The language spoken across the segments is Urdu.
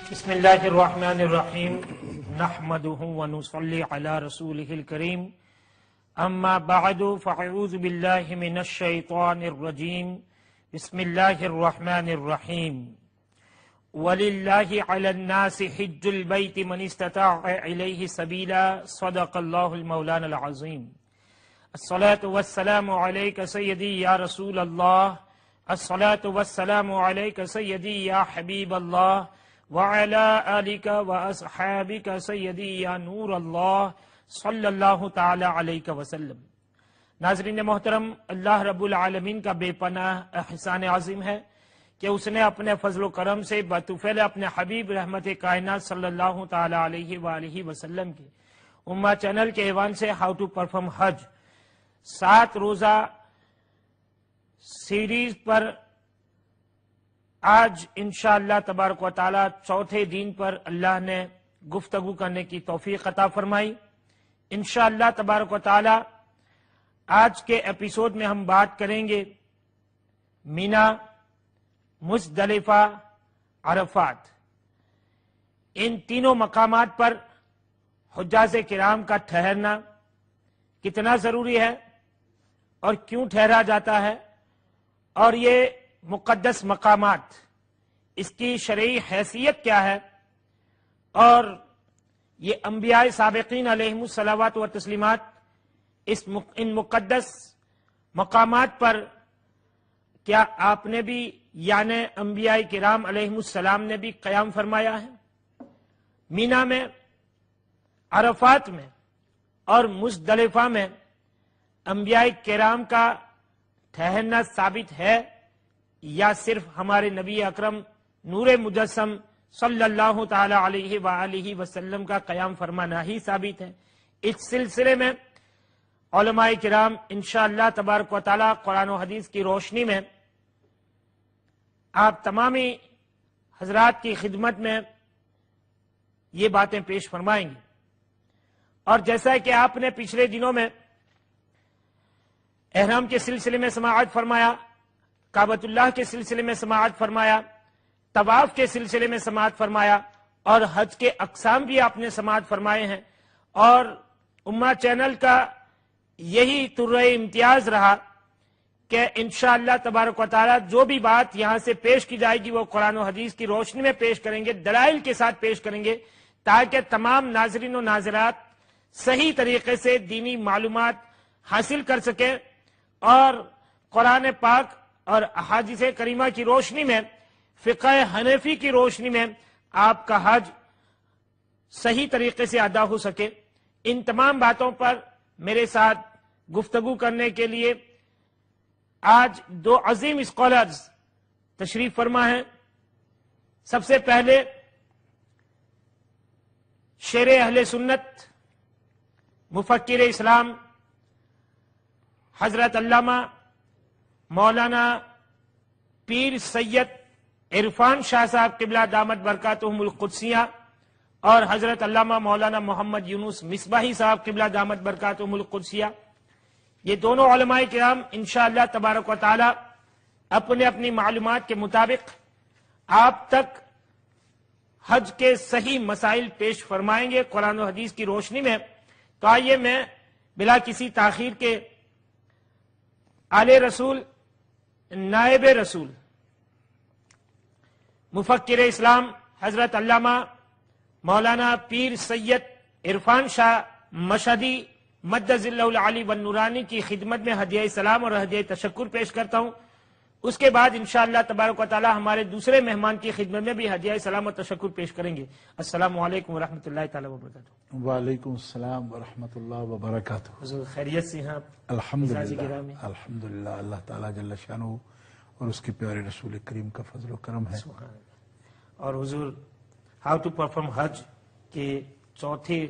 بسم اللہ الرحمن الرحیم نحمده ونصلی علی رسوله الکریم اما بعد فاعوذ باللہ من الشیطان الرجیم بسم اللہ الرحمن الرحیم وَلِلَّهِ عَلَى النَّاسِ حِجُّ الْبَيْتِ مَنِ اسْتَطَاعَ إِلَيْهِ سَبِيلًا صدق اللہ المولانا العظیم الصلاة والسلام علیکہ سیدی یا رسول اللہ الصلاة والسلام علیکہ سیدی یا حبیب اللہ وَعَلَىٰ آلِكَ وَأَصْحَابِكَ سَيِّدِي يَا نور اللہ صلی اللہ تعالی علیہ وسلم۔ ناظرین محترم، اللہ رب العالمین کا بے پناہ احسان عظیم ہے کہ اس نے اپنے فضل و کرم سے بطفیل اپنے حبیب رحمت کائنات صلی اللہ تعالی علیہ وآلہ وسلم کے امہ چینل کے ایوان سے ہاؤ ٹو پرفارم حج 7 روزہ سیریز پر آج انشاءاللہ تبارک و تعالی چوتھے دن پر اللہ نے گفتگو کرنے کی توفیق عطا فرمائی۔ انشاءاللہ تبارک و تعالی آج کے ایپیسوڈ میں ہم بات کریں گے مینا، مزدلفہ، عرفات، ان تینوں مقامات پر حجاج کرام کا ٹھہرنا کتنا ضروری ہے اور کیوں ٹھہرا جاتا ہے، اور یہ مقدس مقامات اس کی شرعی حیثیت کیا ہے، اور یہ انبیاء سابقین علیہم الصلوات و تسلیمات ان مقدس مقامات پر کیا آپ نے بھی یعنی انبیاء کرام علیہم السلام نے بھی قیام فرمایا ہے؟ مینا میں، عرفات میں اور مزدلفہ میں انبیاء کرام کا ٹھہرنا ثابت ہے یا صرف ہمارے نبی اکرم نور مجسم صلی اللہ تعالی علیہ وآلہ وسلم کا قیام فرمانا ہی ثابت ہے؟ اس سلسلے میں علماء کرام انشاءاللہ تبارک و تعالی قرآن و حدیث کی روشنی میں آپ تمامی حضرات کی خدمت میں یہ باتیں پیش فرمائیں گے۔ اور جیسا کہ آپ نے پچھلے دنوں میں احرام کے سلسلے میں سماعت فرمایا، کعبۃ اللہ کے سلسلے میں سماعت فرمایا، طواف کے سلسلے میں سماعت فرمایا، اور حج کے اقسام بھی آپ نے سماعت فرمائے ہیں، اور امہ چینل کا یہی طرح امتیاز رہا کہ انشاءاللہ تبارک و تعالی جو بھی بات یہاں سے پیش کی جائے گی وہ قرآن و حدیث کی روشنی میں پیش کریں گے، دلائل کے ساتھ پیش کریں گے، تاکہ تمام ناظرین و ناظرات صحیح طریقے سے دینی معلومات حاصل کر سکیں، اور قرآن پاک اور احادیث کریمہ کی روشنی میں، فقہ حنفی کی روشنی میں آپ کا حج صحیح طریقے سے ادا ہو سکے۔ ان تمام باتوں پر میرے ساتھ گفتگو کرنے کے لیے آج 2 عظیم اسکالرز تشریف فرما ہیں۔ سب سے پہلے شیر اہل سنت، مفکر اسلام، حضرت علامہ مولانا پیر سید عرفان شاہ صاحب قبلہ دامت برکاتہم القدسیہ، اور حضرت علامہ مولانا محمد یونس مصباحی صاحب قبلہ دامت برکاتہم القدسیہ، یہ دونوں علماء کرام انشاءاللہ تبارک و تعالی اپنے اپنی معلومات کے مطابق آپ تک حج کے صحیح مسائل پیش فرمائیں گے قرآن و حدیث کی روشنی میں۔ تو آئیے میں بلا کسی تاخیر کے آل رسول، نائب رسول، مفکر اسلام حضرت علامہ مولانا پیر سید عرفان شاہ مشہدی مد ظلہ العلی والنورانی کی خدمت میں ہدیہ سلام اور ہدیہ تشکر پیش کرتا ہوں۔ اس کے بعد انشاءاللہ تبارک و تعالی ہمارے دوسرے مہمان کی خدمت میں بھی ہدیہ سلام اور تشکر پیش کریں گے۔ السلام علیکم ورحمۃ اللہ تعالی وبرکاتہ۔ وعلیکم السلام ورحمۃ اللہ وبرکاتہ۔ حضور خیریت سے ہیں آپ؟ الحمدللہ، الحمدللہ، اللہ تعالیٰ جل شانہ اور اس کے پیارے رسول کریم کا فضل و کرم ہے۔ سبحان اللہ۔ اور حضور ہاؤ ٹو پرفارم حج کے چوتھے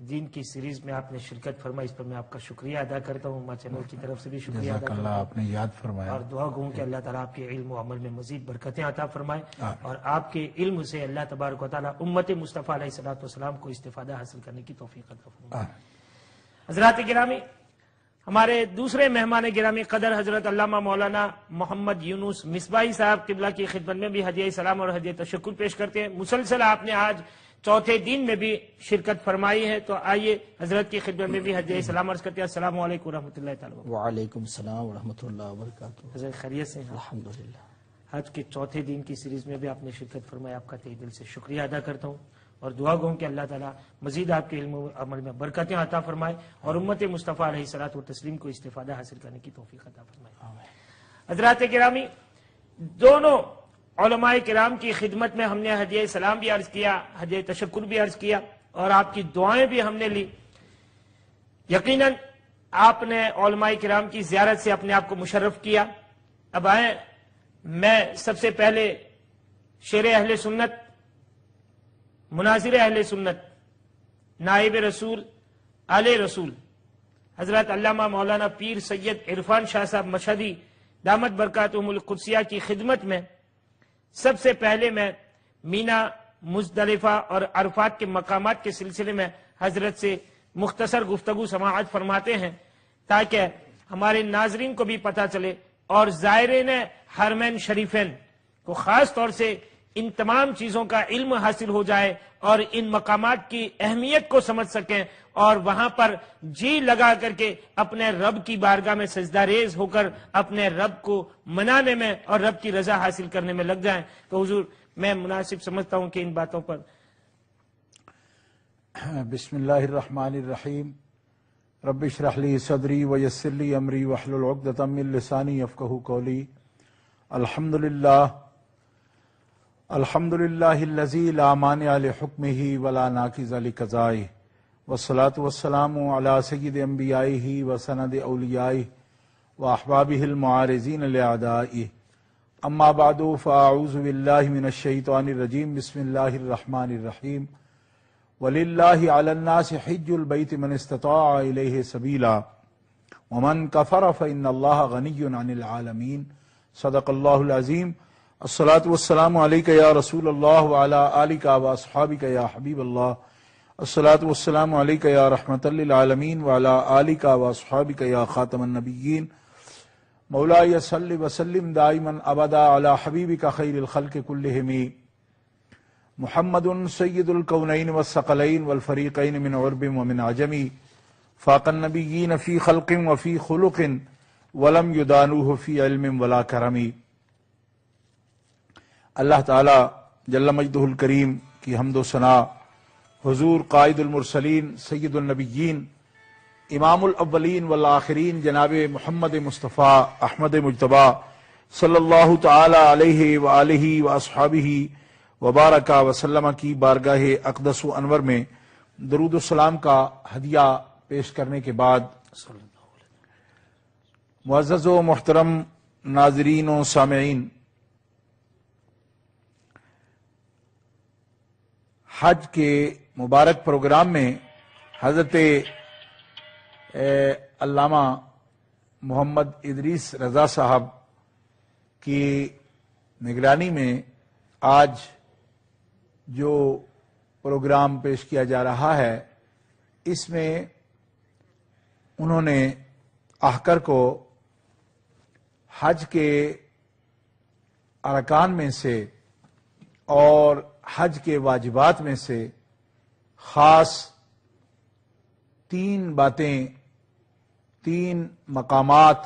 دن کی سیریز میں آپ نے شرکت فرمائی، اس پر میں آپ کا شکریہ ادا کرتا ہوں، ماں چینل کی طرف سے بھی شکریہ ادا جزاک کرتا اللہ، ہوں، آپ نے یاد فرمایا، اور دعا گوں کہ اللہ تعالیٰ آپ کے علم و عمل میں مزید برکتیں عطا فرمائے، اور آپ کے علم سے اللہ تبارک و تعالیٰ امت مصطفیٰ علیہ الصلوۃ والسلام کو استفادہ حاصل کرنے کی توفیق عطا فرمائے۔ حضرات گرامی، ہمارے دوسرے مہمان گرامی قدر حضرت علامہ مولانا محمد یونس مصباحی صاحب قبلہ کی خدمت میں بھی ہدیہ سلام اور ہدیہ تشکر پیش کرتے ہیں. مسلسل آپ نے آج چوتھے دن میں بھی شرکت فرمائی ہے، تو آئیے حضرت کی خدمت میں بھی ہدیہ سلام عرض کرتے ہیں. السلام علیکم ورحمۃ اللہ تعالیٰ. وعلیکم السلام ورحمۃ اللہ وبرکاتہ. حضرت خیریت سے ہیں؟ الحمدللہ. حج کے چوتھے دن کی سیریز میں بھی آپ نے شرکت فرمائی، آپ کا تہ دل سے شکریہ ادا کرتا ہوں اور دعا گو کہ اللہ تعالیٰ مزید آپ کے علم و عمل میں برکتیں عطا فرمائے اور امت مصطفیٰ علیہ الصلوۃ والتسلیم کو استفادہ حاصل کرنے کی توفیق عطا فرمائے. حضرات گرامی، دونوں علماء کرام کی خدمت میں ہم نے ہدیہ سلام بھی عرض کیا، ہدیہ تشکر بھی عرض کیا اور آپ کی دعائیں بھی ہم نے لی. یقیناً آپ نے علماء کرام کی زیارت سے اپنے آپ کو مشرف کیا. اب آئیں، میں سب سے پہلے شیر اہل سنت، مناظر اہل سنت، نائب رسول، آل رسول حضرت علامہ مولانا پیر سید عرفان شاہ صاحب مشہدی دامت برکاتہم القدسیہ کی خدمت میں سب سے پہلے میں مینا، مزدلفہ اور عرفات کے مقامات کے سلسلے میں حضرت سے مختصر گفتگو سماعت فرماتے ہیں تاکہ ہمارے ناظرین کو بھی پتہ چلے اور زائرین حرمین شریفین کو خاص طور سے ان تمام چیزوں کا علم حاصل ہو جائے اور ان مقامات کی اہمیت کو سمجھ سکیں اور وہاں پر جی لگا کر کے اپنے رب کی بارگاہ میں سجدہ ریز ہو کر اپنے رب کو منانے میں اور رب کی رضا حاصل کرنے میں لگ جائیں. تو حضور میں مناسب سمجھتا ہوں کہ ان باتوں پر بسم اللہ الرحمن الرحیم. رب اشرح لی صدری ویسر لی امری واحلل عقدۃ من لسانی یفقہوا قولی. الحمدللہ الذی لا مانع لحکمہ ولا ناقض لقضائہ والصلاة والسلام علی سید انبیائہ وسند اولیائہ واحبابہ المعارضین لأعدائہ. اما بعد فاعوذ باللہ من الشیطان الرجیم. بسم اللہ الرحمن الرحیم. وَلِلَّهِ عَلَى النَّاسِ حِجُّ الْبَيْتِ مَنِ اسْتَطَاعَ إِلَيْهِ سَبِيلًا وَمَنْ كَفَرَ فَإِنَّ اللَّهَ غَنِيٌّ عَنِ الْعَالَمِينَ. صدق اللہ العظیم. الصلاة والسلام علیک یا رسول اللہ وعلی آلک واصحابک یا حبیب اللہ. الصلاة والسلام علیک یا رحمۃ للعالمین وعلی آلک واصحابک یا خاتم النبیین. مولاي صل وسلم دائما ابدا علی حبیبک خیر الخلق کلہم محمد سید الکونین والثقلین والفریقین من عرب ومن عجم فاق النبیین فی خلق وفی خلق ولم یدانوہ فی علم ولا کرم. اللہ تعالی جل مجدہ الکریم کی حمد و ثنا حضور قائد المرسلین سید النبیین امام الاولین والآخرین جناب محمد مصطفیٰ احمد مجتبی صلی اللہ تعالی علیہ وآلہ واصحابہ وبارک وسلم کی بارگاہ اقدس و انور میں درود و سلام کا ہدیہ پیش کرنے کے بعد، معزز و محترم ناظرین و سامعین، حج کے مبارک پروگرام میں حضرت علامہ محمد ادریس رضا صاحب کی نگرانی میں آج جو پروگرام پیش کیا جا رہا ہے، اس میں انہوں نے احکر کو حج کے ارکان میں سے اور حج کے واجبات میں سے خاص 3 باتیں، 3 مقامات،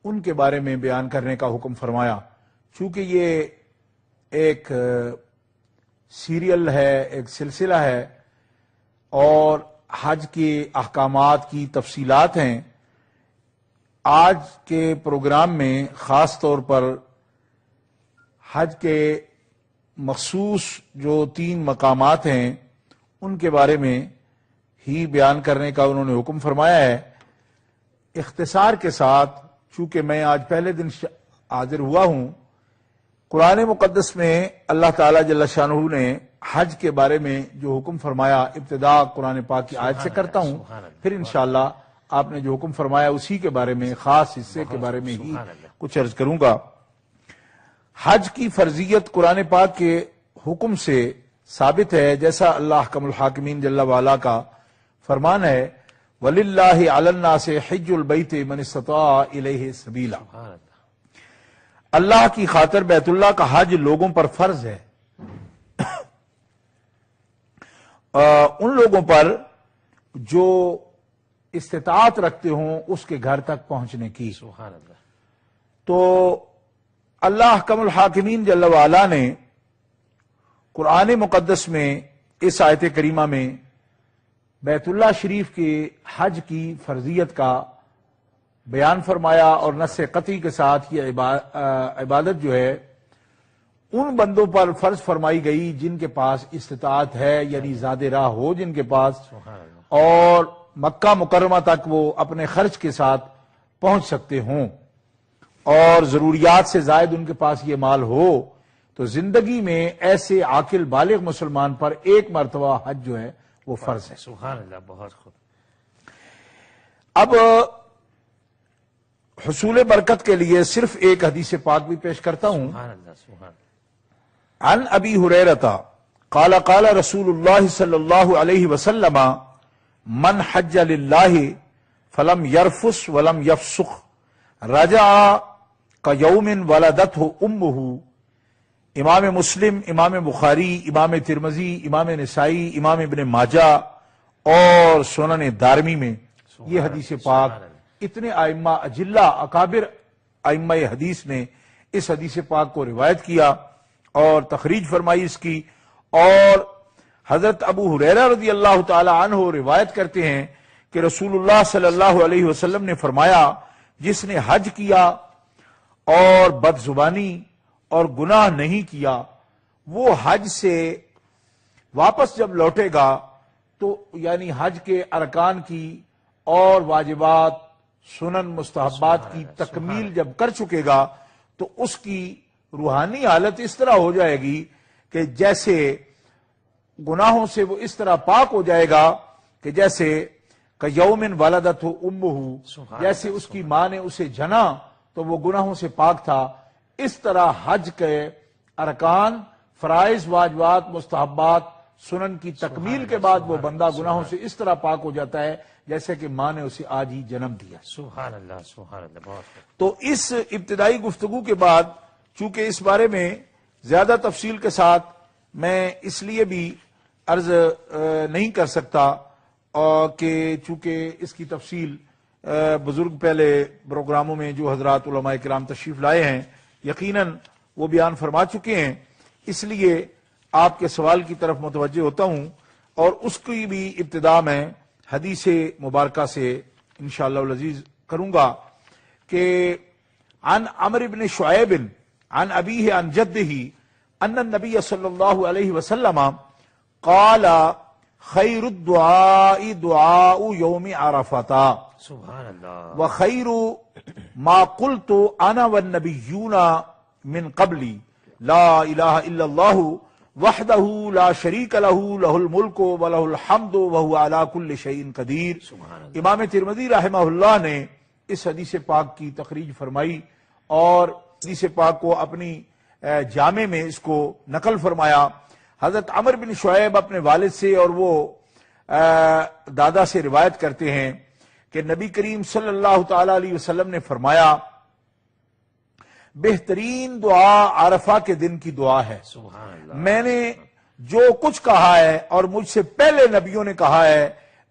ان کے بارے میں بیان کرنے کا حکم فرمایا. چونکہ یہ ایک سیریل ہے، ایک سلسلہ ہے اور حج کے احکامات کی تفصیلات ہیں، آج کے پروگرام میں خاص طور پر حج کے مخصوص جو 3 مقامات ہیں ان کے بارے میں ہی بیان کرنے کا انہوں نے حکم فرمایا ہے. اختصار کے ساتھ، چونکہ میں آج پہلے دن حاضر ہوا ہوں، قرآن مقدس میں اللہ تعالیٰ جل شانہ نے حج کے بارے میں جو حکم فرمایا، ابتدا قرآن پاک کی آیت سے کرتا ہوں، پھر انشاءاللہ آپ نے جو حکم فرمایا اسی کے بارے میں، خاص حصے کے بارے میں ہی کچھ عرض کروں گا. حج کی فرضیت قرآن پاک کے حکم سے ثابت ہے، جیسا اللہ حکم الحاکمین جل وعلا کا فرمان ہے، وَلِلَّهِ عَلَى النَّاسِ حِجُّ الْبَيْتِ مَنِ اسْتَطَاعَ إِلَيْهِ سَبِيلًا۔ سبحان اللہ۔ اللہ کی خاطر بیت اللہ کا حج لوگوں پر فرض ہے، ان لوگوں پر جو استطاعت رکھتے ہوں اس کے گھر تک پہنچنے کی۔ سبحان اللہ۔ تو اللہ احکم الحاکمین جل وعلا نے قرآن مقدس میں اس آیت کریمہ میں بیت اللہ شریف کے حج کی فرضیت کا بیان فرمایا، اور نص قطعی کے ساتھ یہ عبادت جو ہے ان بندوں پر فرض فرمائی گئی جن کے پاس استطاعت ہے، یعنی زاد راہ ہو جن کے پاس، سبحان اللہ۔ اور مکہ مکرمہ تک وہ اپنے خرچ کے ساتھ پہنچ سکتے ہوں، اور ضروریات سے زائد ان کے پاس یہ مال ہو، تو زندگی میں ایسے عاقل بالغ مسلمان پر ایک مرتبہ حج جو ہے وہ فرض ہے۔ سبحان اللہ، بہت خوب۔ اب حصول برکت کے لیے صرف ایک حدیث پاک بھی پیش کرتا ہوں۔ سبحان اللہ، سبحان اللہ۔ عن ابی ہریرہ قال قال رسول اللہ صلی اللہ علیہ وسلم من حج للہ فلم یرفس ولم یفسق رجع کیوم ولدتہ امہ۔ امام مسلم، امام بخاری، امام ترمذی، امام نسائی، امام ابن ماجہ اور سنن دارمی میں یہ حدیث پاک اتنے ائمہ اجلہ اکابر ائمہ حدیث نے اس حدیث پاک کو روایت کیا اور تخریج فرمائی اس کی، اور حضرت ابو ہریرہ رضی اللہ تعالی عنہ روایت کرتے ہیں کہ رسول اللہ صلی اللہ علیہ وسلم نے فرمایا جس نے حج کیا اور بد زبانی اور گناہ نہیں کیا، وہ حج سے واپس جب لوٹے گا تو یعنی حج کے ارکان کی اور واجبات سنن مستحبات کی تکمیل جب کر چکے گا تو اس کی روحانی حالت اس طرح ہو جائے گی کہ جیسے گناہوں سے وہ اس طرح پاک ہو جائے گا کہ جیسے کیوم ولدتہ امہ، جیسے اس کی ماں نے اسے جنا تو وہ گناہوں سے پاک تھا، اس طرح حج کے ارکان، فرائض، واجبات، مستحبات، سنن کی تکمیل کے بعد وہ بندہ گناہوں سے اس طرح پاک ہو جاتا ہے جیسے کہ ماں نے اسے آج ہی جنم دیا۔ سبحان اللہ، سبحان اللہ، بہت خوب۔ تو اس ابتدائی گفتگو کے بعد چونکہ اس بارے میں زیادہ تفصیل کے ساتھ میں اس لیے بھی عرض نہیں کر سکتا کہ چونکہ اس کی تفصیل بزرگ پہلے پروگراموں میں جو حضرات علماء کرام تشریف لائے ہیں یقیناً وہ بیان فرما چکے ہیں، اس لیے آپ کے سوال کی طرف متوجہ ہوتا ہوں اور اس کی بھی ابتدا میں حدیث مبارکہ سے انشاءاللہ العزیز کروں گا کہ عن عمرو بن شعیب عن ابیہ عن جدہ ان النبی صلی اللہ علیہ وسلم قال خیر الدعاء دعاء یوم عرفہ سبحان اللہ۔ وخیر ما قلت انا والنبیون من قبلی لا الہ الا اللہ وحدہ لا شریک لہ لہ الملک ولہ الحمد وہو علی کل شیء قدیر۔ امام ترمذی رحمہ اللہ نے اس حدیث پاک کی تخریج فرمائی اور حدیث پاک کو اپنی جامع میں اس کو نقل فرمایا۔ حضرت عمرو بن شعیب اپنے والد سے اور وہ دادا سے روایت کرتے ہیں کہ نبی کریم صلی اللہ تعالی علیہ وسلم نے فرمایا بہترین دعا عرفہ کے دن کی دعا ہے۔ سبحان اللہ۔ میں نے جو کچھ کہا ہے اور مجھ سے پہلے نبیوں نے کہا ہے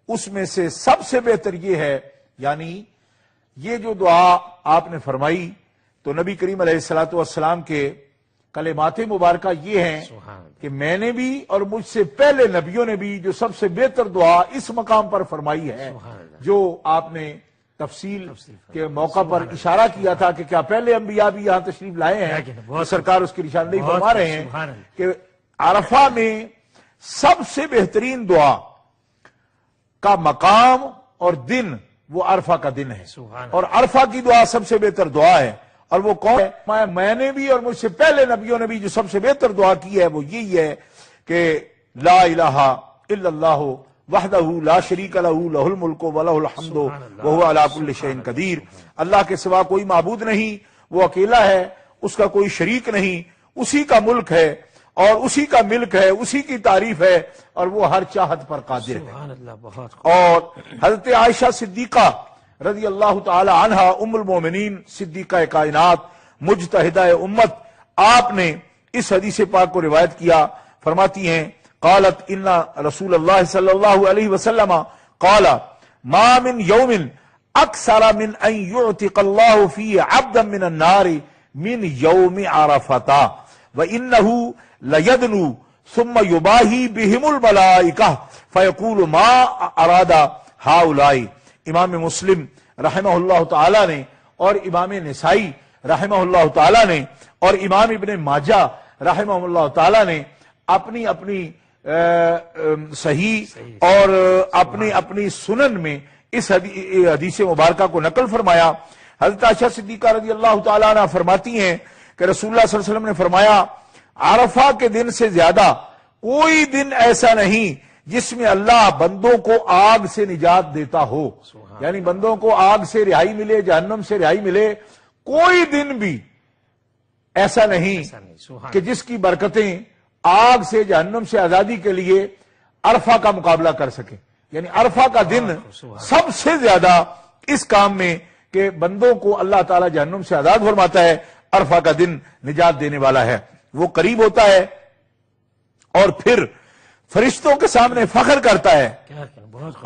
اس میں سے سب سے بہتر یہ ہے، یعنی یہ جو دعا آپ نے فرمائی تو نبی کریم علیہ الصلوۃ والسلام کے کلمات مبارکہ یہ ہیں کہ میں نے بھی اور مجھ سے پہلے نبیوں نے بھی جو سب سے بہتر دعا اس مقام پر فرمائی ہے، جو آپ نے تفصیل کے موقع پر اشارہ کیا تھا کہ کیا پہلے انبیاء بھی یہاں تشریف لائے ہیں، تو سرکار اس کی نشاندہی فرما رہے ہیں کہ عرفہ میں سب سے بہترین دعا کا مقام اور دن وہ عرفہ کا دن ہے، اور عرفہ کی دعا سب سے بہتر دعا ہے، اور وہ کون ہے؟ میں نے بھی اور مجھ سے پہلے نبیوں نے بھی جو سب سے بہتر دعا کی ہے وہ یہی ہے کہ لا الہ الا اللہ وحدہ لا شریک لہ لہ الملک ولہ الحمد وہو علی کل شیء قدیر۔ اللہ کے سوا کوئی معبود نہیں، وہ اکیلا ہے، اس کا کوئی شریک نہیں، اسی کا ملک ہے اور اسی کا ملک ہے، اسی کی تعریف ہے، اور وہ ہر چاہت پر قادر ہے۔ سبحان اللہ، بہت اور حضرت عائشہ صدیقہ رضی اللہ تعالی عنہا ام المومنین صدیقہ کائنات مجتہدہ امت، آپ نے اس حدیث پاک کو روایت کیا، فرماتی ہیں قالت ان رسول اللہ صلی اللہ علیہ وسلم قال ما من یوم اکثر من ان یعتق اللہ فی عبدا من النار من یوم عرفہ وانہ لیدنو ثم یباہی بہم الملائکہ فیقول ما اراد ہؤلاء۔ امام مسلم رحمہ اللہ تعالی نے اور امام نسائی رحمہ اللہ تعالی نے اور امام ابن ماجہ رحمہ اللہ تعالی نے اپنی اپنی صحیح اور اپنی اپنی سنن میں اس حدیث مبارکہ کو نقل فرمایا۔ حضرت عائشہ صدیقہ رضی اللہ تعالی عنہ فرماتی ہیں کہ رسول اللہ صلی اللہ علیہ وسلم نے فرمایا عرفہ کے دن سے زیادہ کوئی دن ایسا نہیں جس میں اللہ بندوں کو آگ سے نجات دیتا ہو، یعنی بندوں کو آگ سے رہائی ملے، جہنم سے رہائی ملے، کوئی دن بھی ایسا نہیں کہ جس کی برکتیں آگ سے جہنم سے آزادی کے لیے عرفہ کا مقابلہ کر سکیں۔ یعنی عرفہ کا دن سب سے زیادہ اس کام میں کہ بندوں کو اللہ تعالی جہنم سے آزاد فرماتا ہے، عرفہ کا دن نجات دینے والا ہے، وہ قریب ہوتا ہے اور پھر فرشتوں کے سامنے فخر کرتا ہے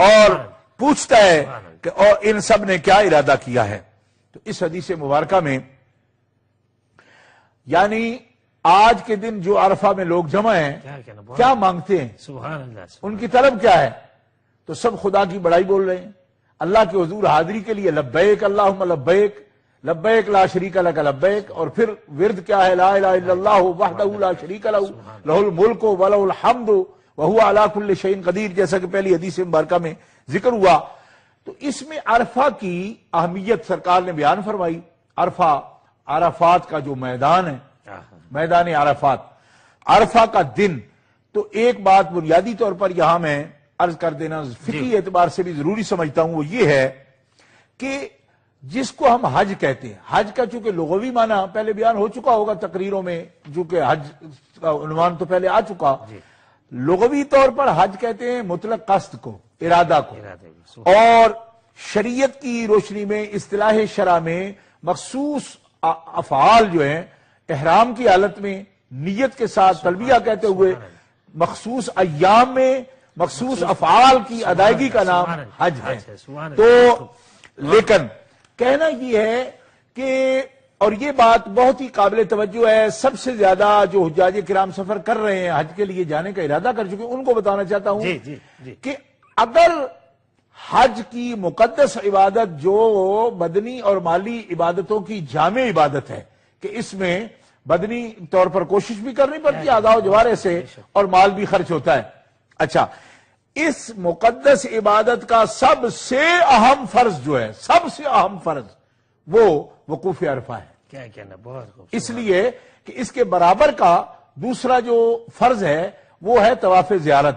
اور پوچھتا ہے کہ اور ان سب نے کیا ارادہ کیا ہے۔ تو اس حدیث مبارکہ میں یعنی آج کے دن جو عرفہ میں لوگ جمع ہیں کیا مانگتے ہیں، سبحان اللہ، ان کی طلب کیا ہے، تو سب خدا کی بڑائی بول رہے ہیں، اللہ کے حضور حاضری کے لیے لبیک اللہم لبیک لبیک لا شریک لک لبیک، اور پھر ورد کیا ہے لا الہ الا اللہ وحدہ لا شریک لہ لہ الملک ولہ الحمد وہو علی کل شیء قدیر، جیسا کہ پہلی حدیث مبارکہ میں ذکر ہوا۔ تو اس میں عرفہ کی اہمیت سرکار نے بیان فرمائی۔ عرفہ، عرفات کا جو میدان ہے، میدان عرفات، عرفہ کا دن، تو ایک بات بنیادی طور پر یہاں میں عرض کر دینا فقہی اعتبار سے بھی ضروری سمجھتا ہوں، وہ یہ ہے کہ جس کو ہم حج کہتے ہیں، حج کا چونکہ لغوی معنی پہلے بیان ہو چکا ہوگا تقریروں میں، چونکہ حج کا عنوان تو پہلے آ چکا، لغوی طور پر حج کہتے ہیں مطلق قصد کو، ارادہ کو، اور شریعت کی روشنی میں اصطلاح شرع میں مخصوص افعال جو ہیں احرام کی حالت میں نیت کے ساتھ تلبیہ کہتے ہوئے مخصوص ایام میں مخصوص افعال کی ادائیگی کا نام حج ہے۔ تو لیکن کہنا یہ ہے کہ، اور یہ بات بہت ہی قابل توجہ ہے، سب سے زیادہ جو حجاج کرام سفر کر رہے ہیں، حج کے لیے جانے کا ارادہ کر چکے ہیں، ان کو بتانا چاہتا ہوں کہ اگر حج کی مقدس عبادت جو بدنی اور مالی عبادتوں کی جامع عبادت ہے کہ اس میں بدنی طور پر کوشش بھی کرنی پڑتی ہے اعضاء و جوارح سے اور مال بھی خرچ ہوتا ہے، اچھا اس مقدس عبادت کا سب سے اہم فرض جو ہے، سب سے اہم فرض وہ وقوف عرفہ ہے۔ کیا کہنا، بہت اس لیے کہ اس کے برابر کا دوسرا جو فرض ہے وہ ہے طواف زیارت،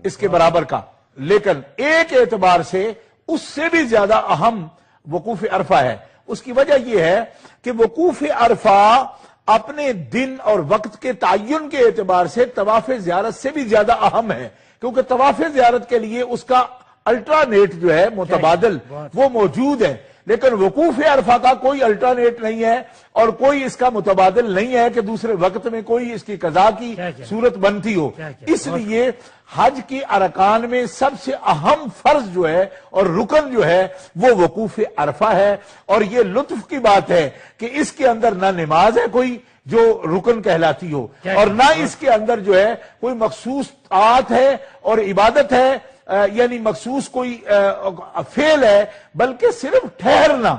اس کے برابر کا، لیکن ایک اعتبار سے اس سے بھی زیادہ اہم وقوف عرفہ ہے۔ اس کی وجہ یہ ہے کہ وقوف عرفہ اپنے دن اور وقت کے تعین کے اعتبار سے طواف زیارت سے بھی زیادہ اہم ہے، کیونکہ طواف زیارت کے لیے اس کا الٹرانیٹ جو ہے متبادل وہ موجود ہے، لیکن وقوف عرفہ کا کوئی الٹرانیٹ نہیں ہے اور کوئی اس کا متبادل نہیں ہے کہ دوسرے وقت میں کوئی اس کی قضا کی صورت بنتی ہو۔ اس لیے حج کی ارکان میں سب سے اہم فرض جو ہے اور رکن جو ہے وہ وقوف عرفہ ہے، اور یہ لطف کی بات ہے کہ اس کے اندر نہ نماز ہے کوئی جو رکن کہلاتی ہو، اور نہ اس کے اندر جو ہے کوئی مخصوص طاعت ہے اور عبادت ہے، یعنی مخصوص کوئی فعل ہے، بلکہ صرف ٹھہرنا،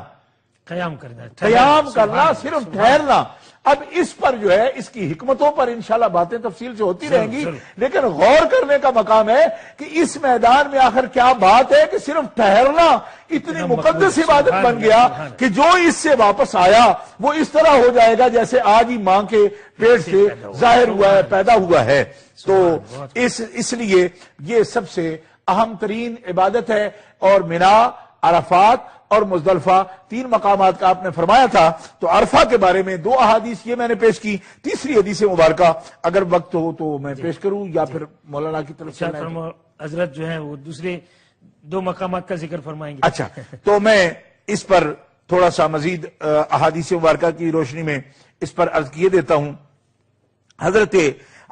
قیام کرنا، صرف ٹھہرنا۔ اب اس پر جو ہے اس کی حکمتوں پر انشاءاللہ باتیں تفصیل سے ہوتی رہیں گی، لیکن غور کرنے کا مقام ہے کہ اس میدان میں آخر کیا بات ہے کہ صرف ٹھہرنا اتنی مقدس عبادت بن گیا کہ جو اس سے واپس آیا وہ اس طرح ہو جائے گا جیسے آج ہی ماں کے پیٹ سے ظاہر ہوا ہے، پیدا ہوا ہے۔ تو اس لیے یہ سب سے اہم ترین عبادت ہے، اور منا عرفات اور مزدلفہ 3 مقامات کا آپ نے فرمایا تھا. تو عرفہ کے بارے میں 2 احادیث یہ میں نے پیش کی. تیسری حدیث مبارکہ اگر وقت ہو تو میں پیش کروں یا پھر مولانا کی طرف سے حضرت جو ہے وہ دوسرے 2 مقامات کا ذکر فرمائیں گے. اچھا، تو میں اس پر تھوڑا سا مزید احادیث مبارکہ کی روشنی میں اس پر عرض کیے دیتا ہوں. حضرت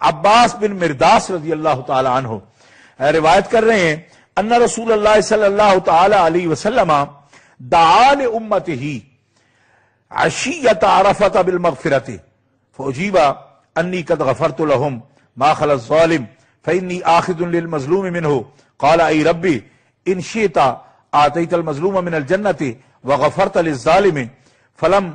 عباس بن مرداس رضی اللہ تعالی عنہ روایت کر رہے ہیں ان رسول اللہ صلی اللہ تعالی علیہ وسلم دعا لامته عشیۃ عرفۃ بالمغفرۃ فاجیب انی قد غفرت لهم ما خلا الظالم فانی آخذ للمظلوم منه قال ای ربی ان شئت آتیت المظلوم من الجنۃ وغفرت للظالم فلم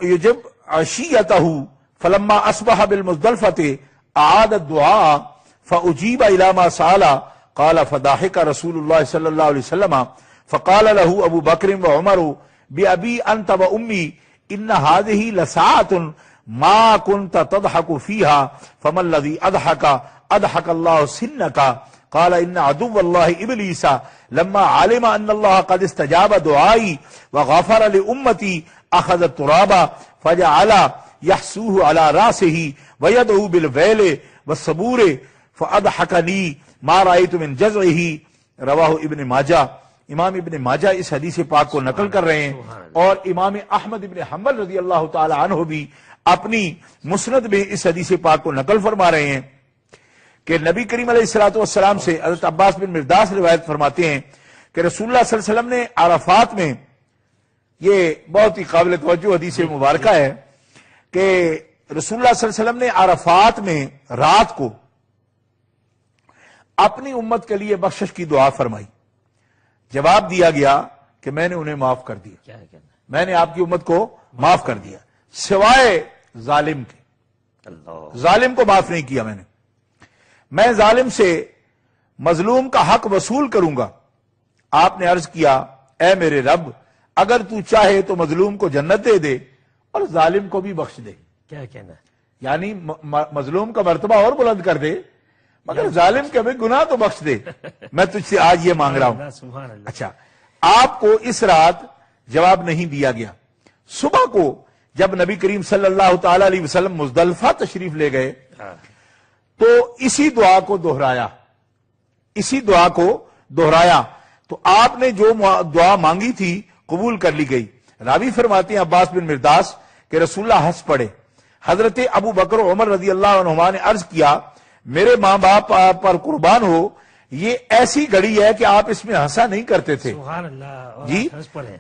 يجب عشيته فلما اصبح بالمزدلفة اعاد الدعاء فاجيب الى ما سأل قال فضحك رسول الله صلى الله عليه وسلم فقال له ابو بكر وعمر بأبي انت وامي ان هذه لساعة ما كنت تضحك فيها فما الذي اضحك الله سنك قال ان عدو الله ابلیس لما علم ان الله قد استجاب دعائي وغفر لامتي اخذ التراب فجعل يحسوه على راسه ويدعو بالويل والصبور فاضحكني ما رايت من جزعه رواہ ابن ماجہ. امام ابن ماجہ اس حدیث پاک کو نقل کر رہے ہیں اور امام احمد ابن حنبل رضی اللہ تعالی عنہ بھی اپنی مسند میں اس حدیث پاک کو نقل فرما رہے ہیں کہ نبی کریم علیہ الصلوۃ والسلام سے حضرت عباس بن مرداس روایت فرماتے ہیں کہ رسول اللہ صلی اللہ علیہ وسلم نے عرفات میں، یہ بہت ہی قابل توجہ حدیث مبارکہ ہے کہ رسول اللہ صلی اللہ علیہ وسلم نے عرفات میں رات کو اپنی امت کے لیے بخشش کی دعا فرمائی. جواب دیا گیا کہ میں نے انہیں معاف کر دیا، میں نے آپ کی امت کو معاف کر دیا سوائے ظالم کے. ظالم کو معاف نہیں کیا میں ظالم سے مظلوم کا حق وصول کروں گا. آپ نے عرض کیا اے میرے رب اگر تو چاہے تو مظلوم کو جنت دے دے اور ظالم کو بھی بخش دے. کیا کہنا، یعنی مظلوم کا مرتبہ اور بلند کر دے مگر ظالم کے بھی گناہ تو بخش دے. میں تجھ سے آج یہ مانگ رہا ہوں. سبحان اللہ. اچھا، آپ کو اس رات جواب نہیں دیا گیا. صبح کو جب نبی کریم صلی اللہ تعالی علیہ وسلم مزدلفہ تشریف لے گئے تو اسی دعا کو دہرایا تو آپ نے جو دعا مانگی تھی قبول کر لی گئی. راوی فرماتے ہیں عباس بن مرداس کہ رسول اللہ ہنس پڑے. حضرت ابو بکر و عمر رضی اللہ عنہما نے عرض کیا میرے ماں باپ پر قربان ہو، یہ ایسی گھڑی ہے کہ آپ اس میں ہنسا نہیں کرتے تھے. سبحان اللہ. جی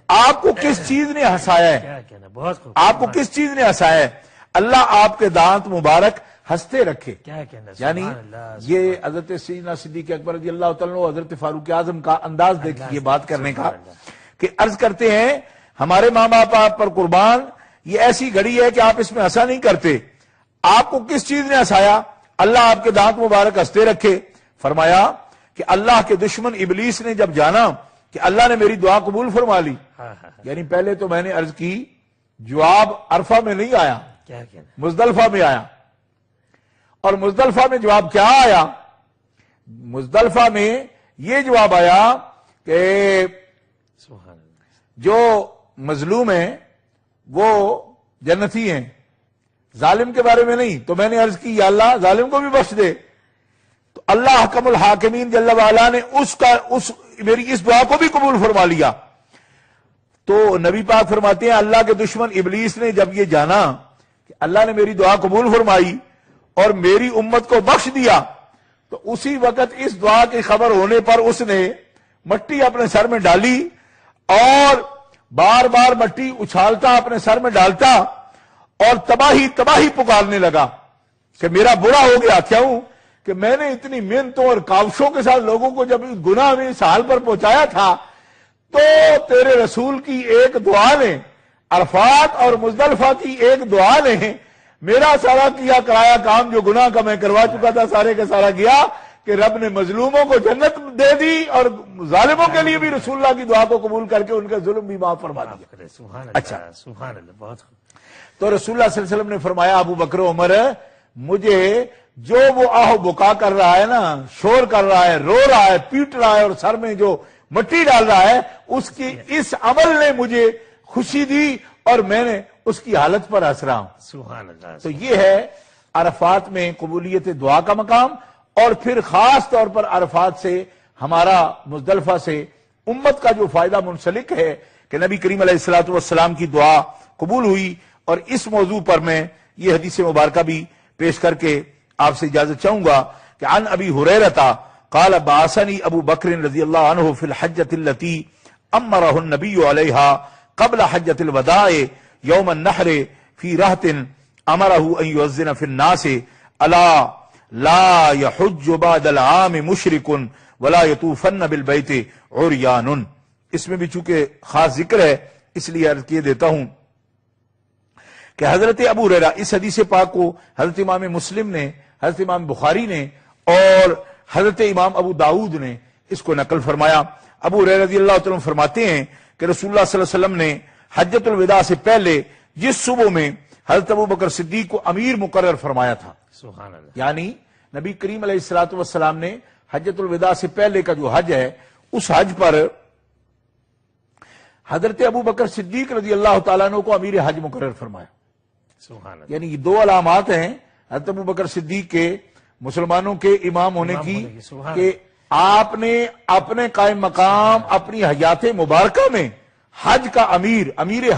آپ کو کس چیز نے ہنسایا ہے؟ کیا کہنا، بہت خوب. آپ کو کس چیز نے ہنسایا ہے؟ اللہ آپ کے دانت مبارک ہنستے رکھے. کیا کہنا، یعنی سبحان اللہ. یہ حضرت سیدنا صدیق اکبر رضی اللہ تعالیٰ عنہ حضرت فاروق اعظم کا انداز دیکھیے بات کرنے کا کہ عرض کرتے ہیں ہمارے ماں باپ آپ پر قربان، یہ ایسی گھڑی ہے کہ آپ اس میں ہنسا نہیں کرتے. آپ کو کس چیز نے ہنسایا؟ اللہ آپ کے دانت مبارک ہنستے رکھے. فرمایا کہ اللہ کے دشمن ابلیس نے جب جانا کہ اللہ نے میری دعا قبول فرما لی، یعنی پہلے تو میں نے عرض کی جواب عرفہ میں نہیں آیا، کیا کہنا، مزدلفہ میں آیا. اور مزدلفہ میں جواب کیا آیا؟ مزدلفہ میں یہ جواب آیا کہ سبحان اللہ. جو مظلوم ہیں وہ جنتی ہیں، ظالم کے بارے میں نہیں. تو میں نے عرض کی یا اللہ ظالم کو بھی بخش دے. تو اللہ حکم الحاکمین جل وعلا نے میری اس دعا کو بھی قبول فرما لیا. تو نبی پاک فرماتے ہیں اللہ کے دشمن ابلیس نے جب یہ جانا کہ اللہ نے میری دعا قبول فرمائی اور میری امت کو بخش دیا تو اسی وقت اس دعا کی خبر ہونے پر اس نے مٹی اپنے سر میں ڈالی اور بار بار مٹی اچھالتا اپنے سر میں ڈالتا اور تباہی پکارنے لگا کہ میرا برا ہو گیا. کیوں کہ میں نے اتنی محنتوں اور کاوشوں کے ساتھ لوگوں کو جب گناہ میں اس حال پر پہنچایا تھا تو تیرے رسول کی ایک دعا نے، عرفات اور مزدلفہ کی ایک دعا نے میرا سارا کیا کرایا کام جو گناہ کا میں کروا چکا تھا سارے کا سارا گیا کہ رب نے مظلوموں کو جنت دے دی اور ظالموں کے لیے بھی رسول اللہ کی دعا کو قبول کر کے ان کا ظلم بھی معاف فرما دیا. سبحان اللہ. اچھا، سبحان اللہ. بہت خوب. تو رسول اللہ صلی اللہ علیہ وسلم نے فرمایا ابو بکر و عمر مجھے جو وہ آہ بکا کر رہا ہے نا، شور کر رہا ہے، رو رہا ہے، پیٹ رہا ہے اور سر میں جو مٹی ڈال رہا ہے، اس کی اس عمل نے مجھے خوشی دی اور میں نے اس کی حالت پر ہنس رہا ہوں۔ سبحان اللہ۔ تو یہ ہے عرفات میں قبولیت دعا کا مقام، اور پھر خاص طور پر عرفات سے ہمارا مزدلفہ سے امت کا جو فائدہ منسلک ہے کہ نبی کریم علیہ الصلوۃ والسلام کی دعا قبول ہوئی۔ اور اس موضوع پر میں یہ حدیث مبارکہ بھی پیش کر کے آپ سے اجازت چاہوں گا کہ عن ابی ہریرہ قال بعثني ابو بکر رضی اللہ عنہ فی الحجۃ التي امرہ النبی علیہا قبل حجۃ الوداع یوم النحر فی رہط امرہ ان یؤذن فی الناس الا لا يحج بعد العام مشرک ولا يطوفن بالبیت عریان۔ اس میں بھی چونکہ خاص ذکر ہے اس لیے عرض کیے دیتا ہوں کہ حضرت ابو ہریرہ، اس حدیث پاک کو حضرت امام مسلم نے، حضرت امام بخاری نے اور حضرت امام ابو داؤد نے اس کو نقل فرمایا۔ ابو ہریرہ رضی اللہ عنہ فرماتے ہیں کہ رسول اللہ صلی اللہ علیہ وسلم نے حجۃ الوداع سے پہلے جس صبح میں حضرت ابو بکر صدیق کو امیر مقرر فرمایا تھا، سبحان اللہ، یعنی نبی کریم علیہ الصلوۃ والسلام نے حجۃ الوداع سے پہلے کا جو حج ہے اس حج پر حضرت ابو بکر صدیق رضی اللہ تعالیٰ عنہ کو امیر حج مقرر فرمایا۔ سبحان اللہ، یعنی یہ دو علامات ہیں حضرت ابو بکر صدیق کے مسلمانوں کے امام ہونے کی سبحان کہ آپ نے اپنے قائم مقام اپنی حیات مبارکہ میں حج کا امیر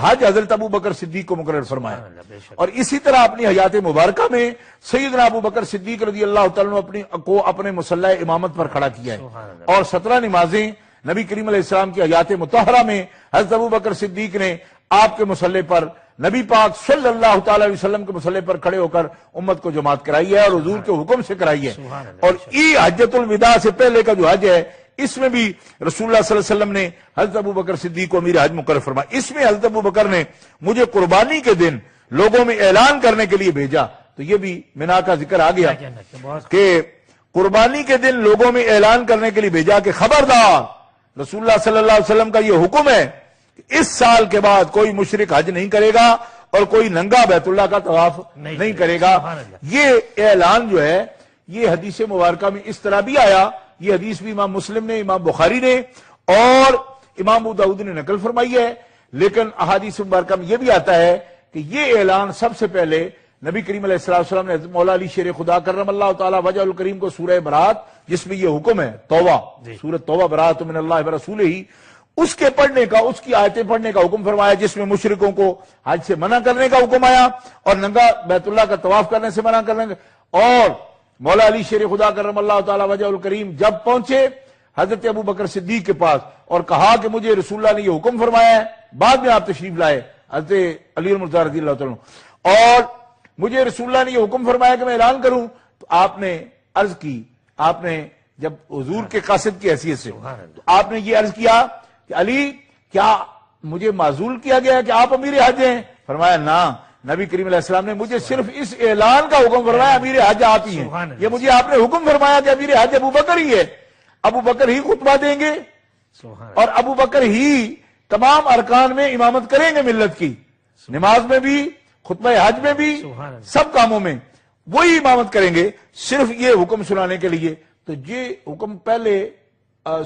حج حضرت ابو بکر صدیق کو مقرر فرمایا، بے شک، اور اسی طرح اپنی حیات مبارکہ میں سیدنا ابو بکر صدیق رضی اللہ تعالیٰ عنہ اپنے مسلح امامت پر کھڑا کیا ہے، سبحان اللہ، اور 17 نمازیں نبی کریم علیہ السلام کی حیات مطہرہ میں حضرت ابو بکر صدیق نے آپ کے مسلح پر، نبی پاک صلی اللہ تعالی علیہ وسلم کے مسلح پر کھڑے ہو کر امت کو جماعت کرائی ہے اور حضور کے حکم سے کرائی ہے۔ سبحان اللہ، اور یہ حجۃ الوداع سے پہلے کا جو حج ہے اس میں بھی رسول اللہ صلی اللہ علیہ وسلم نے حضرت ابو بکر صدیق کو امیر حج مقرر فرمایا۔ اس میں حضرت ابو بکر نے مجھے قربانی کے دن لوگوں میں اعلان کرنے کے لیے بھیجا، تو یہ بھی منا کا ذکر آ گیا بہت کہ قربانی کے دن لوگوں میں اعلان کرنے کے لیے بھیجا کہ خبردار، رسول اللہ صلی اللہ علیہ وسلم کا یہ حکم ہے کہ اس سال کے بعد کوئی مشرک حج نہیں کرے گا اور کوئی ننگا بیت اللہ کا طواف نہیں کرے گا۔ سبحان اللہ، یہ اعلان جو ہے یہ حدیث مبارکہ میں اس طرح بھی آیا، یہ حدیث بھی امام مسلم نے، امام بخاری نے اور امام ابو داؤد نے نقل فرمائی ہے، لیکن احادیث مبارکہ میں یہ بھی آتا ہے کہ یہ اعلان سب سے پہلے نبی کریم علیہ السلام نے حضرت مولا علی شیر خدا کرم اللہ تعالی وجہ الکریم کو سورہ برات، جس میں یہ حکم ہے توبہ، سورۃ توبہ برات من اللہ ورسولہ، اس کے پڑھنے کا، اس کی آیتیں پڑھنے کا حکم فرمایا، جس میں مشرکوں کو حج سے منع کرنے کا حکم آیا اور ننگا بیت اللہ کا طواف کرنے سے منع کرنے کا۔ اور مولا علی شیر خدا کرم اللہ تعالی وجہ الکریم جب پہنچے حضرت ابو بکر صدیق کے پاس اور کہا کہ مجھے رسول اللہ نے یہ حکم فرمایا ہے، بعد میں آپ تشریف لائے حضرت علی المرتضیٰ رضی اللہ تعالیٰ، اور مجھے رسول اللہ نے یہ حکم فرمایا کہ میں اعلان کروں، تو آپ نے عرض کی، آپ نے جب حضور کے قاصد کی حیثیت سے تو آپ نے یہ عرض کیا کہ علی کیا مجھے معزول کیا گیا کہ آپ امیر حج ہیں؟ فرمایا نہ، نبی کریم علیہ السلام نے مجھے صرف اس اعلان کا حکم فرمایا امیر حج آپ ہی ہیں، یہ مجھے آپ نے حکم فرمایا کہ امیر حج ابو بکر ہی ہے، ابو بکر ہی خطبہ دیں گے اور ابو بکر ہی تمام ارکان میں امامت کریں گے ملت کی، نماز میں بھی، خطبہ حج میں بھی، سب کاموں میں وہی امامت کریں گے، صرف یہ حکم سنانے کے لیے۔ تو یہ حکم پہلے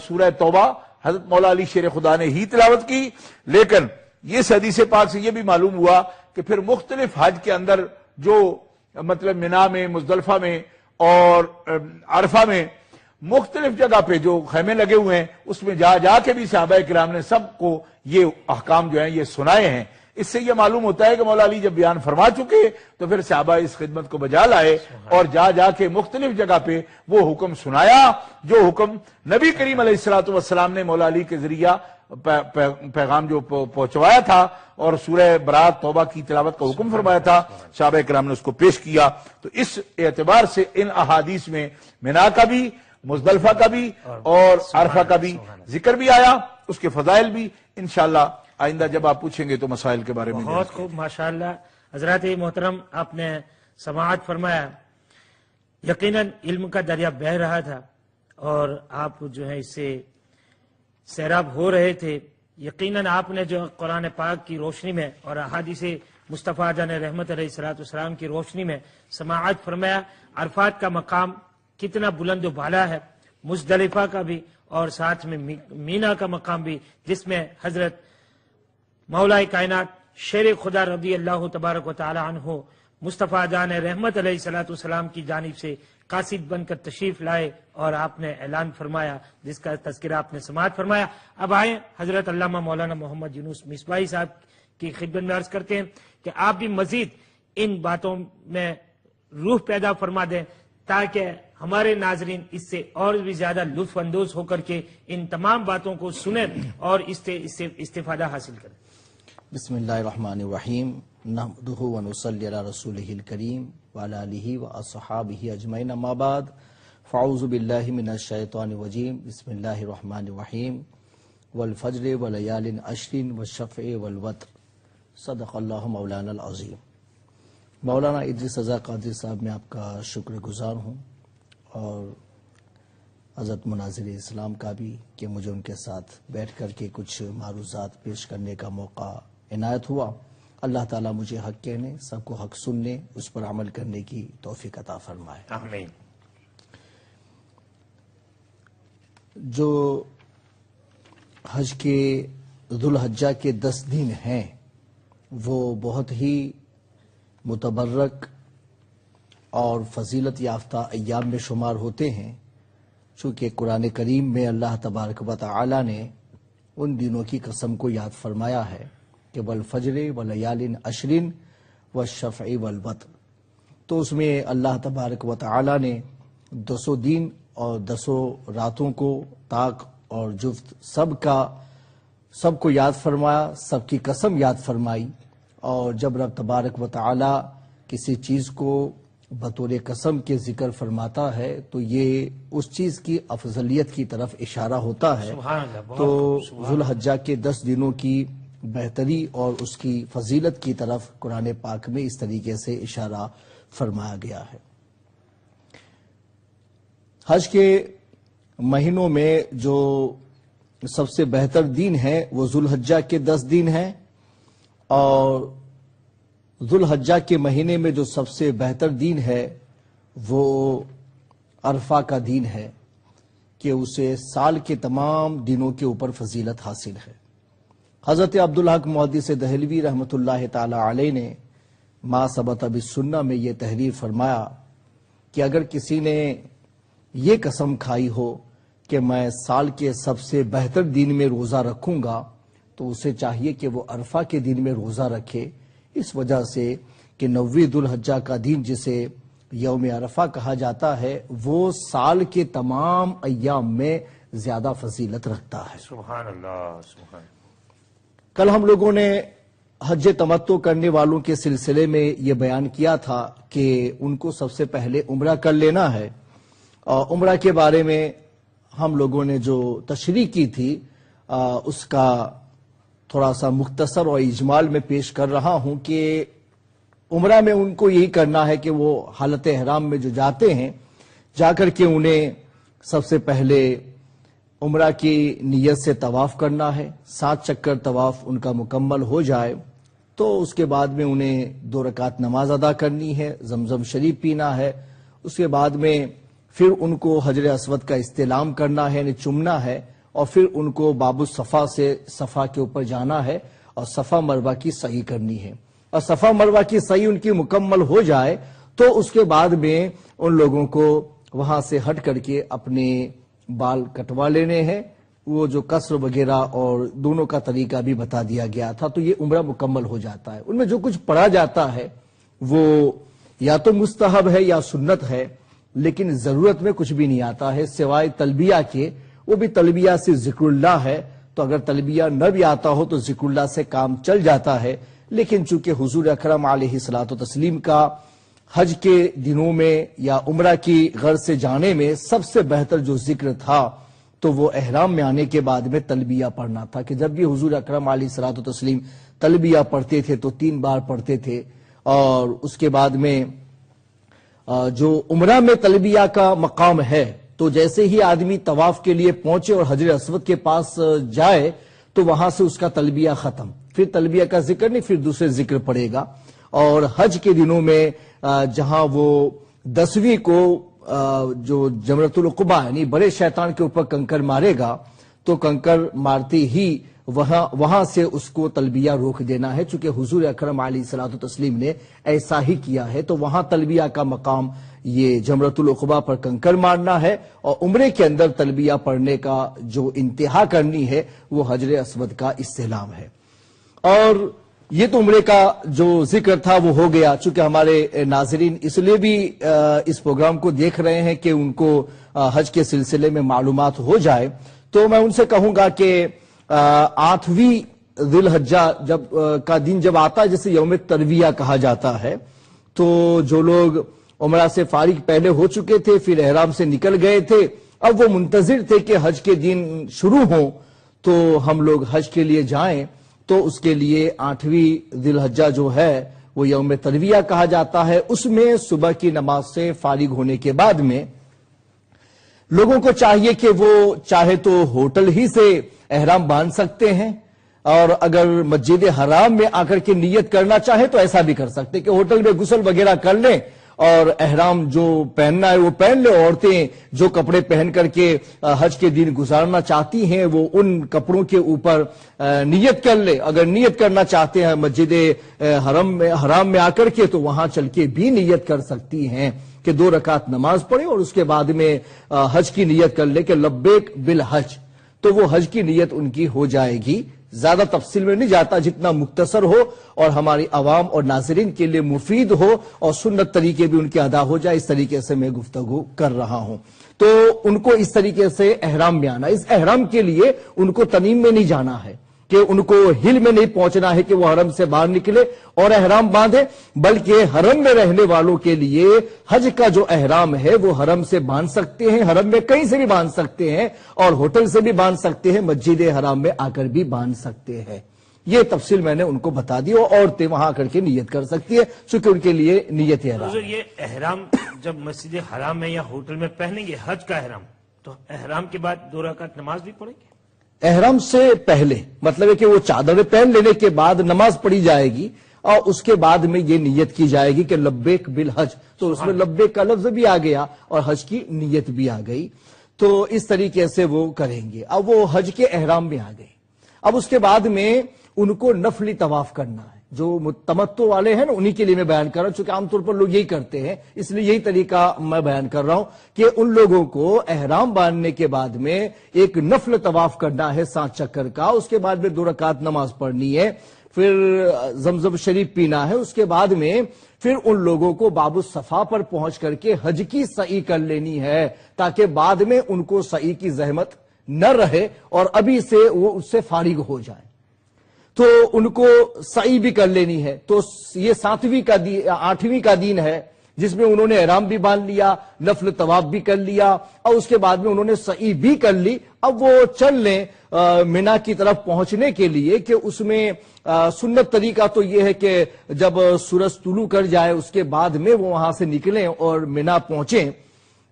سورہ توبہ حضرت مولا علی شیر خدا نے ہی تلاوت کی، لیکن یہ حدیث پاک سے یہ بھی معلوم ہوا کہ پھر مختلف حج کے اندر جو مطلب منا میں، مزدلفہ میں اور عرفہ میں مختلف جگہ پہ جو خیمے لگے ہوئے ہیں، اس میں جا جا کے بھی صحابہ کرام نے سب کو یہ احکام جو ہیں یہ سنائے ہیں۔ اس سے یہ معلوم ہوتا ہے کہ مولا علی جب بیان فرما چکے تو پھر صحابہ اس خدمت کو بجا لائے اور جا جا کے مختلف جگہ پہ وہ حکم سنایا جو حکم نبی کریم علیہ الصلوۃ والسلام نے مولا علی کے ذریعہ پیغام جو پہنچوایا تھا اور سورہ برات توبہ کی تلاوت کا حکم فرمایا تھا، صحابہ کرام نے اس کو پیش کیا۔ تو اس اعتبار سے ان احادیث میں منا کا بھی، مزدلفہ کا بھی اور عرفہ کا بھی ذکر بھی آیا، اس کے فضائل بھی۔ انشاءاللہ آئندہ جب آپ پوچھیں گے تو مسائل کے بارے میں بہت خوب، ماشاءاللہ حضرات محترم آپ نے سماعت فرمایا، یقیناً علم کا دریا بہہ رہا تھا اور آپ جو ہے اس سے سیراب ہو رہے تھے۔ یقیناً آپ نے جو قرآن پاک کی روشنی میں اور احادیث مصطفیٰ جان رحمت علیہ الصلوۃ والسلام کی روشنی میں سماعت فرمایا عرفات کا مقام کتنا بلند و بالا ہے، مزدلفہ کا بھی اور ساتھ میں مینا کا مقام بھی، جس میں حضرت مولا کائنات شیر خدا رضی اللہ تبارک و تعالی عنہ مصطفیٰ جان رحمت علیہ الصلوۃ والسلام کی جانب سے قاصد بن کر تشریف لائے اور آپ نے اعلان فرمایا، جس کا تذکرہ آپ نے سماعت فرمایا۔ اب آئیں حضرت علامہ مولانا محمد یونس مصباحی صاحب کی خدمت میں عرض کرتے ہیں کہ آپ بھی مزید ان باتوں میں روح پیدا فرما دیں تاکہ ہمارے ناظرین اس سے اور بھی زیادہ لطف اندوز ہو کر کے ان تمام باتوں کو سنیں اور اس سے استفادہ حاصل کریں۔ بسم اللہ الرحمن الرحیم، نحمدہ ونصلی علی رسولہ الکریم وعلی آلہ واصحابہ اجمعین، اما بعد، فاعوذ باللہ من الشیطان الرجیم، بسم اللہ الرحمن الرحیم، والفجر ولیال عشر والشفع والوتر، صدق اللہ مولانا العظیم۔ مولانا ادریس رضا قادری صاحب، میں آپ کا شکر گزار ہوں اور حضرت مناظر اسلام کا بھی کہ مجھے ان کے ساتھ بیٹھ کر کے کچھ معروضات پیش کرنے کا موقع عنایت ہوا۔ اللہ تعالیٰ مجھے حق کہنے، سب کو حق سننے، اس پر عمل کرنے کی توفیق عطا فرمائے۔ آمین۔ جو حج کے ذوالحجہ کے 10 دن ہیں وہ بہت ہی متبرک اور فضیلت یافتہ ایام میں شمار ہوتے ہیں، چونکہ قرآن کریم میں اللہ تبارک و تعالی نے ان دنوں کی قسم کو یاد فرمایا ہے کہ والفجر ولیال عشر والشفع والوتر، تو اس میں اللہ تبارک و تعالی نے 200 دن اور 200 راتوں کو طاق اور جفت سب کو یاد فرمایا، سب کی قسم یاد فرمائی۔ اور جب رب تبارک و تعالی کسی چیز کو بطور قسم کے ذکر فرماتا ہے تو یہ اس چیز کی افضلیت کی طرف اشارہ ہوتا ہے۔ سبحان اللہ، بہت تو خوب، ذوالحجہ کے 10 دنوں کی بہتری اور اس کی فضیلت کی طرف قرآن پاک میں اس طریقے سے اشارہ فرمایا گیا ہے۔ حج کے مہینوں میں جو سب سے بہتر دن ہے وہ ذوالحجہ کے 10 دن ہیں، اور ذوالحجہ کے مہینے میں جو سب سے بہتر دن ہے وہ عرفہ کا دن ہے کہ اسے سال کے تمام دنوں کے اوپر فضیلت حاصل ہے۔ حضرت عبدالحق محدث دہلوی رحمۃ اللہ تعالی علیہ نے ما ثبت بالسنہ میں یہ تحریر فرمایا کہ اگر کسی نے یہ قسم کھائی ہو کہ میں سال کے سب سے بہتر دن میں روزہ رکھوں گا تو اسے چاہیے کہ وہ عرفہ کے دن میں روزہ رکھے، اس وجہ سے کہ 9 ذوالحجہ کا دن جسے یوم عرفہ کہا جاتا ہے وہ سال کے تمام ایام میں زیادہ فضیلت رکھتا ہے۔ سبحان اللہ، سبحان۔ کل ہم لوگوں نے حج تمتع کرنے والوں کے سلسلے میں یہ بیان کیا تھا کہ ان کو سب سے پہلے عمرہ کر لینا ہے، اور عمرہ کے بارے میں ہم لوگوں نے جو تشریح کی تھی اس کا تھوڑا سا مختصر اور اجمال میں پیش کر رہا ہوں کہ عمرہ میں ان کو یہی کرنا ہے کہ وہ حالت احرام میں جو جاتے ہیں، جا کر کے انہیں سب سے پہلے عمرہ کی نیت سے طواف کرنا ہے۔ 7 چکر طواف ان کا مکمل ہو جائے تو اس کے بعد میں انہیں 2 رکعت نماز ادا کرنی ہے، زمزم شریف پینا ہے، اس کے بعد میں پھر ان کو حجر اسود کا استلام کرنا ہے، یعنی چومنا ہے، اور پھر ان کو باب الصفا سے صفا کے اوپر جانا ہے اور صفا مروہ کی سعی کرنی ہے، اور صفا مروہ کی سعی ان کی مکمل ہو جائے تو اس کے بعد میں ان لوگوں کو وہاں سے ہٹ کر کے اپنے بال کٹوا لینے ہیں۔ وہ جو قصر وغیرہ اور دونوں کا طریقہ بھی بتا دیا گیا تھا، تو یہ عمرہ مکمل ہو جاتا ہے۔ ان میں جو کچھ پڑھا جاتا ہے وہ یا تو مستحب ہے یا سنت ہے، لیکن ضرورت میں کچھ بھی نہیں آتا ہے سوائے تلبیہ کے، وہ بھی تلبیہ سے ذکر اللہ ہے، تو اگر تلبیہ نہ بھی آتا ہو تو ذکر اللہ سے کام چل جاتا ہے۔ لیکن چونکہ حضور اکرم علیہ الصلوۃ والتسلیم کا حج کے دنوں میں یا عمرہ کی غرض سے جانے میں سب سے بہتر جو ذکر تھا تو وہ احرام میں آنے کے بعد میں تلبیہ پڑھنا تھا، کہ جب بھی حضور اکرم علیہ الصلوۃ والتسلیم تلبیہ پڑھتے تھے تو 3 بار پڑھتے تھے، اور اس کے بعد میں جو عمرہ میں تلبیہ کا مقام ہے تو جیسے ہی آدمی طواف کے لیے پہنچے اور حجر اسود کے پاس جائے تو وہاں سے اس کا تلبیہ ختم، پھر تلبیہ کا ذکر نہیں، پھر دوسرے ذکر پڑے گا. اور حج کے دنوں میں جہاں وہ 10ویں کو جو جمرۃ العقبہ یعنی بڑے شیطان کے اوپر کنکر مارے گا تو کنکر مارتے ہی وہاں سے اس کو تلبیہ روک دینا ہے، چونکہ حضور اکرم علیہ الصلوۃ والتسلیم نے ایسا ہی کیا ہے. تو وہاں تلبیہ کا مقام یہ جمرۃ العقبہ پر کنکر مارنا ہے، اور عمرے کے اندر تلبیہ پڑھنے کا جو انتہا کرنی ہے وہ حجر اسود کا استلام ہے. اور یہ تو عمرے کا جو ذکر تھا وہ ہو گیا. چونکہ ہمارے ناظرین اس لیے بھی اس پروگرام کو دیکھ رہے ہیں کہ ان کو حج کے سلسلے میں معلومات ہو جائے، تو میں ان سے کہوں گا کہ 8ویں ذی الحجہ کا دن جب آتا ہے، جسے یوم ترویہ کہا جاتا ہے، تو جو لوگ عمرہ سے فارغ پہلے ہو چکے تھے، پھر احرام سے نکل گئے تھے، اب وہ منتظر تھے کہ حج کے دن شروع ہوں تو ہم لوگ حج کے لیے جائیں. تو اس کے لیے 8ویں ذی الحجہ جو ہے وہ یوم ترویہ کہا جاتا ہے. اس میں صبح کی نماز سے فارغ ہونے کے بعد میں لوگوں کو چاہیے کہ وہ چاہے تو ہوٹل ہی سے احرام باندھ سکتے ہیں، اور اگر مسجد حرام میں آ کر کے نیت کرنا چاہے تو ایسا بھی کر سکتے کہ ہوٹل میں غسل وغیرہ کر لیں اور احرام جو پہننا ہے وہ پہن لیں. عورتیں جو کپڑے پہن کر کے حج کے دن گزارنا چاہتی ہیں وہ ان کپڑوں کے اوپر نیت کر لیں. اگر نیت کرنا چاہتے ہیں مسجد حرام میں آ کر کے تو وہاں چل کے بھی نیت کر سکتی ہیں کہ 2 رکعت نماز پڑھیں اور اس کے بعد میں حج کی نیت کر لیں کہ لبیک بالحج. تو وہ حج کی نیت ان کی ہو جائے گی. زیادہ تفصیل میں نہیں جاتا، جتنا مختصر ہو اور ہماری عوام اور ناظرین کے لیے مفید ہو اور سنت طریقے بھی ان کے ادا ہو جائے، اس طریقے سے میں گفتگو کر رہا ہوں. تو ان کو اس طریقے سے احرام میں آنا، اس احرام کے لیے ان کو تنعیم میں نہیں جانا ہے کہ ان کو ہل میں نہیں پہنچنا ہے کہ وہ حرم سے باہر نکلے اور احرام باندھے، بلکہ حرم میں رہنے والوں کے لیے حج کا جو احرام ہے وہ حرم سے باندھ سکتے ہیں، حرم میں کہیں سے بھی باندھ سکتے ہیں اور ہوٹل سے بھی باندھ سکتے ہیں، مسجد حرام میں آ کر بھی باندھ سکتے ہیں. یہ تفصیل میں نے ان کو بتا دی، اور عورتیں وہاں آ کر کے نیت کر سکتی ہے چونکہ ان کے لیے نیت احرام. حضور یہ احرام جب مسجد حرام میں یا ہوٹل میں پہنیں گے حج کا احرام، تو احرام کے بعد 2 رکعت نماز بھی پڑھیں گے؟ احرام سے پہلے مطلب ہے کہ وہ چادر پہن لینے کے بعد نماز پڑھی جائے گی اور اس کے بعد میں یہ نیت کی جائے گی کہ لبیک بالحج. تو اس میں لبیک کا لفظ بھی آ گیا اور حج کی نیت بھی آ گئی. تو اس طریقے سے وہ کریں گے. اب وہ حج کے احرام میں آ گئے. اب اس کے بعد میں ان کو نفلی طواف کرنا ہے. جو تمتع والے ہیں نا انہی کے لیے میں بیان کر رہا ہوں، چونکہ عام طور پر لوگ یہی کرتے ہیں، اس لیے یہی طریقہ میں بیان کر رہا ہوں کہ ان لوگوں کو احرام باندھنے کے بعد میں ایک نفل طواف کرنا ہے 7 چکر کا. اس کے بعد میں 2 رکعت نماز پڑھنی ہے، پھر زمزم شریف پینا ہے. اس کے بعد میں پھر ان لوگوں کو باب الصفا پر پہنچ کر کے حج کی سعی کر لینی ہے تاکہ بعد میں ان کو سعی کی زحمت نہ رہے اور ابھی سے وہ اس سے فارغ ہو جائے. تو ان کو سعی بھی کر لینی ہے. تو یہ 8ویں کا دن ہے جس میں انہوں نے احرام بھی باندھ لیا، نفل طواف بھی کر لیا اور اس کے بعد میں انہوں نے سعی بھی کر لی. اب وہ چل لیں مینا کی طرف پہنچنے کے لیے کہ اس میں سنت طریقہ تو یہ ہے کہ جب سورج طلوع کر جائے اس کے بعد میں وہ وہاں سے نکلیں اور مینا پہنچیں.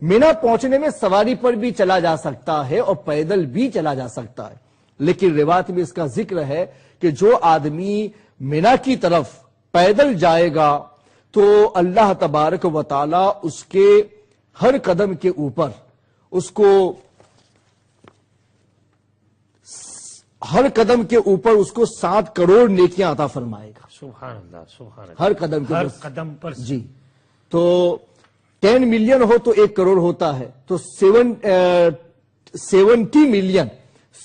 مینا پہنچنے میں سواری پر بھی چلا جا سکتا ہے اور پیدل بھی چلا جا سکتا ہے، لیکن روایت میں اس کا ذکر ہے کہ جو آدمی مینا کی طرف پیدل جائے گا تو اللہ تبارک و تعالی اس کے ہر قدم کے اوپر اس کو ہر قدم کے اوپر اس کو 7 کروڑ نیکیاں عطا فرمائے گا. سبحان اللہ سبحان اللہ. ہر قدم کے ہر اوپر قدم پر جی. تو 10 ملین ہو تو 1 کروڑ ہوتا ہے، تو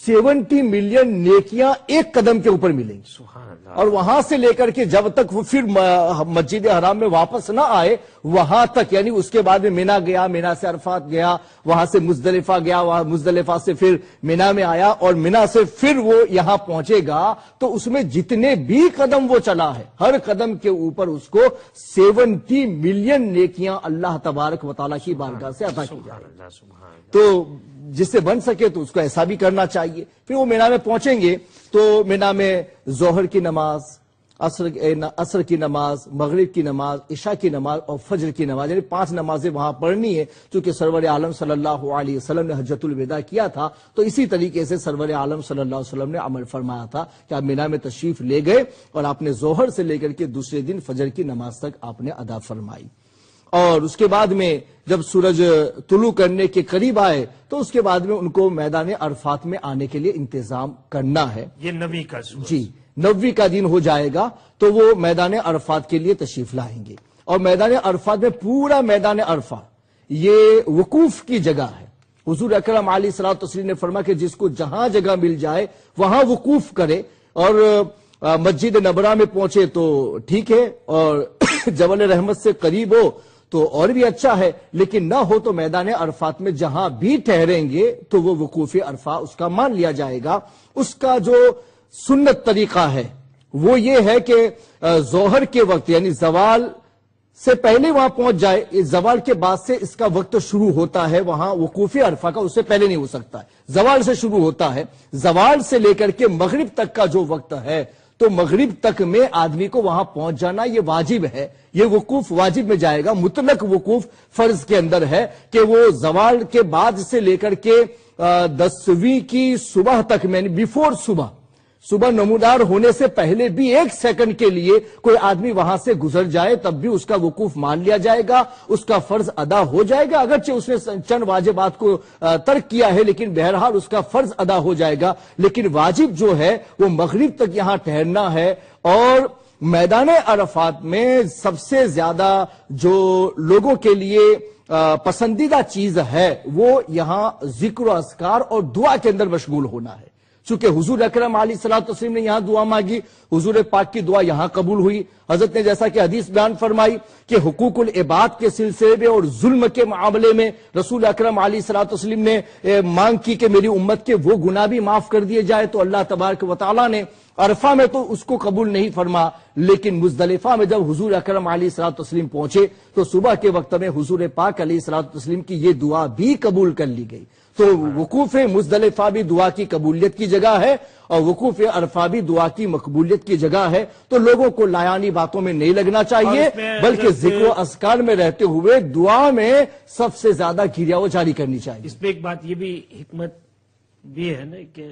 70 ملین نیکیاں ایک قدم کے اوپر ملیں گی. سبحان اللہ. اور وہاں سے لے کر کے جب تک وہ پھر مسجد حرام میں واپس نہ آئے وہاں تک، یعنی اس کے بعد میں مینا گیا، مینا سے عرفات گیا، وہاں سے مزدلفہ گیا، وہاں مزدلفہ سے پھر مینا میں آیا اور مینا سے پھر وہ یہاں پہنچے گا، تو اس میں جتنے بھی قدم وہ چلا ہے ہر قدم کے اوپر اس کو 70 ملین نیکیاں اللہ تبارک و تعالیٰ کی بارگاہ سے عطا کی جائے. سبحان اللہ سبحان اللہ. تو جس سے بن سکے تو اس کو ایسا بھی کرنا چاہیے. پھر وہ مینا میں پہنچیں گے تو مینا میں ظہر کی نماز، عصر کی نماز، مغرب کی نماز، عشاء کی نماز اور فجر کی نماز، یعنی 5 نمازیں وہاں پڑھنی ہے. چونکہ سرور عالم صلی اللہ علیہ وسلم نے حجۃ الوداع کیا تھا تو اسی طریقے سے سرور عالم صلی اللہ علیہ وسلم نے عمل فرمایا تھا کہ آپ مینا میں تشریف لے گئے اور آپ نے ظہر سے لے کر کے دوسرے دن فجر کی نماز تک آپ نے ادا فرمائی. اور اس کے بعد میں جب سورج طلوع کرنے کے قریب آئے تو اس کے بعد میں ان کو میدان عرفات میں آنے کے لیے انتظام کرنا ہے. یہ نویں کا سورج، جی 90 کا دن ہو جائے گا تو وہ میدان عرفات کے لیے تشریف لائیں گے. اور میدان عرفات میں پورا میدان عرفہ یہ وقوف کی جگہ ہے. حضور اکرم علیہ الصلوۃ والتسلیم نے فرمایا کہ جس کو جہاں جگہ مل جائے وہاں وقوف کرے. اور مسجد نبوی میں پہنچے تو ٹھیک ہے، اور جبل رحمت سے قریب ہو تو اور بھی اچھا ہے، لیکن نہ ہو تو میدان عرفات میں جہاں بھی ٹھہریں گے تو وہ وقوف عرفہ اس کا مان لیا جائے گا. اس کا جو سنت طریقہ ہے وہ یہ ہے کہ ظہر کے وقت یعنی زوال سے پہلے وہاں پہنچ جائے. زوال کے بعد سے اس کا وقت شروع ہوتا ہے وہاں وقوف عرفہ کا، اس سے پہلے نہیں ہو سکتا ہے. زوال سے شروع ہوتا ہے، زوال سے لے کر کے مغرب تک کا جو وقت ہے تو مغرب تک میں آدمی کو وہاں پہنچ جانا یہ واجب ہے. یہ وقوف واجب میں جائے گا. مطلق وقوف فرض کے اندر ہے کہ وہ زوال کے بعد سے لے کر کے 10ویں کی صبح تک میں بیفور صبح نمودار ہونے سے پہلے بھی 1 سیکنڈ کے لیے کوئی آدمی وہاں سے گزر جائے تب بھی اس کا وقوف مان لیا جائے گا، اس کا فرض ادا ہو جائے گا. اگرچہ اس نے چند واجبات کو ترک کیا ہے لیکن بہرحال اس کا فرض ادا ہو جائے گا. لیکن واجب جو ہے وہ مغرب تک یہاں ٹھہرنا ہے. اور میدان عرفات میں سب سے زیادہ جو لوگوں کے لیے پسندیدہ چیز ہے وہ یہاں ذکر و اذکار اور دعا کے اندر مشغول ہونا ہے. چونکہ حضور اکرم علیہ الصلوۃ والتسلیم نے یہاں دعا مانگی، حضور پاک کی دعا یہاں قبول ہوئی. حضرت نے جیسا کہ حدیث بیان فرمائی کہ حقوق العباد کے سلسلے میں اور ظلم کے معاملے میں رسول اکرم علیہ الصلوۃ والتسلیم نے مانگ کی کہ میری امت کے وہ گناہ بھی معاف کر دیے جائے. تو اللہ تبارک و تعالیٰ نے عرفہ میں تو اس کو قبول نہیں فرما، لیکن مزدلفہ میں جب حضور اکرم علیہ الصلوۃ والتسلیم پہنچے تو صبح کے وقت میں حضور پاک علیہ الصلوۃ والتسلیم کی یہ دعا بھی قبول کر لی گئی. تو وقوف مزدلفہ بھی دعا کی قبولیت کی جگہ ہے اور وقوف عرفہ بھی دعا کی مقبولیت کی جگہ ہے. تو لوگوں کو لایانی باتوں میں نہیں لگنا چاہیے بلکہ ذکر و اذکار میں رہتے ہوئے دعا میں سب سے زیادہ گریاو جاری کرنی چاہیے. اس پہ ایک بات یہ بھی حکمت بھی ہے نا کہ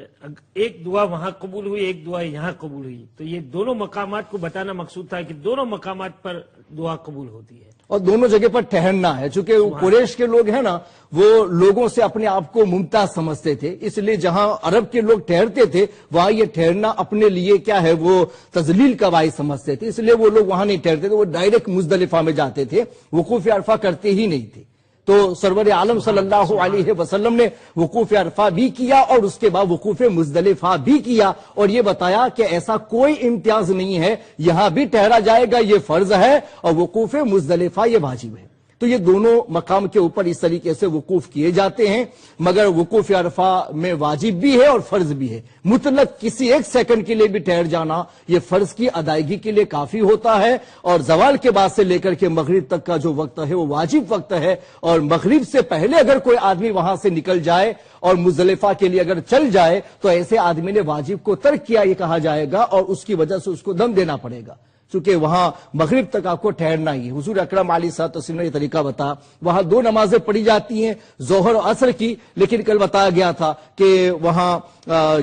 ایک دعا وہاں قبول ہوئی، ایک دعا یہاں قبول ہوئی، تو یہ دونوں مقامات کو بتانا مقصود تھا کہ دونوں مقامات پر دعا قبول ہوتی ہے اور دونوں جگہ پر ٹھہرنا ہے. چونکہ قریش کے لوگ ہیں نا وہ لوگوں سے اپنے آپ کو ممتاز سمجھتے تھے، اس لیے جہاں عرب کے لوگ ٹھہرتے تھے وہاں یہ ٹھہرنا اپنے لیے کیا ہے وہ تذلیل کا باعث سمجھتے تھے، اس لیے وہ لوگ وہاں نہیں ٹھہرتے تھے، وہ ڈائریکٹ مزدلفہ میں جاتے تھے، وقوف عرفہ کرتے ہی نہیں تھے. تو سرور عالم صلی اللہ علیہ وسلم نے وقوف عرفہ بھی کیا اور اس کے بعد وقوف مزدلفہ بھی کیا اور یہ بتایا کہ ایسا کوئی امتیاز نہیں ہے، یہاں بھی ٹھہرا جائے گا، یہ فرض ہے، اور وقوف مزدلفہ یہ واجب ہے. تو یہ دونوں مقام کے اوپر اس طریقے سے وقوف کیے جاتے ہیں. مگر وقوف عرفہ میں واجب بھی ہے اور فرض بھی ہے. مطلق کسی 1 سیکنڈ کے لیے بھی ٹھہر جانا یہ فرض کی ادائیگی کے لیے کافی ہوتا ہے. اور زوال کے بعد سے لے کر کے مغرب تک کا جو وقت ہے وہ واجب وقت ہے. اور مغرب سے پہلے اگر کوئی آدمی وہاں سے نکل جائے اور مزدلفہ کے لیے اگر چل جائے تو ایسے آدمی نے واجب کو ترک کیا یہ کہا جائے گا اور اس کی وجہ سے اس کو دم دینا پڑے گا. چونکہ وہاں مغرب تک آپ کو ٹھہرنا ہی. حضور اکرم علیہ الصلوۃ والتسلیم نے یہ طریقہ بتا. وہاں 2 نمازیں پڑھی جاتی ہیں ظہر اور عصر کی، لیکن کل بتایا گیا تھا کہ وہاں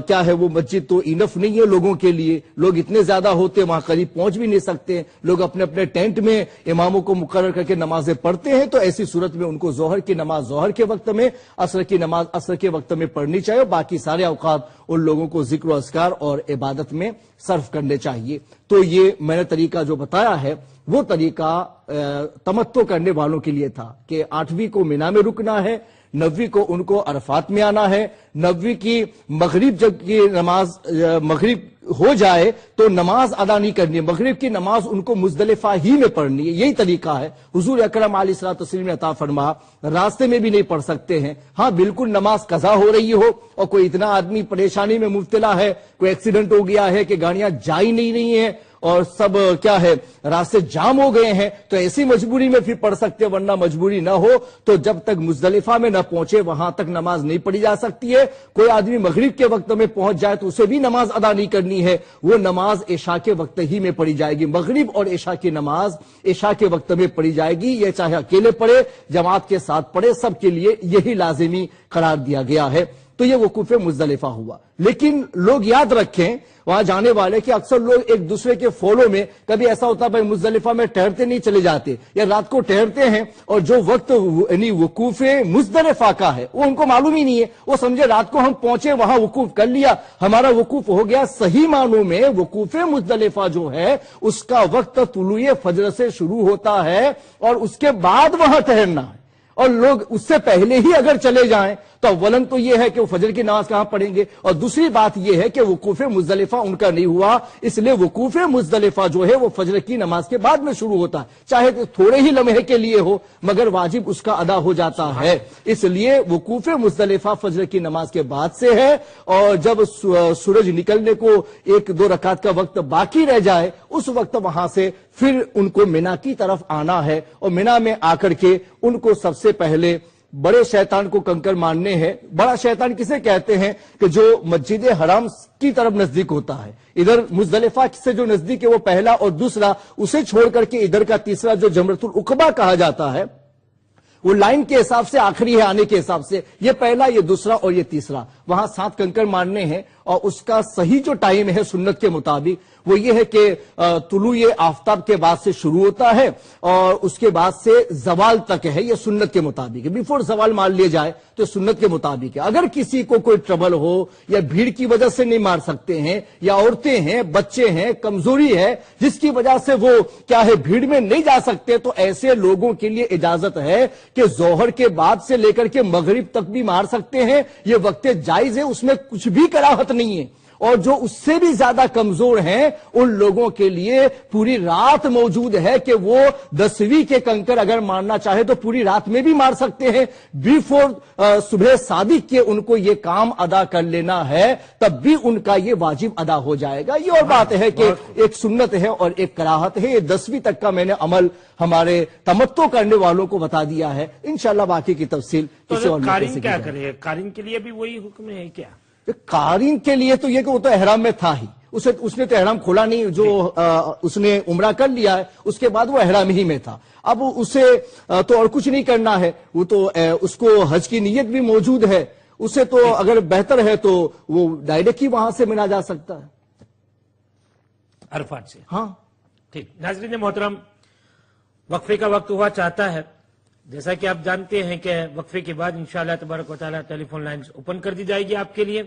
کیا ہے وہ مسجد تو انف نہیں ہے لوگوں کے لیے، لوگ اتنے زیادہ ہوتے وہاں قریب پہنچ بھی نہیں سکتے، لوگ اپنے اپنے ٹینٹ میں اماموں کو مقرر کر کے نمازیں پڑھتے ہیں. تو ایسی صورت میں ان کو ظہر کی نماز ظہر کے وقت میں، عصر کی نماز عصر کے وقت میں پڑھنی چاہیے اور باقی سارے اوقات ان لوگوں کو ذکر و اذکار اور عبادت میں صرف کرنے چاہیے. تو یہ میں نے طریقہ جو بتایا ہے وہ طریقہ تمتع کرنے والوں کے لیے تھا کہ 8ویں کو مینا میں رکنا ہے، 9ویں کو ان کو عرفات میں آنا ہے، 9ویں کی مغرب جب یہ نماز مغرب ہو جائے تو نماز ادا نہیں کرنی ہے، مغرب کی نماز ان کو مزدلفہ ہی میں پڑھنی ہے. یہی طریقہ ہے. حضور اکرم علیہ الصلوۃ والتسلیم نے عطا فرما راستے میں بھی نہیں پڑھ سکتے ہیں. ہاں بالکل نماز قضا ہو رہی ہو اور کوئی اتنا آدمی پریشانی میں مبتلا ہے، کوئی ایکسیڈنٹ ہو گیا ہے کہ گاڑیاں جا ہی نہیں رہی ہیں اور سب کیا ہے راستے جام ہو گئے ہیں تو ایسی مجبوری میں پھر پڑھ سکتے، ورنہ مجبوری نہ ہو تو جب تک مزدلفہ میں نہ پہنچے وہاں تک نماز نہیں پڑھی جا سکتی ہے۔ کوئی آدمی مغرب کے وقت میں پہنچ جائے تو اسے بھی نماز ادا نہیں کرنی ہے، وہ نماز عشاء کے وقت ہی میں پڑھی جائے گی۔ مغرب اور عشاء کی نماز عشاء کے وقت میں پڑھی جائے گی، یہ چاہے اکیلے پڑھے جماعت کے ساتھ پڑھے، سب کے لیے یہی لازمی قرار دیا گیا ہے۔ تو یہ وقوف مزدلفہ ہوا۔ لیکن لوگ یاد رکھیں وہاں جانے والے کہ اکثر لوگ ایک دوسرے کے فالو میں کبھی ایسا ہوتا ہے بھائی مزدلفہ میں ٹھہرتے نہیں چلے جاتے یا رات کو ٹھہرتے ہیں اور جو وقت یعنی وقوف مزدلفہ کا ہے وہ ان کو معلوم ہی نہیں ہے، وہ سمجھے رات کو ہم پہنچے وہاں وقوف کر لیا ہمارا وقوف ہو گیا۔ صحیح معنوں میں وقوف مزدلفہ جو ہے اس کا وقت طلوع فجر سے شروع ہوتا ہے اور اس کے بعد وہاں ٹھہرنا ہے، اور لوگ اس سے پہلے ہی اگر چلے جائیں تو اولن تو یہ ہے کہ وہ فجر کی نماز کہاں پڑھیں گے، اور دوسری بات یہ ہے کہ وقوف مزدلفہ ان کا نہیں ہوا، اس لیے وقوف مزدلفہ جو ہے وہ فجر کی نماز کے بعد میں شروع ہوتا ہے، چاہے تھوڑے ہی لمحے کے لیے ہو مگر واجب اس کا ادا ہو جاتا ہے۔ اس لیے وقوف مزدلفہ فجر کی نماز کے بعد سے ہے، اور جب سورج نکلنے کو 1-2 رکعت کا وقت باقی رہ جائے اس وقت وہاں سے پھر ان کو مینا کی طرف آنا ہے، اور مینا میں آ کر کے ان کو سب سے پہلے بڑے شیطان کو کنکر ماننے ہیں۔ بڑا شیطان کسے کہتے ہیں کہ جو مسجد حرام کی طرف نزدیک ہوتا ہے، ادھر مزدلفہ سے جو نزدیک ہے وہ پہلا، اور دوسرا اسے چھوڑ کر کے ادھر کا تیسرا جو جمرۃ العقبہ کہا جاتا ہے وہ لائن کے حساب سے آخری ہے آنے کے حساب سے، یہ پہلا یہ دوسرا اور یہ تیسرا، وہاں 7 کنکر مارنے ہیں، اور اس کا صحیح جو ٹائم ہے سنت کے مطابق وہ یہ ہے کہ طلوع آفتاب کے بعد سے شروع ہوتا ہے اور اس کے بعد سے زوال تک ہے، یہ سنت کے مطابق ہے۔ بیفور زوال مان لیا جائے تو سنت کے مطابق ہے۔ اگر کسی کو کوئی ٹربل ہو یا بھیڑ کی وجہ سے نہیں مار سکتے ہیں، یا عورتیں ہیں، بچے ہیں، کمزوری ہے جس کی وجہ سے وہ کیا ہے بھیڑ میں نہیں جا سکتے، تو ایسے لوگوں کے لیے اجازت ہے کہ ظہر کے بعد سے لے کر کے مغرب تک بھی مار سکتے ہیں، یہ وقت جائز ہے، اس میں کچھ بھی کراہت نہیں ہے۔ اور جو اس سے بھی زیادہ کمزور ہیں ان لوگوں کے لیے پوری رات موجود ہے کہ وہ 10ویں کے کنکر اگر مارنا چاہے تو پوری رات میں بھی مار سکتے ہیں، بیفور صبح صادق کے ان کو یہ کام ادا کر لینا ہے، تب بھی ان کا یہ واجب ادا ہو جائے گا۔ یہ اور بات ہے کہ ایک سنت ہے اور ایک کراہت ہے۔ یہ 10ویں تک کا میں نے عمل ہمارے تمتع کرنے والوں کو بتا دیا ہے، انشاءاللہ باقی کی تفصیل کسی اور موقع سے کیا کرے؟ قارن کے لیے بھی وہی حکم ہے کیا؟ قارن کے لیے تو یہ کہ وہ تو احرام میں تھا ہی، اس نے تو احرام کھولا نہیں، جو اس نے عمرہ کر لیا ہے اس کے بعد وہ احرام ہی میں تھا، اب اسے تو اور کچھ نہیں کرنا ہے، وہ تو اس کو حج کی نیت بھی موجود ہے، اسے تو اگر بہتر ہے تو وہ ڈائریکٹ ہی وہاں سے منا جا سکتا ہے عرفات سے۔ ہاں ٹھیک، ناظرین محترم، وقفے کا وقت ہوا چاہتا ہے، جیسا کہ آپ جانتے ہیں کہ وقفے کے بعد انشاءاللہ تبارک و تعالیٰ ٹیلی فون لائنز اوپن کر دی جائے گی آپ کے لیے،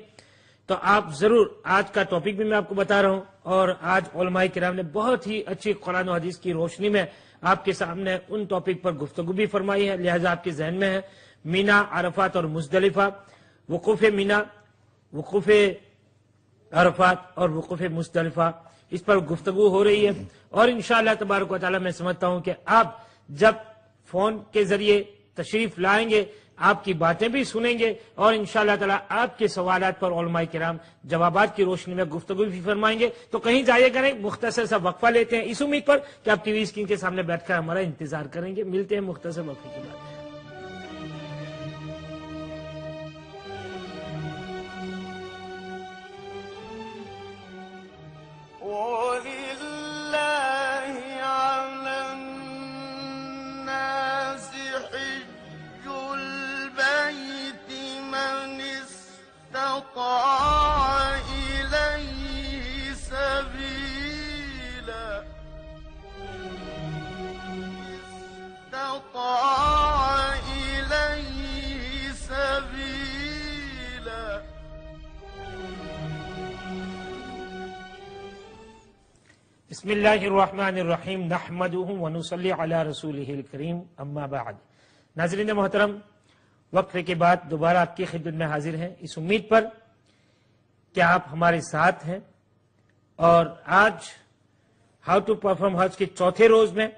تو آپ ضرور آج کا ٹاپک بھی میں آپ کو بتا رہا ہوں، اور آج علماء کرام نے بہت ہی اچھی قرآن و حدیث کی روشنی میں آپ کے سامنے ان ٹاپک پر گفتگو بھی فرمائی ہے، لہذا آپ کے ذہن میں ہے مینا، عرفات اور مزدلفہ، وقوف مینا، وقوف عرفات اور وقوف مزدلفہ، اس پر گفتگو ہو رہی ہے، اور انشاءاللہ تبارک و تعالیٰ میں سمجھتا ہوں کہ آپ جب فون کے ذریعے تشریف لائیں گے آپ کی باتیں بھی سنیں گے، اور انشاءاللہ تعالیٰ آپ کے سوالات پر علماء کرام جوابات کی روشنی میں گفتگو بھی فرمائیں گے۔ تو کہیں جائے گا نہیں، مختصر سا وقفہ لیتے ہیں اس امید پر کہ آپ ٹی وی اسکرین کے سامنے بیٹھ کر ہمارا انتظار کریں گے۔ ملتے ہیں مختصر وقفے کے بعد۔ بسم اللہ الرحمن الرحیم، نحمدہ ونصلی علی رسولہ الکریم، اما بعد۔ ناظرین محترم، وقفے کے بعد دوبارہ آپ کی خدمت میں حاضر ہیں، اس امید پر کہ آپ ہمارے ساتھ ہیں، اور آج ہاؤ ٹو پرفارم حج کے چوتھے روز میں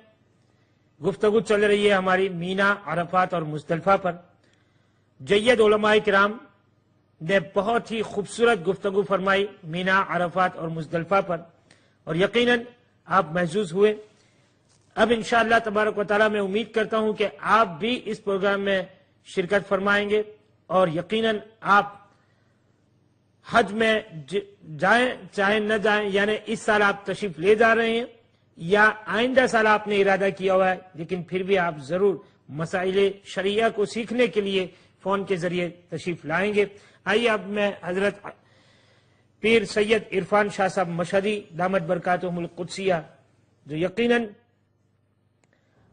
گفتگو چل رہی ہے ہماری مینا، عرفات اور مزدلفہ پر۔ جید علماء کرام نے بہت ہی خوبصورت گفتگو فرمائی مینا، عرفات اور مزدلفہ پر، اور یقیناً آپ محظوظ ہوئے۔ اب انشاءاللہ تبارک و تعالی میں امید کرتا ہوں کہ آپ بھی اس پروگرام میں شرکت فرمائیں گے، اور یقیناً آپ حج میں جائیں چاہے نہ جائیں، یعنی اس سال آپ تشریف لے جا رہے ہیں یا آئندہ سال آپ نے ارادہ کیا ہوا ہے، لیکن پھر بھی آپ ضرور مسائل شریعہ کو سیکھنے کے لیے فون کے ذریعے تشریف لائیں گے۔ آئیے اب میں حضرت پیر سید عرفان شاہ صاحب مشہدی دامت برکاتہم القدسیہ، جو یقیناً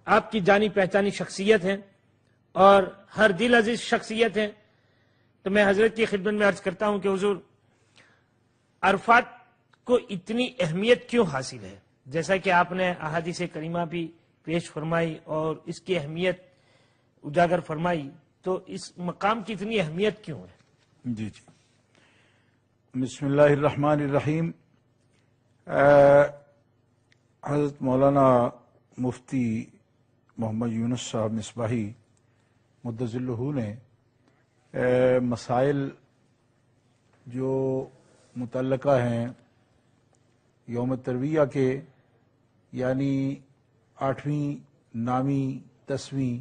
آپ کی جانی پہچانی شخصیت ہیں اور ہر دل عزیز شخصیت ہیں، تو میں حضرت کی خدمت میں عرض کرتا ہوں کہ حضور، عرفات کو اتنی اہمیت کیوں حاصل ہے؟ جیسا کہ آپ نے احادیث کریمہ بھی پیش فرمائی اور اس کی اہمیت اجاگر فرمائی، تو اس مقام کی اتنی اہمیت کیوں ہے؟ جی جی، بسم اللہ الرحمن الرحیم۔ حضرت مولانا مفتی محمد یونس صاحب مصباحی مدظ اللہ نے مسائل جو متعلقہ ہیں یوم ترویہ کے، یعنی 8ویں، 9ویں، 10ویں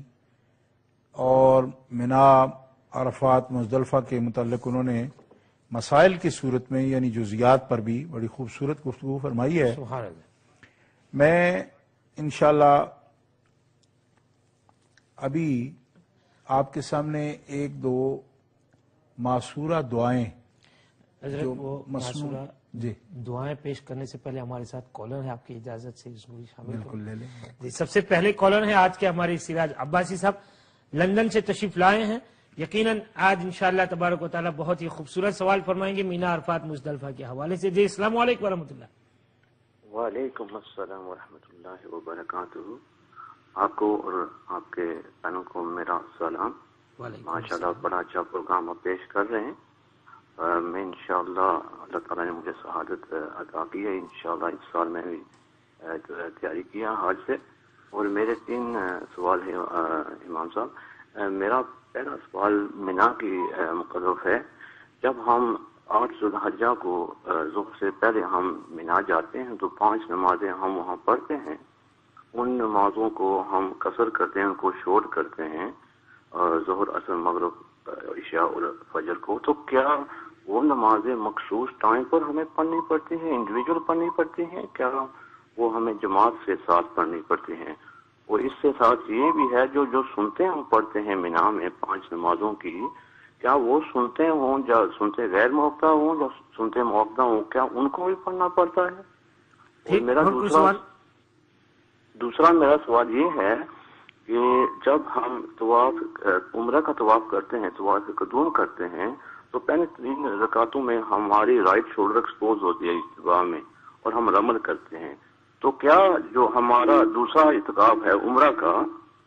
اور منا، عرفات، مزدلفہ کے متعلق انہوں نے مسائل کی صورت میں یعنی جزیات پر بھی بڑی خوبصورت گفتگو فرمائی ہے۔ سبحان اللہ۔ میں انشاءاللہ ابھی آپ کے سامنے ایک دو معصورہ دعائیں حضرت جو وہ مسنون، معصورہ جی دعائیں پیش کرنے سے پہلے ہمارے ساتھ کالر ہے، آپ کی اجازت سے ضروری شامل بالکل لے لیں۔ جی، سب سے پہلے کالر ہیں آج کے ہمارے سراج عباسی صاحب، لندن سے تشریف لائے ہیں۔ یقیناً آج انشاءاللہ تبارک و تعالیٰ بہت ہی خوبصورت سوال فرمائیں گے مینا، عرفات، مزدلفہ کے حوالے سے۔ جی، السلام علیکم ورحمۃ اللہ۔ وعلیکم السلام ورحمۃ اللہ وبرکاتہ۔ آپ کو اور آپ کے بہنوں کو میرا سلام۔ ماشاءاللہ بڑا اچھا پروگرام آپ پیش کر رہے ہیں۔ میں انشاءاللہ اللہ تعالیٰ نے مجھے شہادت عطا کی ہے، انشاءاللہ اس سال میں بھی تیاری کیا حج سے۔ اور میرے 3 سوال ہیں امام صاحب۔ میرا پہلا سوال مینا کی متعلق ہے۔ جب ہم 8 ذوالحجہ کو ظہر سے پہلے ہم مینا جاتے ہیں تو 5 نمازیں ہم وہاں پڑھتے ہیں، ان نمازوں کو ہم قصر کرتے ہیں، ان کو شورٹ کرتے ہیں، ظہر، عصر، مغرب، عشاء اور فجر کو۔ تو کیا وہ نمازیں مخصوص ٹائم پر ہمیں پڑھنی پڑتی ہیں، انڈیویجول پڑھنی پڑتی ہیں، کیا وہ ہمیں جماعت سے ساتھ پڑھنی پڑتی ہیں؟ اور اس سے ساتھ یہ بھی ہے جو سنتے ہم پڑھتے ہیں مینا میں 5 نمازوں کی، کیا وہ سنتے ہوں یا سنتے غیر موقع ہوں یا سنتے موقع ہوں، کیا ان کو بھی پڑھنا پڑتا ہے؟ اور میرا دوسرا میرا سوال یہ ہے کہ جب ہم طواف عمرہ کا طواف کرتے ہیں، طواف قدوم کرتے ہیں، تو پہلے 3 رکعتوں میں ہماری رائٹ شولڈر ایکسپوز ہوتی ہے اجتباء میں اور ہم رمل کرتے ہیں، تو کیا جو ہمارا دوسرا اعتکاف ہے عمرہ کا،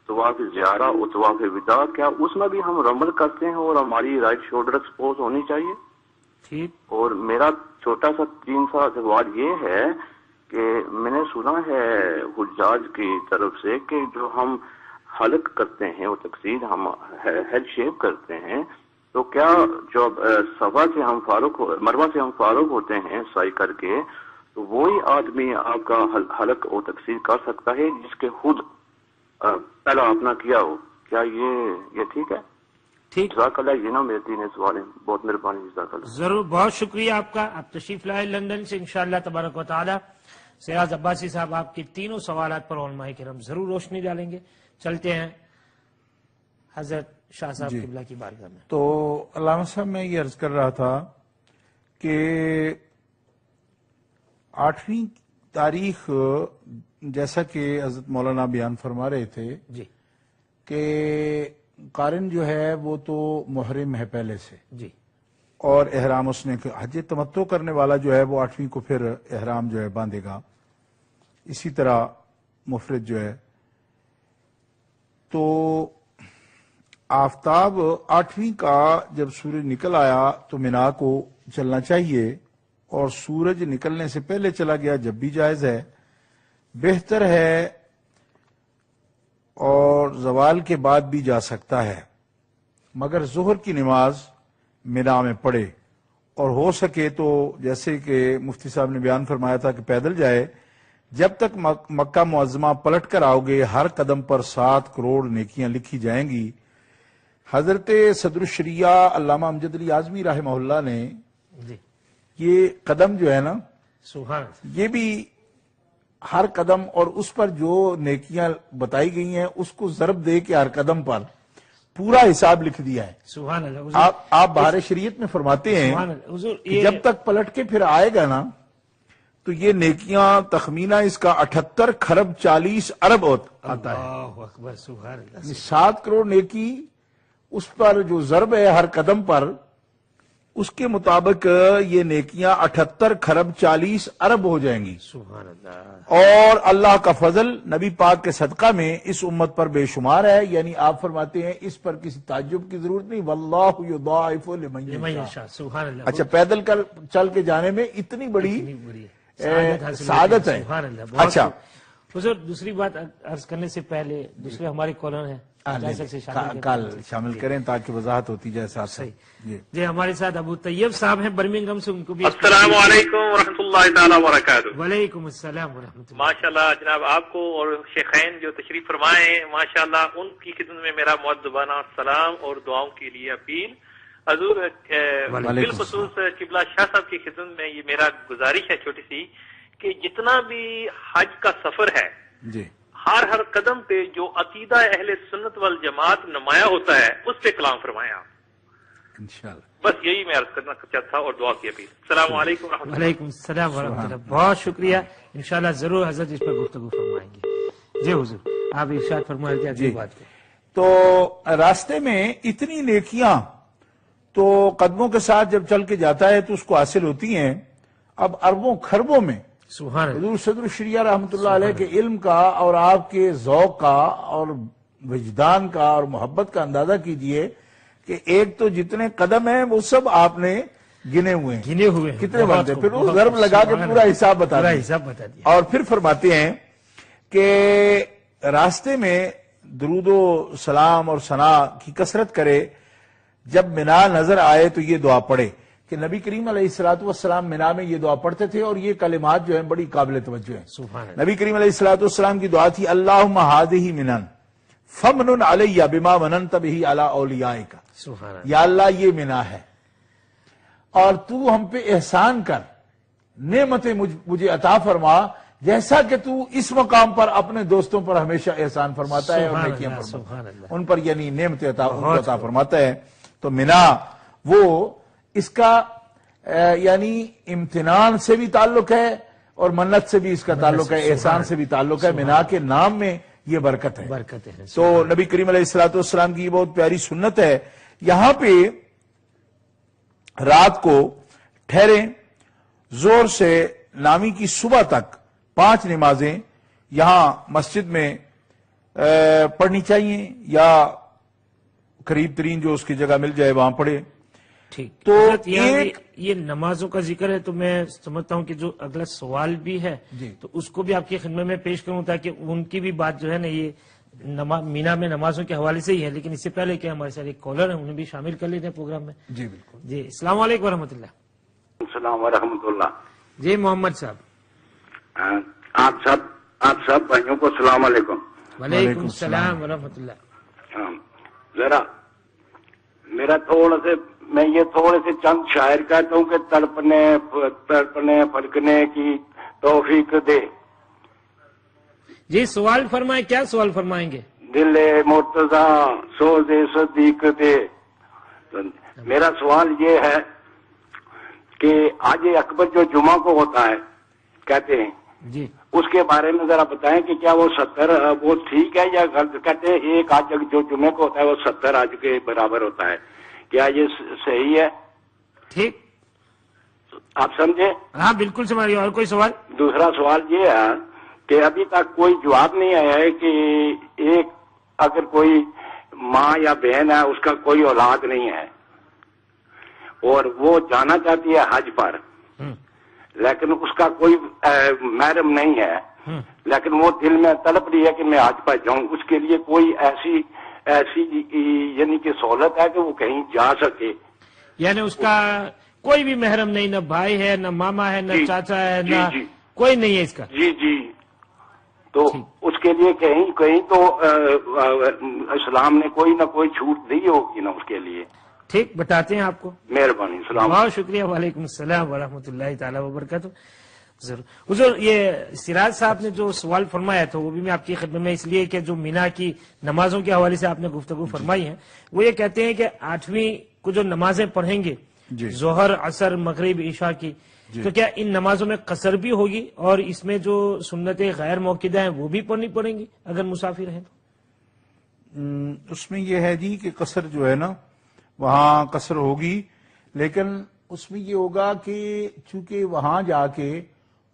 طواف زیارہ اور طواف وداع، کیا اس میں بھی ہم رمل کرتے ہیں اور ہماری رائٹ شولڈر ایکسپوز ہونی چاہیے؟ ٹھیک۔ اور میرا چھوٹا سا 3 سوال یہ ہے کہ میں نے سنا ہے حجاج کی طرف سے کہ جو ہم حلق کرتے ہیں وہ تقصیر، ہم ہیڈ شیپ کرتے ہیں، تو کیا جب صفا سے ہم مروہ سے ہم فارغ ہوتے ہیں سعی کر کے، تو وہی آدمی آپ کا حلق اور تقصیر کر سکتا ہے جس کے خود پہلا اپنا کیا ہو؟ کیا یہ ٹھیک ہے؟ ٹھیک، جزاک اللہ۔ یہ نا میرے 3 سوال ہیں، بہت مہربانی، جزاک اللہ۔ ضرور، بہت شکریہ آپ کا، آپ تشریف لائے لندن سے۔ انشاءاللہ تبارک و تعالی سراج عباسی صاحب آپ کی تینوں سوالات پر علماء کرام ضرور روشنی ڈالیں گے۔ چلتے ہیں حضرت شاہ صاحب قبلہ کی بارگاہ میں۔ تو علامہ صاحب میں یہ عرض کر رہا تھا کہ 8ویں تاریخ جیسا کہ حضرت مولانا بیان فرما رہے تھے جی کہ قارن جو ہے وہ تو محرم ہے پہلے سے، جی، اور احرام اس نے حج تمتع کرنے والا جو ہے وہ 8ویں کو پھر احرام جو ہے باندھے گا، اسی طرح مفرد جو ہے۔ تو آفتاب 8ویں کا جب سورج نکل آیا تو مینا کو چلنا چاہیے، اور سورج نکلنے سے پہلے چلا گیا جب بھی جائز ہے، بہتر ہے، اور زوال کے بعد بھی جا سکتا ہے، مگر ظہر کی نماز مینا میں پڑھے، اور ہو سکے تو جیسے کہ مفتی صاحب نے بیان فرمایا تھا کہ پیدل جائے، جب تک مکہ معظمہ پلٹ کر آؤ گے ہر قدم پر 7 کروڑ نیکیاں لکھی جائیں گی۔ حضرت صدر الشریعہ علامہ امجد علی اعظمی رحمہ اللہ نے جی یہ قدم جو ہے نا، سبحان اللہ، یہ بھی ہر قدم اور اس پر جو نیکیاں بتائی گئی ہیں اس کو ضرب دے کے ہر قدم پر پورا حساب لکھ دیا ہے۔ سبحان اللہ حضور، آپ بہار شریعت میں فرماتے ہیں سبحان اللہ حضور، کہ جب تک پلٹ کے پھر آئے گا نا تو یہ نیکیاں تخمینہ اس کا 78 خرب 40 ارب آتا ہے۔ اللہ اکبر، سبحان اللہ، 7 کروڑ نیکی اس پر جو ضرب ہے ہر قدم پر، اس کے مطابق یہ نیکیاں 78 خرب 40 ارب ہو جائیں گی۔ سبحان اللہ، اور اللہ کا فضل نبی پاک کے صدقہ میں اس امت پر بے شمار ہے، یعنی آپ فرماتے ہیں اس پر کسی تعجب کی ضرورت نہیں، واللہ یضاعف لمن لمن یشاء۔ یشاء، سبحان اللہ، اچھا، پیدل چل کے جانے میں اتنی بڑی اتنی بڑی سعادت حاصل سعادت ہوتی ہے۔ سبحان اللہ، بہت اچھا، حضور دوسری بات عرض کرنے سے پہلے دوسرے ہمارے کالر ہیں، اجازت سے شامل کل شامل کریں تاکہ وضاحت ہوتی جائے ساتھ صحیح۔ جی جی ہمارے ساتھ ابو طیب صاحب ہیں برمنگھم سے، ان کو بھی السلام علیکم ورحمۃ اللہ تعالی وبرکاتہ۔ وعلیکم السلام ورحمۃ اللہ۔ ماشاءاللہ جناب، آپ کو اور شیخین جو تشریف فرمائے ہیں ماشاءاللہ، ان کی خدمت میں میرا مؤدبانہ سلام اور دعاؤں کے لیے اپیل۔ حضور بالخصوص قبلہ شاہ صاحب کی خدمت میں یہ میرا گزارش ہے چھوٹی سی، کہ جتنا بھی حج کا سفر ہے، جی ہر قدم پہ جو عقیدہ اہل سنت والجماعت نمایاں ہوتا ہے اس پہ کلام فرمائیں آپ۔ انشاءاللہ۔ بس یہی میں عرض کرنا چاہتا تھا اور دعا کی اپیل۔ السلام علیکم ورحمۃ اللہ۔ وعلیکم السلام ورحمۃ اللہ، بہت شکریہ، انشاءاللہ ضرور حضرت اس پر گفتگو فرمائیں گے۔ جی حضور، آپ ارشاد فرما رہے تھے اگلی بات پہ۔ تو راستے میں اتنی نیکیاں تو قدموں کے ساتھ جب چل کے جاتا ہے تو اس کو حاصل ہوتی ہیں، اب اربوں خربوں میں۔ سبحان اللہ، حضور صدر الشریعہ رحمۃ اللہ علیہ کے علم کا اور آپ کے ذوق کا اور وجدان کا اور محبت کا اندازہ کیجئے کہ ایک تو جتنے قدم ہیں وہ سب آپ نے گنے ہوئے ہیں، گنے ہوئے ہیں، کتنے بہت بنتے، خوب، پھر وہ بہت ضرب خوب، لگا کے سبحان پورا اللہ، حساب بتا پورا دیا حساب بتا دیا۔ اور پھر فرماتے ہیں کہ راستے میں درود و سلام اور ثنا کی کثرت کرے، جب منا نظر آئے تو یہ دعا پڑھے، کہ نبی کریم علیہ الصلوۃ والسلام منا میں یہ دعا پڑھتے تھے، اور یہ کلمات جو ہیں بڑی قابل توجہ ہیں۔ سبحان اللہ، نبی کریم علیہ الصلوۃ والسلام کی دعا تھی، اللہم ہذہ منن فمنن علی بما مننت بہ علی اولیائک، سبحان اللہ، یا اللہ یہ منا ہے اور تو ہم پہ احسان کر، نعمتیں مجھے عطا فرما، جیسا کہ تو اس مقام پر اپنے دوستوں پر ہمیشہ احسان فرماتا ہے اور سبحان نیکیاں اللہ، فرماتا سبحان ہے اللہ، ان پر، یعنی نعمت عطا فرماتا ہے۔ تو منا وہ اس کا یعنی امتنان سے بھی تعلق ہے اور منت سے بھی اس کا تعلق ہے، احسان سے بھی تعلق ہے۔ منا کے نام میں یہ برکت ہے، برکتیں ہیں۔ تو نبی کریم علیہ الصلوۃ والسلام کی یہ بہت پیاری سنت ہے۔ یہاں پہ رات کو ٹھہریں، زور سے نامی کی صبح تک 5 نمازیں یہاں مسجد میں پڑھنی چاہیے، یا قریب ترین جو اس کی جگہ مل جائے وہاں پڑھے۔ ٹھیک، تو حضرت یہاں ایک یہ نمازوں کا ذکر ہے تو میں سمجھتا ہوں کہ جو اگلا سوال بھی ہے جی، تو اس کو بھی آپ کی خدمت میں پیش کروں، تاکہ ان کی بھی بات جو ہے نا یہ مینا میں نمازوں کے حوالے سے ہی ہے، لیکن اس سے پہلے کہ ہمارے ساتھ ایک کالر ہیں انہیں بھی شامل کر لیتے ہیں پروگرام میں۔ جی بالکل۔ جی السلام علیکم ورحمۃ اللہ۔ السلام ورحمۃ اللہ۔ جی محمد صاحب، آپ سب بھائیوں کو السلام علیکم۔ وعلیکم السلام ورحمۃ اللہ۔ ذرا میرا میں یہ تھوڑے سے چند شاعر کہتا ہوں کہ تڑپنے پھڑکنے کی توفیق دے، جی سوال فرمائیں، کیا سوال فرمائیں گے؟ دل مرتضیٰ سوز صدیق دے۔ میرا سوال یہ ہے کہ آج اکبر جو جمعہ کو ہوتا ہے کہتے ہیں، جی اس کے بارے میں ذرا بتائیں کہ کیا وہ 70 وہ ٹھیک ہے یا غلط؟ کہتے ہیں ایک آج جو جمعے کو ہوتا ہے وہ 70 آج کے برابر ہوتا ہے، کیا یہ صحیح ہے؟ ٹھیک، آپ سمجھے؟ ہاں بالکل سمجھ رہی ہوں۔ اور کوئی سوال؟ دوسرا سوال یہ ہے کہ ابھی تک کوئی جواب نہیں آیا ہے کہ ایک اگر کوئی ماں یا بہن ہے اس کا کوئی اولاد نہیں ہے اور وہ جانا چاہتی ہے حج پر، لیکن اس کا کوئی محرم نہیں ہے، لیکن وہ دل میں تڑپ رہی ہے کہ میں حج پر جاؤں، اس کے لیے کوئی ایسی یعنی کہ سہولت ہے کہ وہ کہیں جا سکے؟ یعنی اس کا کوئی بھی محرم نہیں، نہ بھائی ہے، نہ ماما ہے، نہ چاچا ہے، نہ کوئی نہیں ہے اس کا؟ جی جی تو اس کے لیے کہیں کہیں تو اسلام نے کوئی نہ کوئی چھوٹ دی ہوگی نا اس کے لیے. ٹھیک، بتاتے ہیں آپ کو. مہربانی. السلام. بہت شکریہ. وعلیکم السلام ورحمۃ اللہ تعالی وبرکاتہ. ضرور حضور، یہ سراج صاحب نے جو سوال فرمایا تھا وہ بھی میں آپ کی خدمت میں، اس لیے کہ جو مینا کی نمازوں کے حوالے سے آپ نے گفتگو فرمائی ہے، وہ یہ کہتے ہیں کہ 8ویں کو جو نمازیں پڑھیں گے ظہر عصر مغرب عشاء کی، تو کیا ان نمازوں میں قصر بھی ہوگی اور اس میں جو سنتیں غیر موقدہ ہیں وہ بھی پڑھنی پڑیں گی اگر مسافر ہیں تو؟ اس میں یہ ہے جی کہ قصر جو ہے نا وہاں قصر ہوگی، لیکن اس میں یہ ہوگا کہ چونکہ وہاں جا کے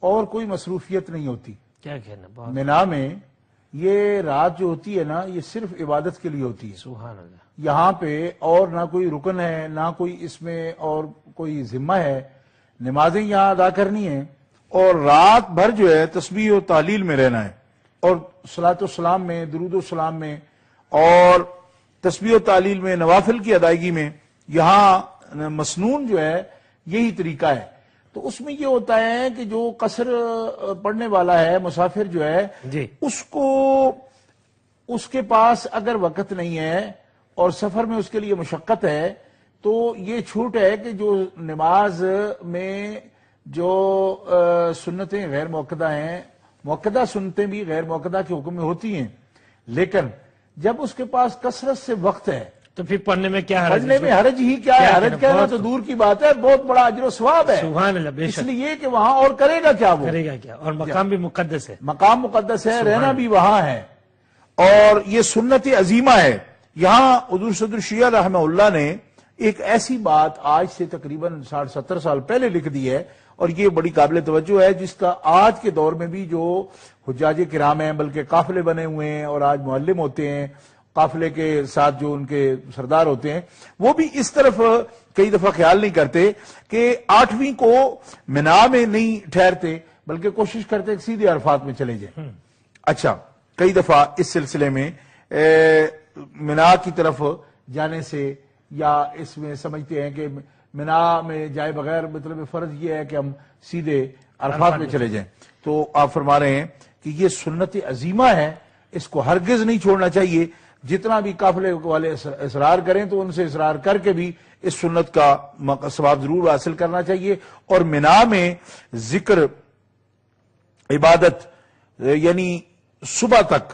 اور کوئی مصروفیت نہیں ہوتی. کیا کہنا، مینا میں یہ رات جو ہوتی ہے نا یہ صرف عبادت کے لیے ہوتی ہے. سبحان اللہ. یہاں پہ اور نہ کوئی رکن ہے نہ کوئی اس میں اور کوئی ذمہ ہے، نمازیں یہاں ادا کرنی ہیں اور رات بھر جو ہے تسبیح و تعلیل میں رہنا ہے اور صلاۃ و سلام میں، درود و سلام میں اور تسبیح و تعلیل میں، نوافل کی ادائیگی میں. یہاں مسنون جو ہے یہی طریقہ ہے. تو اس میں یہ ہوتا ہے کہ جو قصر پڑھنے والا ہے مسافر جو ہے اس کو اس کے پاس اگر وقت نہیں ہے اور سفر میں اس کے لیے مشقت ہے تو یہ چھوٹ ہے کہ جو نماز میں جو سنتیں غیر موقدہ ہیں، موقدہ سنتیں بھی غیر موقدہ کے حکم میں ہوتی ہیں، لیکن جب اس کے پاس کثرت سے وقت ہے تو پھر پڑھنے میں کیا حرج؟ پڑھنے میں حرج ہی کیا ہے؟ حرج کہنا تو دور کی بات ہے، بہت بڑا اجر و ثواب ہے. سبحان اللہ. بے شک. اس لیے کہ وہاں اور کرے گا کیا، وہ کرے گا کیا، اور مقام بھی مقدس ہے. مقام مقدس ہے، رہنا بھی وہاں ہے اور یہ سنت عظیمہ ہے. یہاں حضور صدر شیعہ رحمہ اللہ نے ایک ایسی بات آج سے تقریباً 60-70 سال پہلے لکھ دی ہے اور یہ بڑی قابل توجہ ہے، جس کا آج کے دور میں بھی جو حجاج کرام ہیں، بلکہ قافلے بنے ہوئے ہیں اور آج معلم ہوتے ہیں، قافلے کے ساتھ جو ان کے سردار ہوتے ہیں، وہ بھی اس طرف کئی دفعہ خیال نہیں کرتے کہ 8ویں کو مینا میں نہیں ٹھہرتے بلکہ کوشش کرتے کہ سیدھے عرفات میں چلے جائیں. اچھا، کئی دفعہ اس سلسلے میں مینا کی طرف جانے سے یا اس میں سمجھتے ہیں کہ مینا میں جائے بغیر مطلب فرض یہ ہے کہ ہم سیدھے عرفات میں چلے جائیں. تو آپ فرما رہے ہیں کہ یہ سنت عظیمہ ہے، اس کو ہرگز نہیں چھوڑنا چاہیے. جتنا بھی قافلے والے اصرار کریں تو ان سے اصرار کر کے بھی اس سنت کا ثواب ضرور حاصل کرنا چاہیے. اور مینا میں ذکر عبادت یعنی صبح تک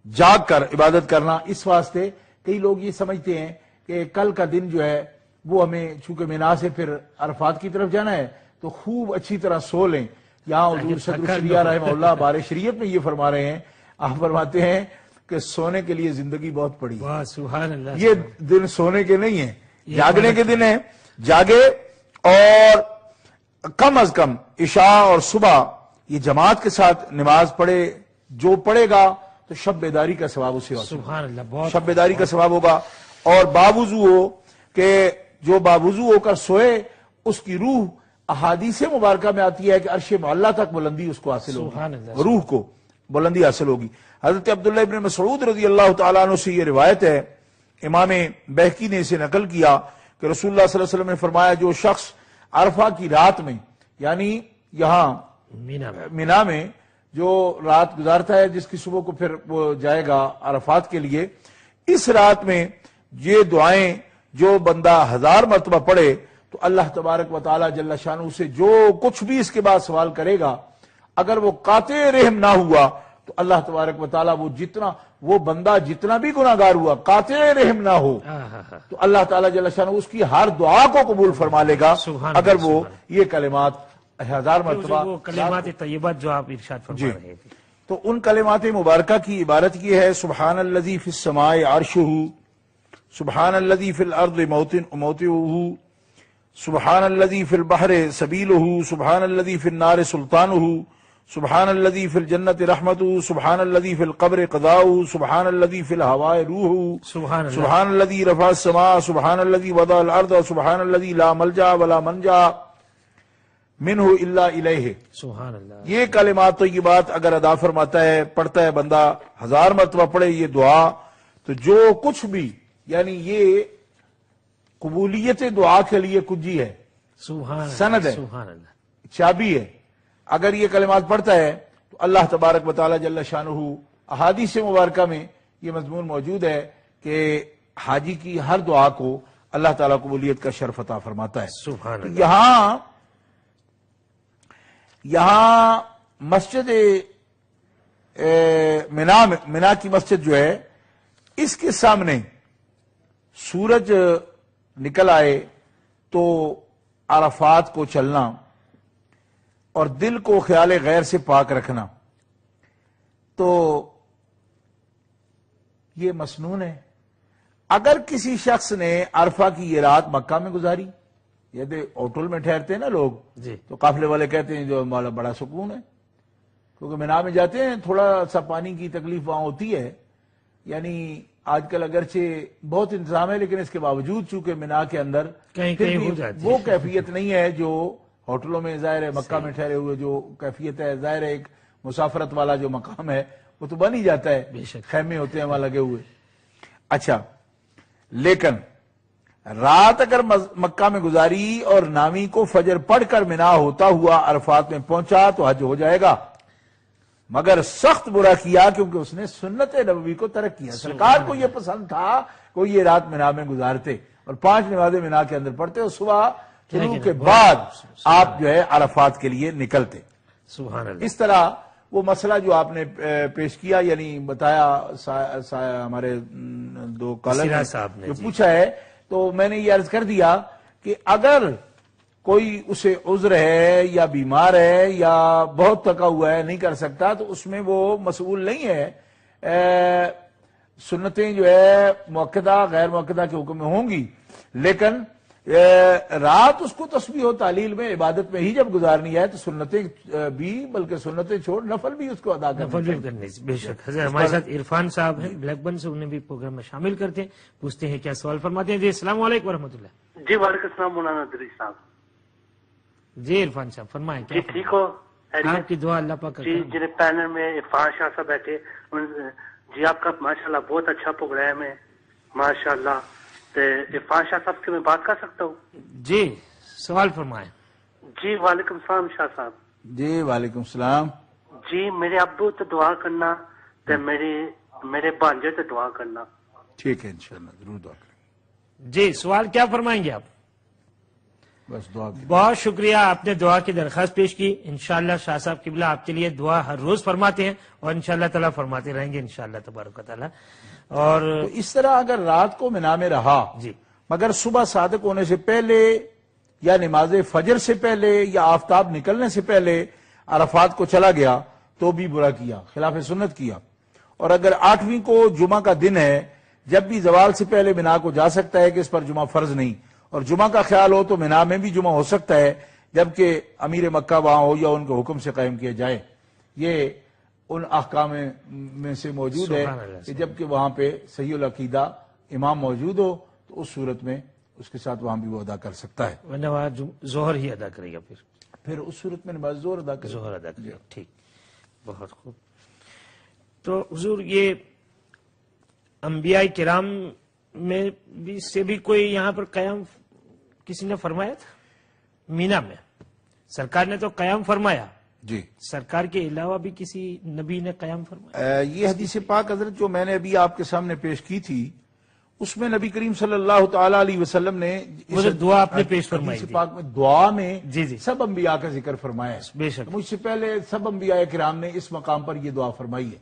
جاگ کر عبادت کرنا، اس واسطے کئی لوگ یہ سمجھتے ہیں کہ کل کا دن جو ہے وہ ہمیں چونکہ مینا سے پھر عرفات کی طرف جانا ہے تو خوب اچھی طرح سو لیں. یہاں حضور صدر شریعہ رحمہ اللہ بار شریعت میں یہ فرما رہے ہیں، آپ فرماتے ہیں کہ سونے کے لیے زندگی بہت پڑی ہے. سبحان اللہ. یہ دن سونے کے نہیں ہیں، جاگنے کے دن ہیں. جاگے اور کم از کم عشاء اور صبح یہ جماعت کے ساتھ نماز پڑھے. جو پڑھے گا تو شب بیداری کا ثواب اسے ہوگا. سبحان اللہ. بہت شب بیداری کا ثواب ہوگا. اور باوضو ہو کہ جو باوضو ہو کر سوئے اس کی روح احادیث مبارکہ میں آتی ہے کہ عرش معلی تک بلندی اس کو حاصل ہوگی، روح کو بلندی حاصل ہوگی. حضرت عبداللہ ابن مسعود رضی اللہ تعالیٰ عنہ سے یہ روایت ہے، امام بہقی نے اسے نقل کیا کہ رسول اللہ صلی اللہ علیہ وسلم نے فرمایا جو شخص عرفہ کی رات میں یعنی یہاں مینا میں جو رات گزارتا ہے، جس کی صبح کو پھر وہ جائے گا عرفات کے لیے، اس رات میں یہ دعائیں جو بندہ 1000 مرتبہ پڑھے تو اللہ تبارک و تعالی جل شانہ سے جو کچھ بھی اس کے بعد سوال کرے گا، اگر وہ قاطع رحم نہ ہوا تو اللہ تبارک و تعالی وہ بندہ جتنا بھی گناہگار ہوا قاطع رحم نہ ہو تو اللہ تعالی جل شانہ اس کی ہر دعا کو قبول فرما لے گا اگر وہ یہ کلمات 1000 مرتبہ، وہ کلمات طیبات جو آپ ارشاد فرما رہے تھے. تو ان کلمات مبارکہ کی عبارت یہ ہے: سبحان الذی فی السماء عرشہ، سبحان الذی فی الارض موطئہ، سبحان الذی فی البحر سبیلہ، سبحان الذی فی النار سلطانہ، سبحان الذی فی الجنت رحمتہ، سبحان الذی فی القبر قضاؤہ، سبحان الذی فی الہواء روحہ، سبحان الذی رفع السماء، سبحان الذی وضع الارض، سبحان الذی لا ملجا ولا منجا منہ الا الیہ. سبحان اللہ. یہ کلمات تو یہ بات اگر ادا فرماتا ہے، پڑھتا ہے بندہ 1000 مرتبہ پڑھے یہ دعا، تو جو کچھ بھی یعنی یہ قبولیت دعا کے لیے کنجی ہے، سبحان سند ہے، سبحان اللہ، چابی ہے. اگر یہ کلمات پڑھتا ہے تو اللہ تبارک و تعالی جل شانہ احادیث مبارکہ میں یہ مضمون موجود ہے کہ حاجی کی ہر دعا کو اللہ تعالیٰ قبولیت کا شرف عطا فرماتا ہے. سبحان اللہ. یہاں مسجد منا کی مسجد جو ہے اس کے سامنے سورج نکل آئے تو عرفات کو چلنا اور دل کو خیال غیر سے پاک رکھنا تو یہ مسنون ہے. اگر کسی شخص نے عرفہ کی یہ رات مکہ میں گزاری، یہ ہوٹل میں ٹھہرتے ہیں نا لوگ جی، تو قافلے والے کہتے ہیں جو ہمارا بڑا سکون ہے، کیونکہ مینا میں جاتے ہیں تھوڑا سا پانی کی تکلیف وہاں ہوتی ہے. یعنی آج کل اگرچہ بہت انتظام ہے لیکن اس کے باوجود چونکہ مینا کے اندر کہیں ہو جاتی وہ کیفیت نہیں ہے جو ہوٹلوں میں. ظاہر ہے مکہ میں ٹھہرے ہوئے جو کیفیت ہے، ظاہر ہے ایک مسافرت والا جو مقام ہے وہ تو بن ہی جاتا ہے، خیمے ہوتے ہیں وہاں لگے ہوئے. اچھا، لیکن رات اگر مکہ میں گزاری اور نامی کو فجر پڑھ کر مینا ہوتا ہوا عرفات میں پہنچا تو حج ہو جائے گا، مگر سخت برا کیا کیونکہ اس نے سنت نبوی کو ترک کیا. سرکار کو یہ پسند تھا کہ یہ رات مینا میں گزارتے اور 5 نمازیں مینا کے اندر پڑھتے اور صبح طلوع کے بعد آپ جو ہے عرفات کے لیے نکلتے. سبحان اللہ. اس طرح وہ مسئلہ جو آپ نے پیش کیا یعنی بتایا ہمارے 2 کالر نے جو پوچھا ہے تو میں نے یہ عرض کر دیا کہ اگر کوئی اسے عذر ہے یا بیمار ہے یا بہت تھکا ہوا ہے نہیں کر سکتا تو اس میں وہ مسئول نہیں ہے. سنتیں جو ہے موقدہ غیر موقدہ کے حکم میں ہوں گی، لیکن رات اس کو تسبیح و تعلیل میں عبادت میں ہی جب گزارنی ہے تو سنتیں بھی بلکہ سنتیں چھوڑ نفل بھی اس کو ادا کرنا. بے شک. حضرت ہمارے ساتھ عرفان صاحب ہیں بلیک بن سے، انہیں بھی پروگرام میں شامل کرتے ہیں، پوچھتے ہیں کیا سوال فرماتے ہیں. جی السلام علیکم ورحمۃ اللہ. جی وعلیکم السلام مولانا دریس صاحب. جی عرفان صاحب فرمائیں. جی ٹھیک ہو؟ آپ کی دعا اللہ پاک. جی جن پینل میں عرفان شاہ صاحب بیٹھے، جی آپ کا ماشاءاللہ بہت اچھا پروگرام ہے ماشاءاللہ. عرفان شاہ صاحب سے میں بات کر سکتا ہوں؟ جی سوال فرمائیں. جی وعلیکم السلام شاہ صاحب. جی وعلیکم السلام. جی میرے ابو تو دعا کرنا تے میرے بھانجے تو دعا کرنا. ٹھیک ہے انشاءاللہ ضرور دعا کریں. جی سوال کیا فرمائیں گے آپ؟ بس دعا کریں. بہت شکریہ، آپ نے دعا کی درخواست پیش کی. انشاءاللہ شاہ صاحب قبلہ آپ کے لیے دعا ہر روز فرماتے ہیں اور انشاءاللہ تعالیٰ فرماتے رہیں گے انشاءاللہ تبارک و تعالیٰ. اور تو اس طرح اگر رات کو مینا میں رہا جی مگر صبح صادق ہونے سے پہلے یا نماز فجر سے پہلے یا آفتاب نکلنے سے پہلے عرفات کو چلا گیا تو بھی برا کیا، خلاف سنت کیا. اور اگر 8ویں کو جمعہ کا دن ہے، جب بھی زوال سے پہلے مینا کو جا سکتا ہے کہ اس پر جمعہ فرض نہیں، اور جمعہ کا خیال ہو تو مینا میں بھی جمعہ ہو سکتا ہے جبکہ امیر مکہ وہاں ہو یا ان کے حکم سے قائم کیا جائے. یہ ان احکام میں سے موجود ہے کہ جبکہ وہاں پہ صحیح العقیدہ امام موجود ہو تو اس صورت میں اس کے ساتھ وہاں بھی وہ ادا کر سکتا ہے، ورنہ وہاں ظہر ہی ادا کرے گا. پھر اس صورت میں نماز ظہر ادا کرے گا. ٹھیک، بہت خوب. تو حضور یہ انبیاء کرام میں بھی کوئی یہاں پر قیام کسی نے فرمایا تھا؟ مینا میں سرکار نے تو قیام فرمایا، جی سرکار کے علاوہ بھی کسی نبی نے قیام فرمایا؟ یہ حدیث پاک حضرت جو میں نے ابھی آپ کے سامنے پیش کی تھی اس میں نبی کریم صلی اللہ تعالی علیہ وسلم نے دعا آپ نے پیش فرمائی حدیث پاک میں دعا میں جی سب انبیاء کا ذکر فرمایا ہے. بے شک مجھ سے پہلے سب انبیاء کرام نے اس مقام پر یہ دعا فرمائی ہے.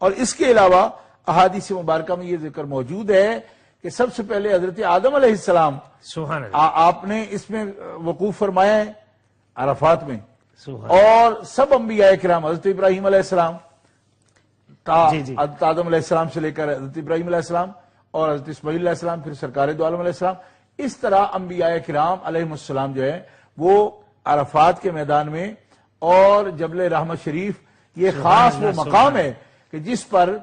اور اس کے علاوہ احادیث مبارکہ میں یہ ذکر موجود ہے کہ سب سے پہلے حضرت آدم علیہ السلام سبحان اللہ آپ نے اس میں وقوف فرمایا ہے عرفات میں. اور سب انبیاء کرام حضرت ابراہیم علیہ السلام حضرت آدم علیہ السلام سے لے کر حضرت ابراہیم علیہ السلام اور حضرت اسماعیل علیہ السلام پھر سرکار دو عالم علیہ السلام، اس طرح انبیاء کرام علیہ السلام جو ہے وہ عرفات کے میدان میں اور جبل رحمت شریف یہ خاص وہ مقام ہے کہ جس پر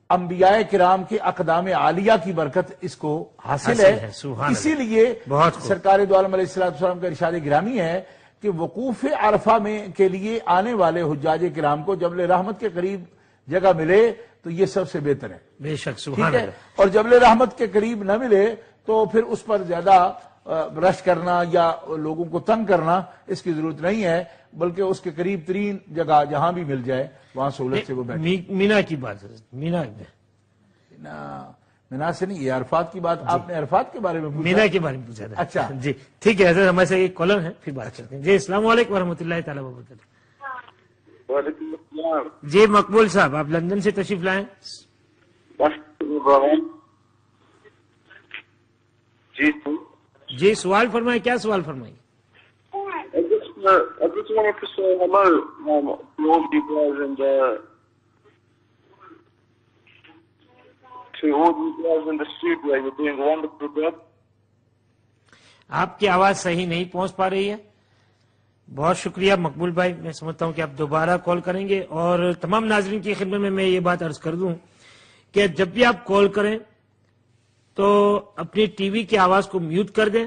انبیاء کرام کے اقدام عالیہ کی برکت اس کو حاصل ہے. اسی لیے سرکار دو عالم علیہ السلام کا ارشاد گرامی ہے کہ وقوف عرفہ میں کے لیے آنے والے حجاج کرام کو جبل رحمت کے قریب جگہ ملے تو یہ سب سے بہتر ہے. بے شک سبحان اللہ. اور جبل رحمت کے قریب نہ ملے تو پھر اس پر زیادہ رش کرنا یا لوگوں کو تنگ کرنا اس کی ضرورت نہیں ہے، بلکہ اس کے قریب ترین جگہ جہاں بھی مل جائے وہاں سہولت سے وہ بیٹھے۔ مینا کی بات ہے، مینا مینا سے نہیں، یہ عرفات کی بات آپ نے عرفات کے بارے میں پوچھا؟ مینا کے بارے میں پوچھا تھا۔ اچھا جی ٹھیک ہے حضرت، ہمارے سے ایک کالر ہے، پھر بات کرتے ہیں۔ جی السلام علیکم ورحمۃ اللہ تعالیٰ وبرکاتہ۔ وعلیکم السلام۔ جی مقبول صاحب، آپ لندن سے تشریف لائیں۔ جی سوال فرمائیں، کیا سوال فرمائیں؟ I just wanted to say hello to all you guys and to all you guys in the studio. You're doing a wonderful job. آپ کی آواز صحیح نہیں پہنچ پا رہی ہے۔ بہت شکریہ مقبول بھائی، میں سمجھتا ہوں کہ آپ دوبارہ کال کریں گے، اور تمام ناظرین کی خدمت میں یہ بات عرض کر دوں کہ جب بھی آپ کال کریں تو اپنی ٹی وی کی آواز کو میوٹ کر دیں،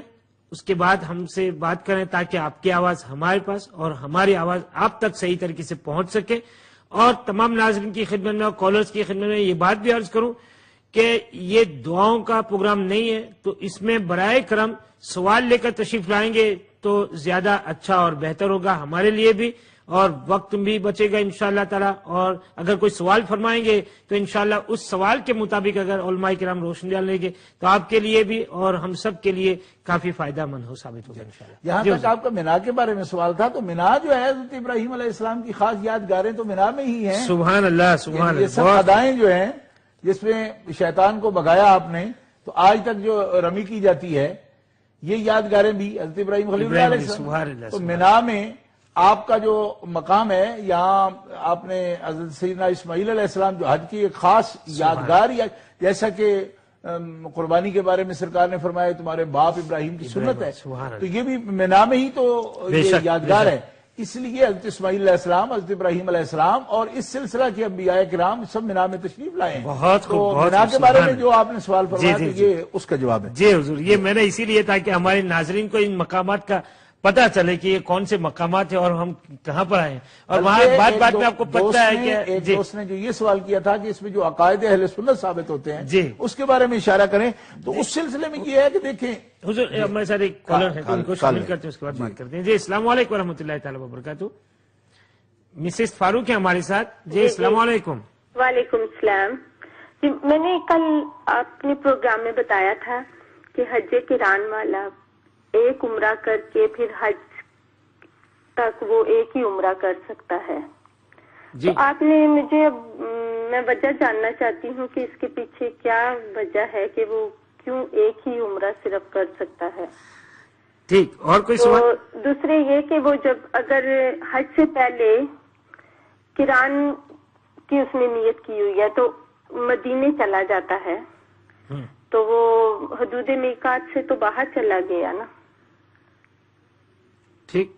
اس کے بعد ہم سے بات کریں تاکہ آپ کی آواز ہمارے پاس اور ہماری آواز آپ تک صحیح طریقے سے پہنچ سکے۔ اور تمام ناظرین کی خدمت میں اور کالرز کی خدمت میں یہ بات بھی عرض کروں کہ یہ دعاؤں کا پروگرام نہیں ہے، تو اس میں برائے کرم سوال لے کر تشریف لائیں گے تو زیادہ اچھا اور بہتر ہوگا ہمارے لیے بھی، اور وقت بھی بچے گا انشاءاللہ تعالی۔ اور اگر کوئی سوال فرمائیں گے تو انشاءاللہ اس سوال کے مطابق اگر علماء کرام روشنی ڈالیں گے تو آپ کے لیے بھی اور ہم سب کے لیے کافی فائدہ مند ہو ثابت ہوگا انشاءاللہ۔ یہاں تک آپ کا مینا کے بارے میں سوال تھا، تو مینا جو ہے حضرت ابراہیم علیہ السلام کی خاص یادگاریں تو مینا میں ہی ہیں۔ سبحان اللہ سبحان یہ سب اللہ۔ ادائیں جو ہیں جس میں شیطان کو بگایا آپ نے، تو آج تک جو رمی کی جاتی ہے یہ یادگاریں بھی حضرت ابراہیم خلیل اللہ علیہ السلام۔ تو مینا میں آپ کا جو مقام ہے، یہاں آپ نے حضرت سیدنا اسماعیل علیہ السلام جو حج کی ایک خاص یادگار، جیسا کہ قربانی کے بارے میں سرکار نے فرمایا تمہارے باپ ابراہیم کی سنت ہے، تو یہ بھی مینا میں ہی تو یہ یادگار ہے۔ اس لیے حضرت اسماعیل علیہ السلام، حضرت ابراہیم علیہ السلام اور اس سلسلہ کے انبیاء کرام سب مینا میں تشریف لائے ہیں۔ بہت تو مینا کے بارے میں جو آپ نے سوال فرمایا تو یہ اس کا جواب ہے۔ جی حضور، یہ میں نے اسی لیے تاکہ ہمارے ناظرین کو ان مقامات کا پتہ چلے کہ یہ کون سے مقامات ہیں اور ہم کہاں پر آئے ہیں، اور وہاں بات بات میں آپ کو پتہ ہے کہ ایک دوست نے جو یہ سوال کیا تھا کہ اس میں جو عقائد اہل سنت ثابت ہوتے ہیں اس کے بارے میں اشارہ کریں، تو اس سلسلے میں یہ ہے کہ دیکھیں حضور ہمارے ساتھ ایک کالر ہے تو ان کو شامل کرتے ہیں، اس کے بعد بات کرتے ہیں۔ جی السلام علیکم ورحمۃ اللہ تعالیٰ وبرکاتہ۔ مسز فاروق ہے ہمارے ساتھ۔ جی السلام علیکم۔ وعلیکم السلام۔ جی میں نے کل اپنے پروگرام میں بتایا تھا کہ حج قران والا ایک عمرہ کر کے پھر حج تک وہ ایک ہی عمرہ کر سکتا ہے۔ تو آپ نے مجھے، میں وجہ جاننا چاہتی ہوں کہ اس کے پیچھے کیا وجہ ہے کہ وہ کیوں ایک ہی عمرہ صرف کر سکتا ہے۔ ٹھیک، اور کوئی سوال؟ دوسرے یہ کہ وہ جب اگر حج سے پہلے قران کی اس نے نیت کی ہوئی ہے تو مدینے چلا جاتا ہے، تو وہ حدود میقات سے تو باہر چلا گیا نا، ٹھیک،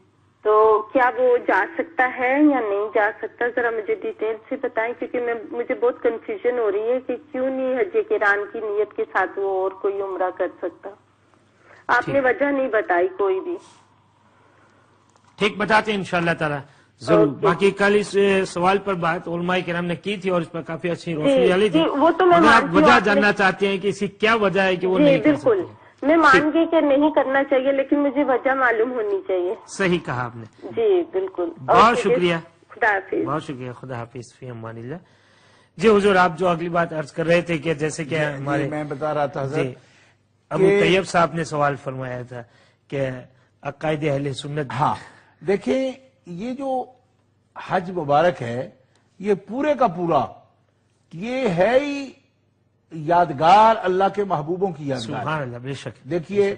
تو کیا وہ جا سکتا ہے یا نہیں جا سکتا؟ ذرا مجھے ڈیٹیل سے بتائیں، کیونکہ مجھے بہت کنفیوژن ہو رہی ہے کہ کیوں نہیں حج قران کی نیت کے ساتھ وہ اور کوئی عمرہ کر سکتا۔ آپ نے وجہ نہیں بتائی کوئی بھی۔ ٹھیک، بتاتے ہیں انشاءاللہ تعالی ضرور۔ باقی کل اس سوال پر بات علماء کرام نے کی تھی اور اس پر کافی اچھی روشنی ڈالی تھی۔ وہ تو میں آپ وجہ جاننا چاہتے ہیں کہ اس کی کیا وجہ ہے کہ وہ نہیں کر سکتے؟ میں مان گئی کہ نہیں کرنا چاہیے، لیکن مجھے وجہ معلوم ہونی چاہیے۔ صحیح کہا آپ نے، جی بالکل۔ بہت شکریہ، خدا حافظ۔ بہت شکریہ، خدا حافظ، فی امان اللہ۔ جی حضور، آپ جو اگلی بات عرض کر رہے تھے کہ جیسے کہ ہمارے میں بتا رہا تھا حضرت ابو طیب صاحب نے سوال فرمایا تھا کہ عقائد اہل سنت۔ ہاں دیکھیں، یہ جو حج مبارک ہے یہ پورے کا پورا یہ ہے ہی یادگار، اللہ کے محبوبوں کی یادگار۔ سبحان اللہ، بے شک۔ دیکھیے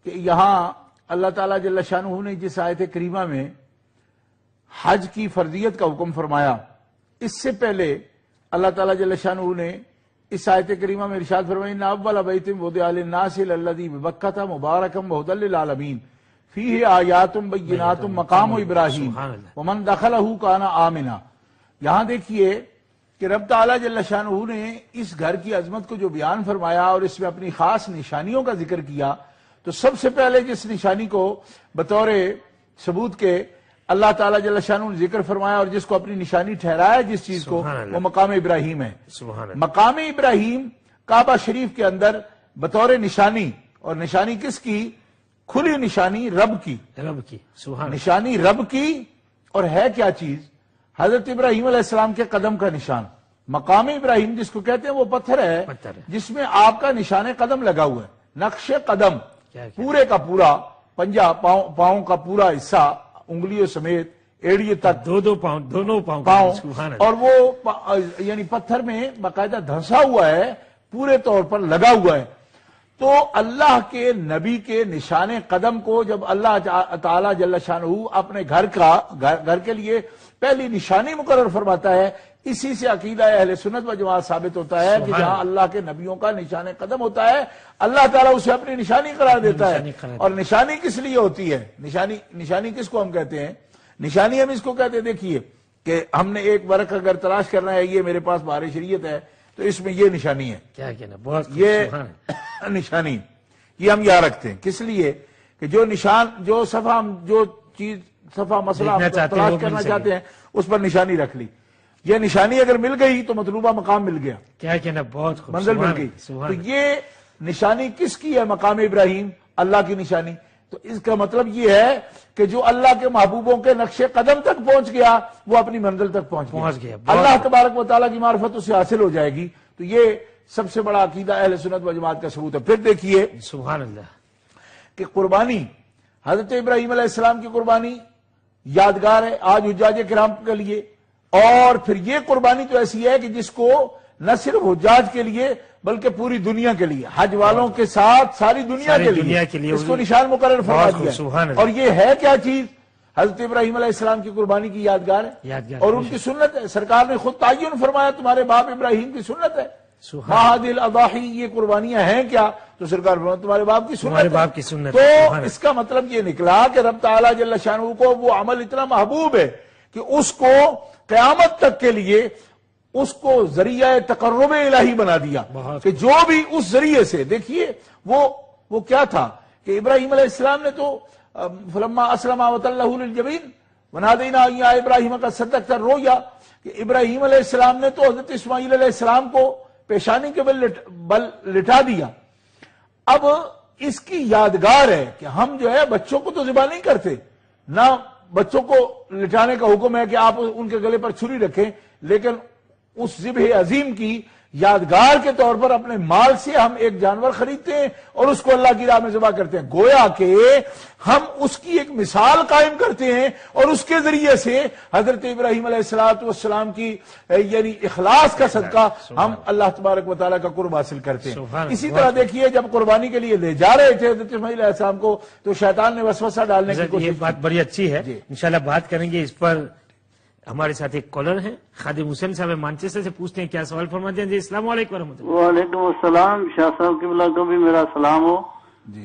کہ یہاں اللہ تعالیٰ جل شانہ نے جس آیت کریمہ میں حج کی فرضیت کا حکم فرمایا، اس سے پہلے اللہ تعالیٰ جل شانہ نے اس آیت کریمہ میں ارشاد فرمایا ان اول بیت وضع للناس الذی ببکۃ مبارکا وہدی للعالمین فیہ آیات بینات مقام ابراہیم ومن دخلہ کان آمنا۔ یہاں دیکھیے کہ رب تعالیٰ جل شانہ نے اس گھر کی عظمت کو جو بیان فرمایا اور اس میں اپنی خاص نشانیوں کا ذکر کیا، تو سب سے پہلے جس نشانی کو بطور ثبوت کے اللہ تعالیٰ جل شانہ نے ذکر فرمایا اور جس کو اپنی نشانی ٹھہرایا جس چیز کو، وہ مقام ابراہیم ہے۔ مقام ابراہیم کعبہ شریف کے اندر بطور نشانی، اور نشانی کس کی؟ کھلی نشانی رب کی، سبحان نشانی رب کی. اور ہے کیا چیز؟ حضرت ابراہیم علیہ السلام کے قدم کا نشان. مقام ابراہیم جس کو کہتے ہیں وہ پتھر ہے جس میں آپ کا نشان قدم لگا ہوا ہے. نقش قدم پورے کا پورا، پنجہ پاؤں کا پورا حصہ انگلیوں سمیت ایڑیے تک، دو پاؤں، دونوں پاؤں، سبحان اللہ. اور وہ یعنی پتھر میں باقاعدہ دھنسا ہوا ہے، پورے طور پر لگا ہوا ہے. تو اللہ کے نبی کے نشان قدم کو جب اللہ تعالیٰ جل شانہ اپنے گھر کے لیے پہلی نشانی مقرر فرماتا ہے، اسی سے عقیدہ اہل سنت و جماعت ثابت ہوتا ہے کہ جہاں اللہ کے نبیوں کا نشان قدم ہوتا ہے اللہ تعالیٰ اسے اپنی نشانی قرار دیتا ہے. اور نشانی کس لیے ہوتی ہے؟ نشانی کس کو ہم کہتے ہیں؟ نشانی ہم اس کو کہتے ہیں، دیکھیے کہ ہم نے ایک ورق اگر تلاش کرنا ہے، یہ میرے پاس بہار شریعت ہے تو اس میں یہ نشانی ہے، کیا کہنا، بہت یہ نشانی یہ ہم یہاں رکھتے ہیں. کس لیے کہ جو نشان، جو صفحہ ہم جو چیز صفحہ مسئلہ تلاش کرنا چاہتے ہیں اس پر نشانی رکھ لی. یہ نشانی اگر مل گئی تو مطلوبہ مقام مل گیا، کیا کہنا، بہت منزل مل گئی. تو یہ نشانی کس کی ہے؟ مقام ابراہیم، اللہ کی نشانی. تو اس کا مطلب یہ ہے کہ جو اللہ کے محبوبوں کے نقش قدم تک پہنچ گیا وہ اپنی منزل تک پہنچ گیا. اللہ تبارک و تعالیٰ کی معرفت اسے حاصل ہو جائے گی. تو یہ سب سے بڑا عقیدہ اہل سنت و جماعت کا ثبوت ہے. پھر دیکھیے سبحان اللہ کہ قربانی، حضرت ابراہیم علیہ السلام کی قربانی یادگار ہے آج حجاج کرام کے لیے. اور پھر یہ قربانی تو ایسی ہے کہ جس کو نہ صرف حجاج کے لیے بلکہ پوری دنیا کے لیے، حج والوں کے ساتھ ساری دنیا کے لیے اس کو نشان مقرر فرما دیا. اور یہ ہے کیا چیز؟ حضرت ابراہیم علیہ السلام کی قربانی کی یادگار ہے اور ان کی سنت ہے. سرکار نے خود تعین فرمایا تمہارے باپ ابراہیم کی سنت ہے. مہاد الاضاحی، یہ قربانیاں ہیں کیا؟ تو سرکار فرمایا تمہارے باپ کی سنت. تو اس کا مطلب یہ نکلا کہ رب تعالیٰ جل شانہ کو وہ عمل اتنا محبوب ہے کہ اس کو قیامت تک کے لیے اس کو ذریعہ تقرب الہی بنا دیا کہ جو بھی اس ذریعے سے، دیکھیے وہ کیا تھا کہ ابراہیم علیہ السلام نے تو فلما اسلم وتلہ للجبین ونادینا یا ابراہیم قد صدقت الرؤیا، کہ ابراہیم علیہ السلام نے تو حضرت اسماعیل علیہ السلام کو پیشانی کے بل لٹا دیا. اب اس کی یادگار ہے کہ ہم جو ہے بچوں کو تو ذبح نہیں کرتے، نہ بچوں کو لٹانے کا حکم ہے کہ آپ ان کے گلے پر چھری رکھیں، لیکن اس ذبح عظیم کی یادگار کے طور پر اپنے مال سے ہم ایک جانور خریدتے ہیں اور اس کو اللہ کی راہ میں ذبح کرتے ہیں. گویا کہ ہم اس کی ایک مثال قائم کرتے ہیں اور اس کے ذریعے سے حضرت ابراہیم علیہ السلام کی یعنی اخلاص کا صدقہ ہم اللہ تبارک و تعالیٰ کا قرب حاصل کرتے ہیں. اسی طرح دیکھیے جب قربانی کے لیے لے جا رہے تھے حضرت اسماعیل علیہ السلام کو تو شیطان نے وسوسہ ڈالنے کی کوشش. یہ بات بڑی اچھی ہے، انشاءاللہ بات کریں گے اس پر. ہمارے ساتھ ایک کالر ہیں خادم حسین صاحب مانچسٹر سے، پوچھتے ہیں کیا سوال فرماتے ہیں. جی السلام علیکم ورحمۃ اللہ. وعلیکم السلام، شاہ صاحب قبلہ کو بھی میرا سلام ہو.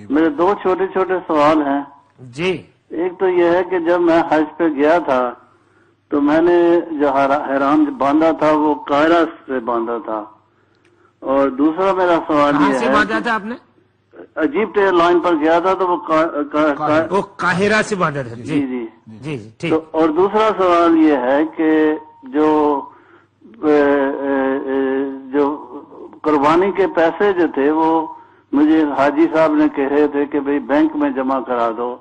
میرے دو چھوٹے چھوٹے سوال ہیں. جی ایک تو یہ ہے کہ جب میں حج پہ گیا تھا تو میں نے جو احرام باندھا تھا وہ قاہرہ سے باندھا تھا. اور دوسرا میرا سوال یہ ہے، باندھا تھا آپ نے؟ عجیب لائن پر گیا تھا تو وہ قاہرہ سے باندھا تھا. جی جی جی ٹھیک. اور دوسرا سوال یہ ہے کہ جو قربانی کے پیسے جو تھے وہ مجھے حاجی صاحب نے کہے تھے کہ بھئی بینک میں جمع کرا دو،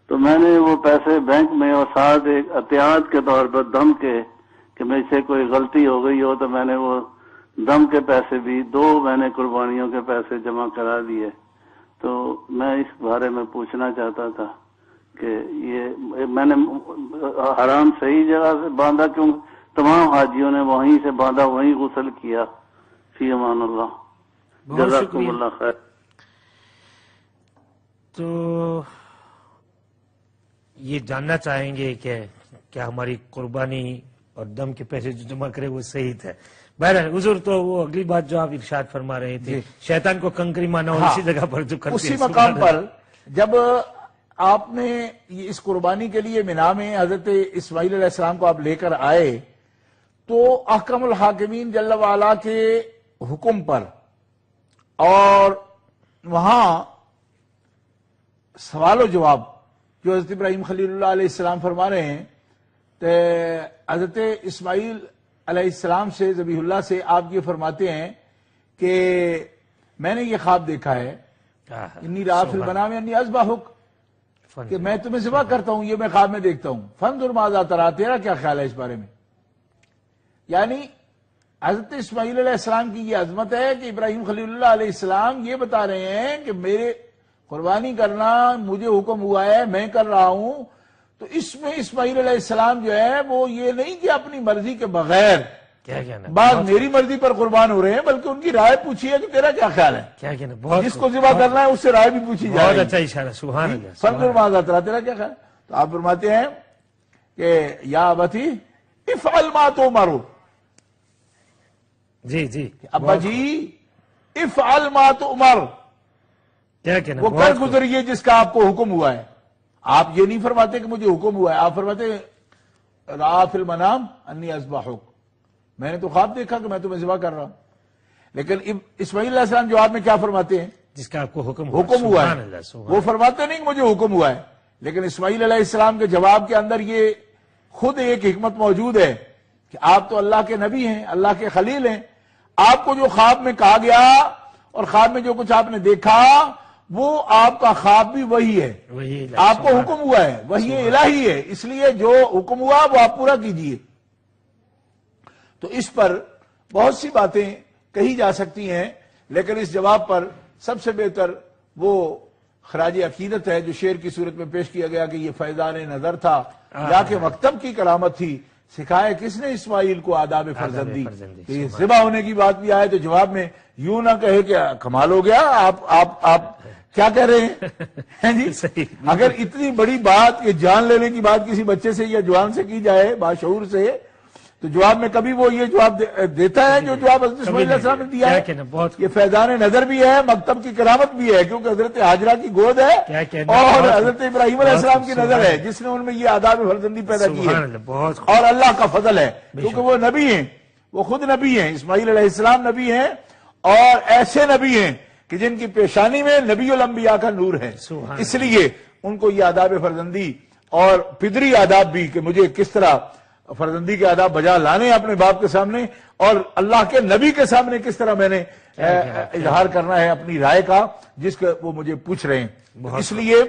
تو میں نے وہ پیسے بینک میں اور ساتھ ایک احتیاط کے طور پر دم کے کہ مجھ سے کوئی غلطی ہو گئی ہو تو میں نے وہ دم کے پیسے بھی میں نے قربانیوں کے پیسے جمع کرا دیے. تو میں اس بارے میں پوچھنا چاہتا تھا کہ یہ میں نے حرام صحیح جگہ سے باندھا کیوں؟ تمام حاجیوں نے وہیں سے باندھا، وہیں غسل کیا. فی امان اللہ، جزاکم اللہ خیر. تو یہ جاننا چاہیں گے کہ کیا ہماری قربانی اور دم کے پیسے جو جمع کرے وہ صحیح تھا. بہرحال حضور تو وہ اگلی بات جو آپ ارشاد فرما رہے تھے، شیطان کو کنکری مانا اور اسی جگہ پر جو کرتے اسی مقام پر جب آپ نے اس قربانی کے لیے مینا میں حضرت اسماعیل علیہ السلام کو آپ لے کر آئے تو احکم الحاکمین جل وعلا کے حکم پر اور وہاں سوال و جواب جو حضرت ابراہیم خلیل اللہ علیہ السلام فرما رہے ہیں، تو حضرت اسماعیل علیہ السلام سے ذبیح اللہ سے آپ یہ فرماتے ہیں کہ میں نے یہ خواب دیکھا ہے، انی رأى فی المنام انی اذبحک، کہ میں تمہیں ذبح کرتا ہوں، یہ میں خواب میں دیکھتا ہوں، فانظر ماذا ترى، تیرا کیا خیال ہے اس بارے میں؟ یعنی حضرت اسماعیل علیہ السلام کی یہ عظمت ہے کہ ابراہیم خلیل اللہ علیہ السلام یہ بتا رہے ہیں کہ میرے قربانی کرنا مجھے حکم ہوا ہے، میں کر رہا ہوں. تو اس میں اسماعیل علیہ السلام جو ہے وہ یہ نہیں کہ اپنی مرضی کے بغیر بعض میری مرضی پر قربان ہو رہے ہیں، بلکہ ان کی رائے پوچھی ہے کہ تیرا کیا خیال ہے، جس کو ذبح کرنا ہے اس سے رائے بھی پوچھی جائے. بہت اچھا اشارہ، سبحان اللہ. فانظر ماذا ترى، تیرا کیا خیال ہے؟ تو آپ فرماتے ہیں کہ یا ابتی افعل ما تؤمر، جی ابا جی افعل ما تؤمر، کیا کہنا، وہ کر گزریے جس کا آپ کو حکم ہوا ہے. آپ یہ نہیں فرماتے کہ مجھے حکم ہوا ہے، آپ فرماتے رأى فی المنام انی اذبحک، میں نے تو خواب دیکھا کہ میں تمہیں ذبح کر رہا ہوں. لیکن اسماعیل علیہ السلام جواب میں کیا فرماتے ہیں؟ جس کا آپ کو حکم ہوا ہے. وہ فرماتے نہیں کہ مجھے حکم ہوا ہے، لیکن اسماعیل علیہ السلام کے جواب کے اندر یہ خود ایک حکمت موجود ہے کہ آپ تو اللہ کے نبی ہیں، اللہ کے خلیل ہیں. آپ کو جو خواب میں کہا گیا اور خواب میں جو کچھ آپ نے دیکھا وہ آپ کا خواب بھی وہی ہے، آپ کو حکم ہوا ہے، وہی الہی ہے، اس لیے جو حکم ہوا وہ آپ پورا کیجئے. تو اس پر بہت سی باتیں کہی جا سکتی ہیں، لیکن اس جواب پر سب سے بہتر وہ خراج عقیدت ہے جو شعر کی صورت میں پیش کیا گیا کہ یہ فیضان نظر تھا یا کہ مکتب کی کرامت تھی، سکھائے کس نے اسماعیل کو آداب فرزندی. کہ یہ ذبح ہونے کی بات بھی آئے تو جواب میں یوں نہ کہے کہ کمال ہو گیا، آپ کیا کہہ رہے ہیں جی. اگر اتنی بڑی بات کہ جان لینے کی بات کسی بچے سے یا جوان سے کی جائے باشعور سے، تو جواب میں کبھی وہ یہ جواب دیتا ہے جو جواب حضرت اسماعیل علیہ السلام نے دیا ہے. یہ فیضان نظر بھی ہے، مکتب کی کرامت بھی ہے، کیونکہ حضرت ہاجرہ کی گود ہے اور حضرت ابراہیم علیہ السلام کی نظر ہے جس نے ان میں یہ آداب فرزندی پیدا کی ہے. اور اللہ کا فضل ہے کیونکہ وہ نبی ہیں، وہ خود نبی ہیں، اسماعیل علیہ السلام نبی ہیں، اور ایسے نبی ہیں کہ جن کی پیشانی میں نبی الانبیاء کا نور ہے. اس لیے ان کو یہ آداب فرزندی اور پدری آداب بھی کہ مجھے کس طرح فرزندی کے آداب بجا لانے اپنے باپ کے سامنے اور اللہ کے نبی کے سامنے کس طرح میں نے اظہار کرنا ہے اپنی رائے کا جس کا وہ مجھے پوچھ رہے ہیں. اس لیے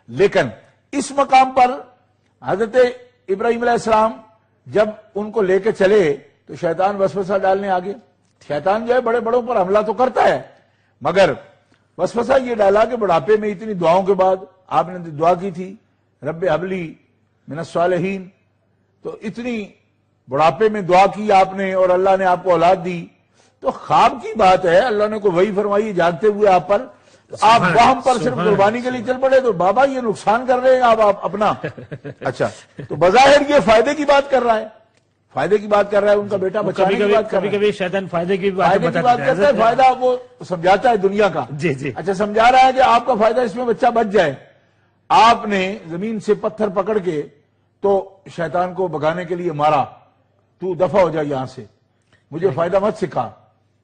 لیکن اس مقام پر حضرت ابراہیم علیہ السلام جب ان کو لے کے چلے تو شیطان وسوسہ ڈالنے آگے. شیطان جو ہے بڑے بڑوں پر حملہ تو کرتا ہے، مگر وسوسہ یہ ڈالا کہ بڑھاپے میں اتنی دعاؤں کے بعد آپ نے دعا کی تھی رب حبلی من الصالحین، تو اتنی بڑھاپے میں دعا کی آپ نے اور اللہ نے آپ کو اولاد دی، تو خواب کی بات ہے، اللہ نے کوئی وحی فرمائی جاگتے ہوئے آپ پر، آپ وہم پر صرف قربانی کے لیے چل پڑے تو بابا یہ نقصان کر رہے ہیں آپ اپنا. اچھا تو بظاہر یہ فائدے کی بات کر رہا ہے، فائدے کی بات کر رہا ہے، ان کا بیٹا بچانے کی بات کر رہا ہے. کبھی شیطان فائدے کی بات کرتا ہے، فائدہ وہ سمجھاتا ہے دنیا کا. اچھا سمجھا رہا ہے کہ آپ کا فائدہ اس میں بچہ بچ جائے. آپ نے زمین سے پتھر پکڑ کے تو شیطان کو بگانے کے لیے مارا، تو دفع ہو جائے یہاں سے، مجھے فائدہ مت سکھا،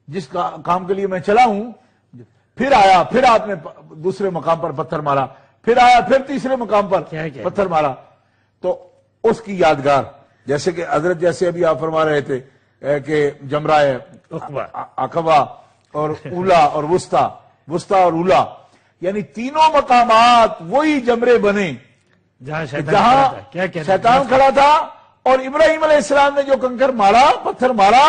جس کام کے لیے میں چلا ہوں. پھر آیا، پھر آپ نے دوسرے مقام پر پتھر مارا، پھر آیا، پھر تیسرے مقام پر پتھر مارا. تو اس کی یادگار جیسے کہ حضرت جیسے ابھی آپ فرما رہے تھے کہ جمرہ عقبہ اور اولا اور وسطی اور اولا، یعنی تینوں مقامات وہی جمرے بنے جہاں شیطان کھڑا تھا. اور ابراہیم علیہ السلام نے جو کنکر مارا، پتھر مارا،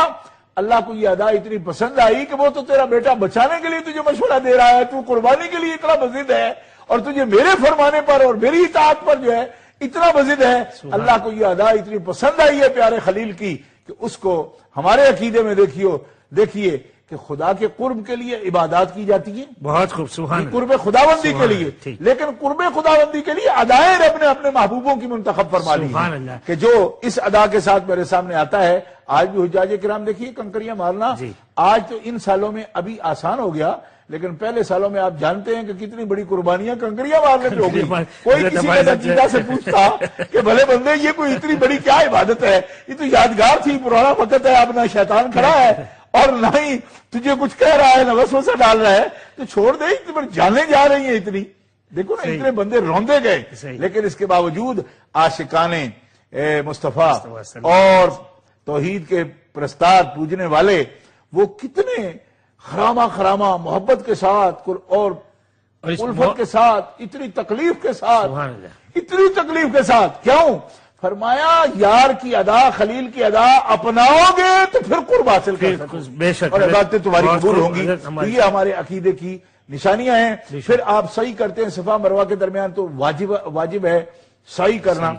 اللہ کو یہ ادا اتنی پسند آئی کہ وہ تو تیرا بیٹا بچانے کے لیے تجھے مشورہ دے رہا ہے، تو قربانی کے لیے اتنا بزد ہے اور تجھے میرے فرمانے پر اور میری اطاعت پر جو ہے اتنا بزد ہے. اللہ کو یہ ادا اتنی پسند آئی ہے پیارے خلیل کی کہ اس کو ہمارے عقیدے میں دیکھیے کہ خدا کے قرب کے لیے عبادات کی جاتی ہیں، بہت خوب، سبحان اللہ، قرب خداوندی کے لیے، لیکن قرب خداوندی کے لیے ادائیں رب نے اپنے محبوبوں کی منتخب فرما لی ہیں کہ جو اس ادا کے ساتھ میرے سامنے آتا ہے. آج بھی حجاج کرام دیکھیے کنکریاں مارنا، آج تو ان سالوں میں ابھی آسان ہو گیا، لیکن پہلے سالوں میں آپ جانتے ہیں کہ کتنی بڑی قربانیاں کنکریاں مارنے پہ ہو گئی. کوئی کسی کا نتیجہ سے پوچھتا کہ بھلے بندے یہ کوئی اتنی بڑی کیا عبادت ہے، یہ تو یادگار تھی، پرانا وقت ہے، اب نہ شیطان کھڑا ہے اور نہ ہی تجھے کچھ کہہ رہا ہے، نہ وسوسہ ڈال رہا ہے، تو چھوڑ دے، اتنی بڑی جانیں جا رہی ہیں اتنی. دیکھو نا اتنے بندے روندے گئے، لیکن اس کے باوجود عاشقان مصطفیٰ اور توحید کے پرستار پوجنے والے وہ کتنے خرامہ محبت کے ساتھ اور الفت کے ساتھ، اتنی تکلیف کے ساتھ، سبحان اللہ، اتنی تکلیف کے ساتھ. کیوں؟ فرمایا یار کی ادا، خلیل کی ادا اپناؤ گے تو پھر قرب حاصل کر سکو، بے شک، اور عبادتیں تمہاری بہت قبول خوب، ہوں گی. حضرت تو ہمارے یہ ہمارے عقیدے کی نشانیاں ہیں. پھر آپ صحیح کرتے ہیں صفا مروہ کے درمیان تو واجب ہے سعی کرنا،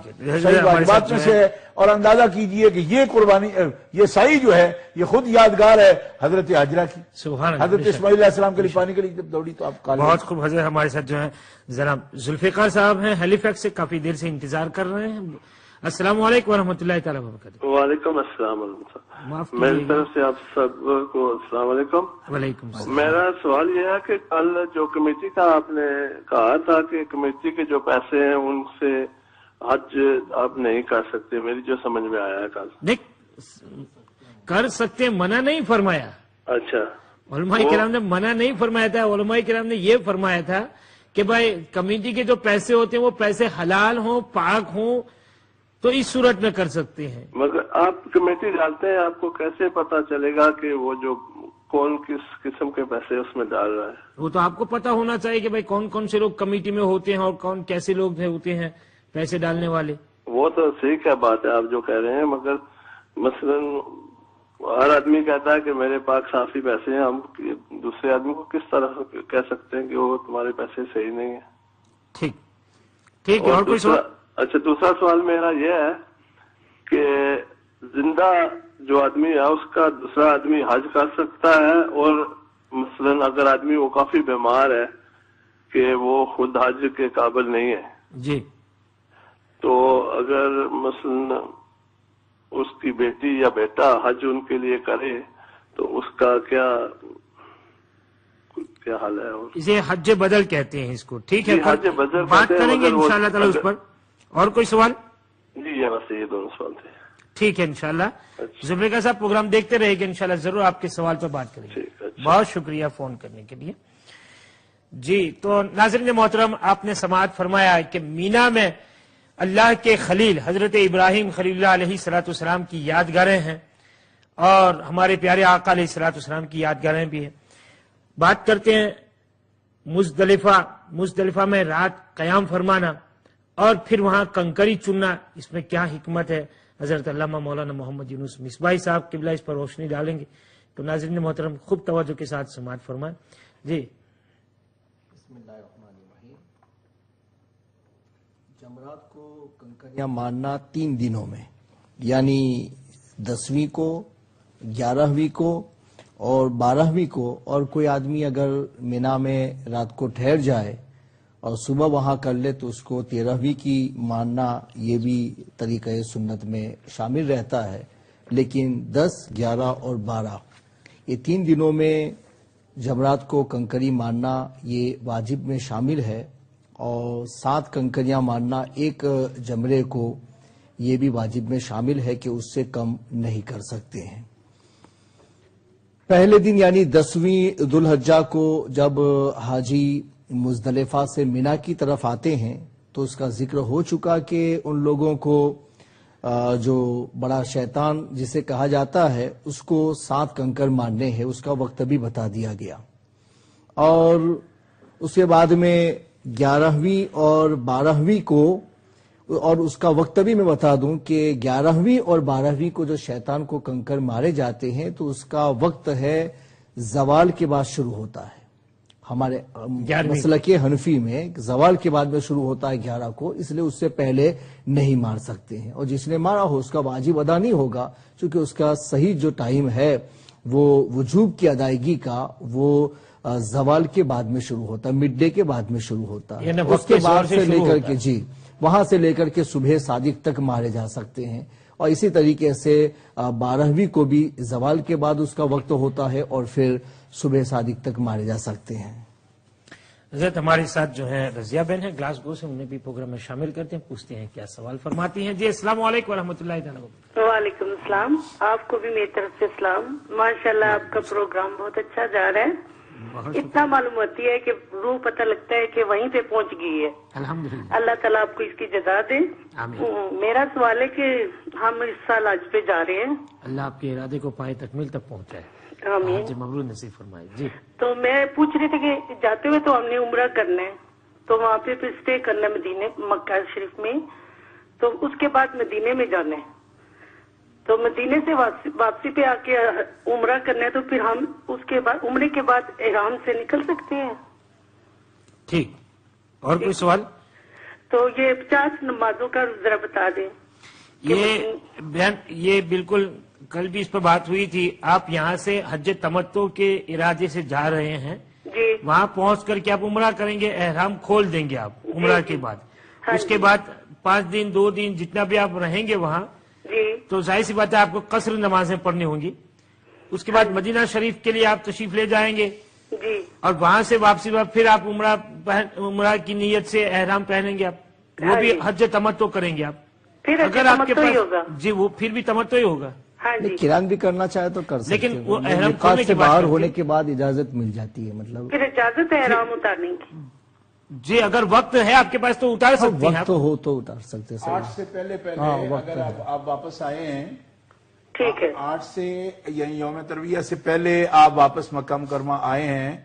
صحیح واجبات میں سے ہے. اور اندازہ کیجئے کہ یہ قربانی، یہ سعی جو ہے یہ خود یادگار ہے حضرت حاجرہ کی. سبحان اللہ، حضرت اسماعیل علیہ السلام کے لیے پانی کے لیے جب دوڑی تو آپ کالے. بہت خوب. حضرت ہمارے ساتھ جو ہیں جناب ذوالفقار صاحب ہیں، ہیلی فیکس سے، کافی دیر سے انتظار کر رہے ہیں. السلام علیکم ورحمۃ اللہ تعالیٰ وبرکاتہ. وعلیکم السلام ورحمۃ اللہ. معاف میری کیجیے طرف سے آپ سب کو السلام علیکم. وعلیکم السلام. میرا سوال یہ ہے کہ کل جو کمیٹی کا آپ نے کہا تھا کہ کمیٹی کے جو پیسے ہیں ان سے حج آپ نہیں کر سکتے، میری جو سمجھ میں آیا ہے کل. نہیں کر سکتے، منع نہیں فرمایا. اچھا، علماء کرام نے منع نہیں فرمایا تھا. علماء کرام نے یہ فرمایا تھا کہ بھائی کمیٹی کے جو پیسے ہوتے ہیں وہ پیسے حلال ہوں، پاک ہوں تو اس صورت میں کر سکتے ہیں. مگر آپ کمیٹی ڈالتے ہیں، آپ کو کیسے پتا چلے گا کہ وہ جو کون کس قسم کے پیسے اس میں ڈال رہا ہے؟ وہ تو آپ کو پتا ہونا چاہیے کہ بھائی کون کون سے لوگ کمیٹی میں ہوتے ہیں اور کون کیسے لوگ ہوتے ہیں پیسے ڈالنے والے. وہ تو ٹھیک ہے بات ہے آپ جو کہہ رہے ہیں، مگر مثلا ہر آدمی کہتا ہے کہ میرے پاس صافی پیسے ہیں، ہم دوسرے آدمی کو کس طرح کہہ سکتے ہیں کہ وہ تمہارے پیسے صحیح نہیں ہیں؟ ٹھیک ٹھیک ہے. اور کوئی سوال؟ اچھا، دوسرا سوال میرا یہ ہے کہ زندہ جو آدمی ہے اس کا دوسرا آدمی حج کر سکتا ہے، اور مثلا اگر آدمی وہ کافی بیمار ہے کہ وہ خود حج کے قابل نہیں ہے جی، تو اگر مثلا اس کی بیٹی یا بیٹا حج ان کے لیے کرے تو اس کا کیا حال ہے؟ اسے حج بدل کہتے ہیں اس کو. ٹھیک ہے، حج بدل بات کریں گے انشاءاللہ تعالی اس پر. اور کوئی سوال؟ جی، یہ بس یہ دونوں سوال تھے. ٹھیک ہے انشاءاللہ. ذوالفقار صاحب پروگرام دیکھتے رہے گا، انشاءاللہ ضرور آپ کے سوال پر بات کریں گے. بہت شکریہ فون کرنے کے لیے. جی، تو ناظرین محترم، آپ نے سماعت فرمایا کہ مینا میں اللہ کے خلیل حضرت ابراہیم خلیل اللہ علیہ الصلوۃ والسلام کی یادگاریں ہیں اور ہمارے پیارے آقا علیہ الصلوۃ والسلام کی یادگاریں بھی ہیں. بات کرتے ہیں مزدلفہ میں رات قیام فرمانا اور پھر وہاں کنکری چننا، اس میں کیا حکمت ہے؟ حضرت علامہ مولانا محمد یونس مصباحی صاحب قبلہ اس پر روشنی ڈالیں گے. تو ناظرین محترم خوب توجہ کے ساتھ سماعت فرمائیں. جی، بسم اللہ الرحمن الرحیم. جمرات کو کنکریاں مارنا 3 دنوں میں، یعنی 10ویں کو، 11ویں کو اور 12ویں کو. اور کوئی آدمی اگر مینا میں رات کو ٹھہر جائے اور صبح وہاں کر لے تو اس کو 13ویں کی ماننا، یہ بھی طریقہ سنت میں شامل رہتا ہے. لیکن 10، 11 اور 12 یہ 3 دنوں میں جمرات کو کنکری مارنا یہ واجب میں شامل ہے، اور 7 کنکریاں مارنا ایک جمرے کو یہ بھی واجب میں شامل ہے کہ اس سے کم نہیں کر سکتے ہیں. پہلے دن یعنی 10ویں ذو الحجہ کو جب حاجی مزدلفہ سے مینا کی طرف آتے ہیں تو اس کا ذکر ہو چکا کہ ان لوگوں کو جو بڑا شیطان جسے کہا جاتا ہے اس کو 7 کنکر مارنے ہیں، اس کا وقت بھی بتا دیا گیا. اور اس کے بعد میں 11ویں اور 12ویں کو، اور اس کا وقت بھی میں بتا دوں کہ 11ویں اور 12ویں کو جو شیطان کو کنکر مارے جاتے ہیں تو اس کا وقت ہے زوال کے بعد شروع ہوتا ہے. ہمارے مسلک حنفی میں زوال کے بعد میں شروع ہوتا ہے 11 کو، اس لیے اس سے پہلے نہیں مار سکتے ہیں. اور جس نے مارا ہو اس کا واجب ادا نہیں ہوگا، چونکہ اس کا صحیح جو ٹائم ہے وہ وجوب کی ادائیگی کا وہ زوال کے بعد میں شروع ہوتا ہے، مڈ ڈے کے بعد میں شروع ہوتا ہے. اس کے بعد سے لے کر کے وہاں سے لے کر کے صبح صادق تک مارے جا سکتے ہیں. اور اسی طریقے سے 12ویں کو بھی زوال کے بعد اس کا وقت ہوتا ہے اور پھر صبح صادق تک مارے جا سکتے ہیں. حضرت ہمارے ساتھ جو ہیں رضیہ بہن ہے گلاسگو سے، انہیں بھی پروگرام میں شامل کرتے ہیں، پوچھتے ہیں کیا سوال فرماتی ہیں. جی، السلام علیکم ورحمۃ اللہ تعالیٰ. وعلیکم السلام. آپ کو بھی میری طرف سے سلام. ماشاءاللہ آپ کا پروگرام بہت اچھا جا رہا ہے. اتنا معلوم ہوتی ہے کہ روح پتہ لگتا ہے کہ وہیں پہ پہنچ گئی ہے. الحمدللہ. اللہ تعالیٰ آپ کو اس کی جزا دے. میرا سوال ہے کہ ہم اس سال حج پہ جا رہے ہیں. اللہ آپ کے ارادے کو پائے تکمیل تک پہنچائے. آمین جی مقبول نصیب فرمائے جی. تو میں پوچھ رہی تھی کہ جاتے ہوئے تو ہم نے عمرہ کرنا ہے تو وہاں پہ پھر اسٹے کرنا ہے مدینے مکہ شریف میں, تو اس کے بعد مدینے میں جانا ہے, تو مدینے سے واپسی پہ آ کے عمرہ کرنا ہے, تو پھر ہم اس کے بعد عمرے کے بعد احرام سے نکل سکتے ہیں؟ ٹھیک, اور کوئی سوال؟ تو یہ 50 نمازوں کا ذرا بتا دیں. یہ بالکل کل بھی اس پر بات ہوئی تھی. آپ یہاں سے حج تمتع کے ارادے سے جا رہے ہیں جی, وہاں پہنچ کر کے آپ عمرہ کریں گے, احرام کھول دیں گے آپ عمرہ کے بعد. اس کے بعد 5 دن 2 دن جتنا بھی آپ رہیں گے وہاں, جی تو ظاہر سی بات ہے آپ کو قصر نمازیں پڑھنی ہوں گی. اس کے بعد مدینہ شریف کے لیے آپ تشریف لے جائیں گے, جی, اور وہاں سے واپسی پھر آپ عمرہ کی نیت سے احرام پہنیں گے آپ, وہ بھی حج تمتع کریں گے آپ. پھر اگر آپ کے پاس جی وہ پھر بھی تمتع ہی ہوگا. قران بھی کرنا چاہے تو کر سکتے لیکن وہ ہیں, احرام میقات سے باہر ہونے کے بعد اجازت مل جاتی ہے. مطلب پھر اجازت ہے احرام اتارنے کی؟ جی اگر وقت ہے آپ کے پاس تو اتار سکتے ہیں. وقت ہو تو اتار سکتے ہیں. 8 سے پہلے اگر آپ واپس آئے ہیں, ٹھیک ہے, 8 سے یعنی یوم ترویہ سے پہلے آپ واپس مکہ مکرمہ آئے ہیں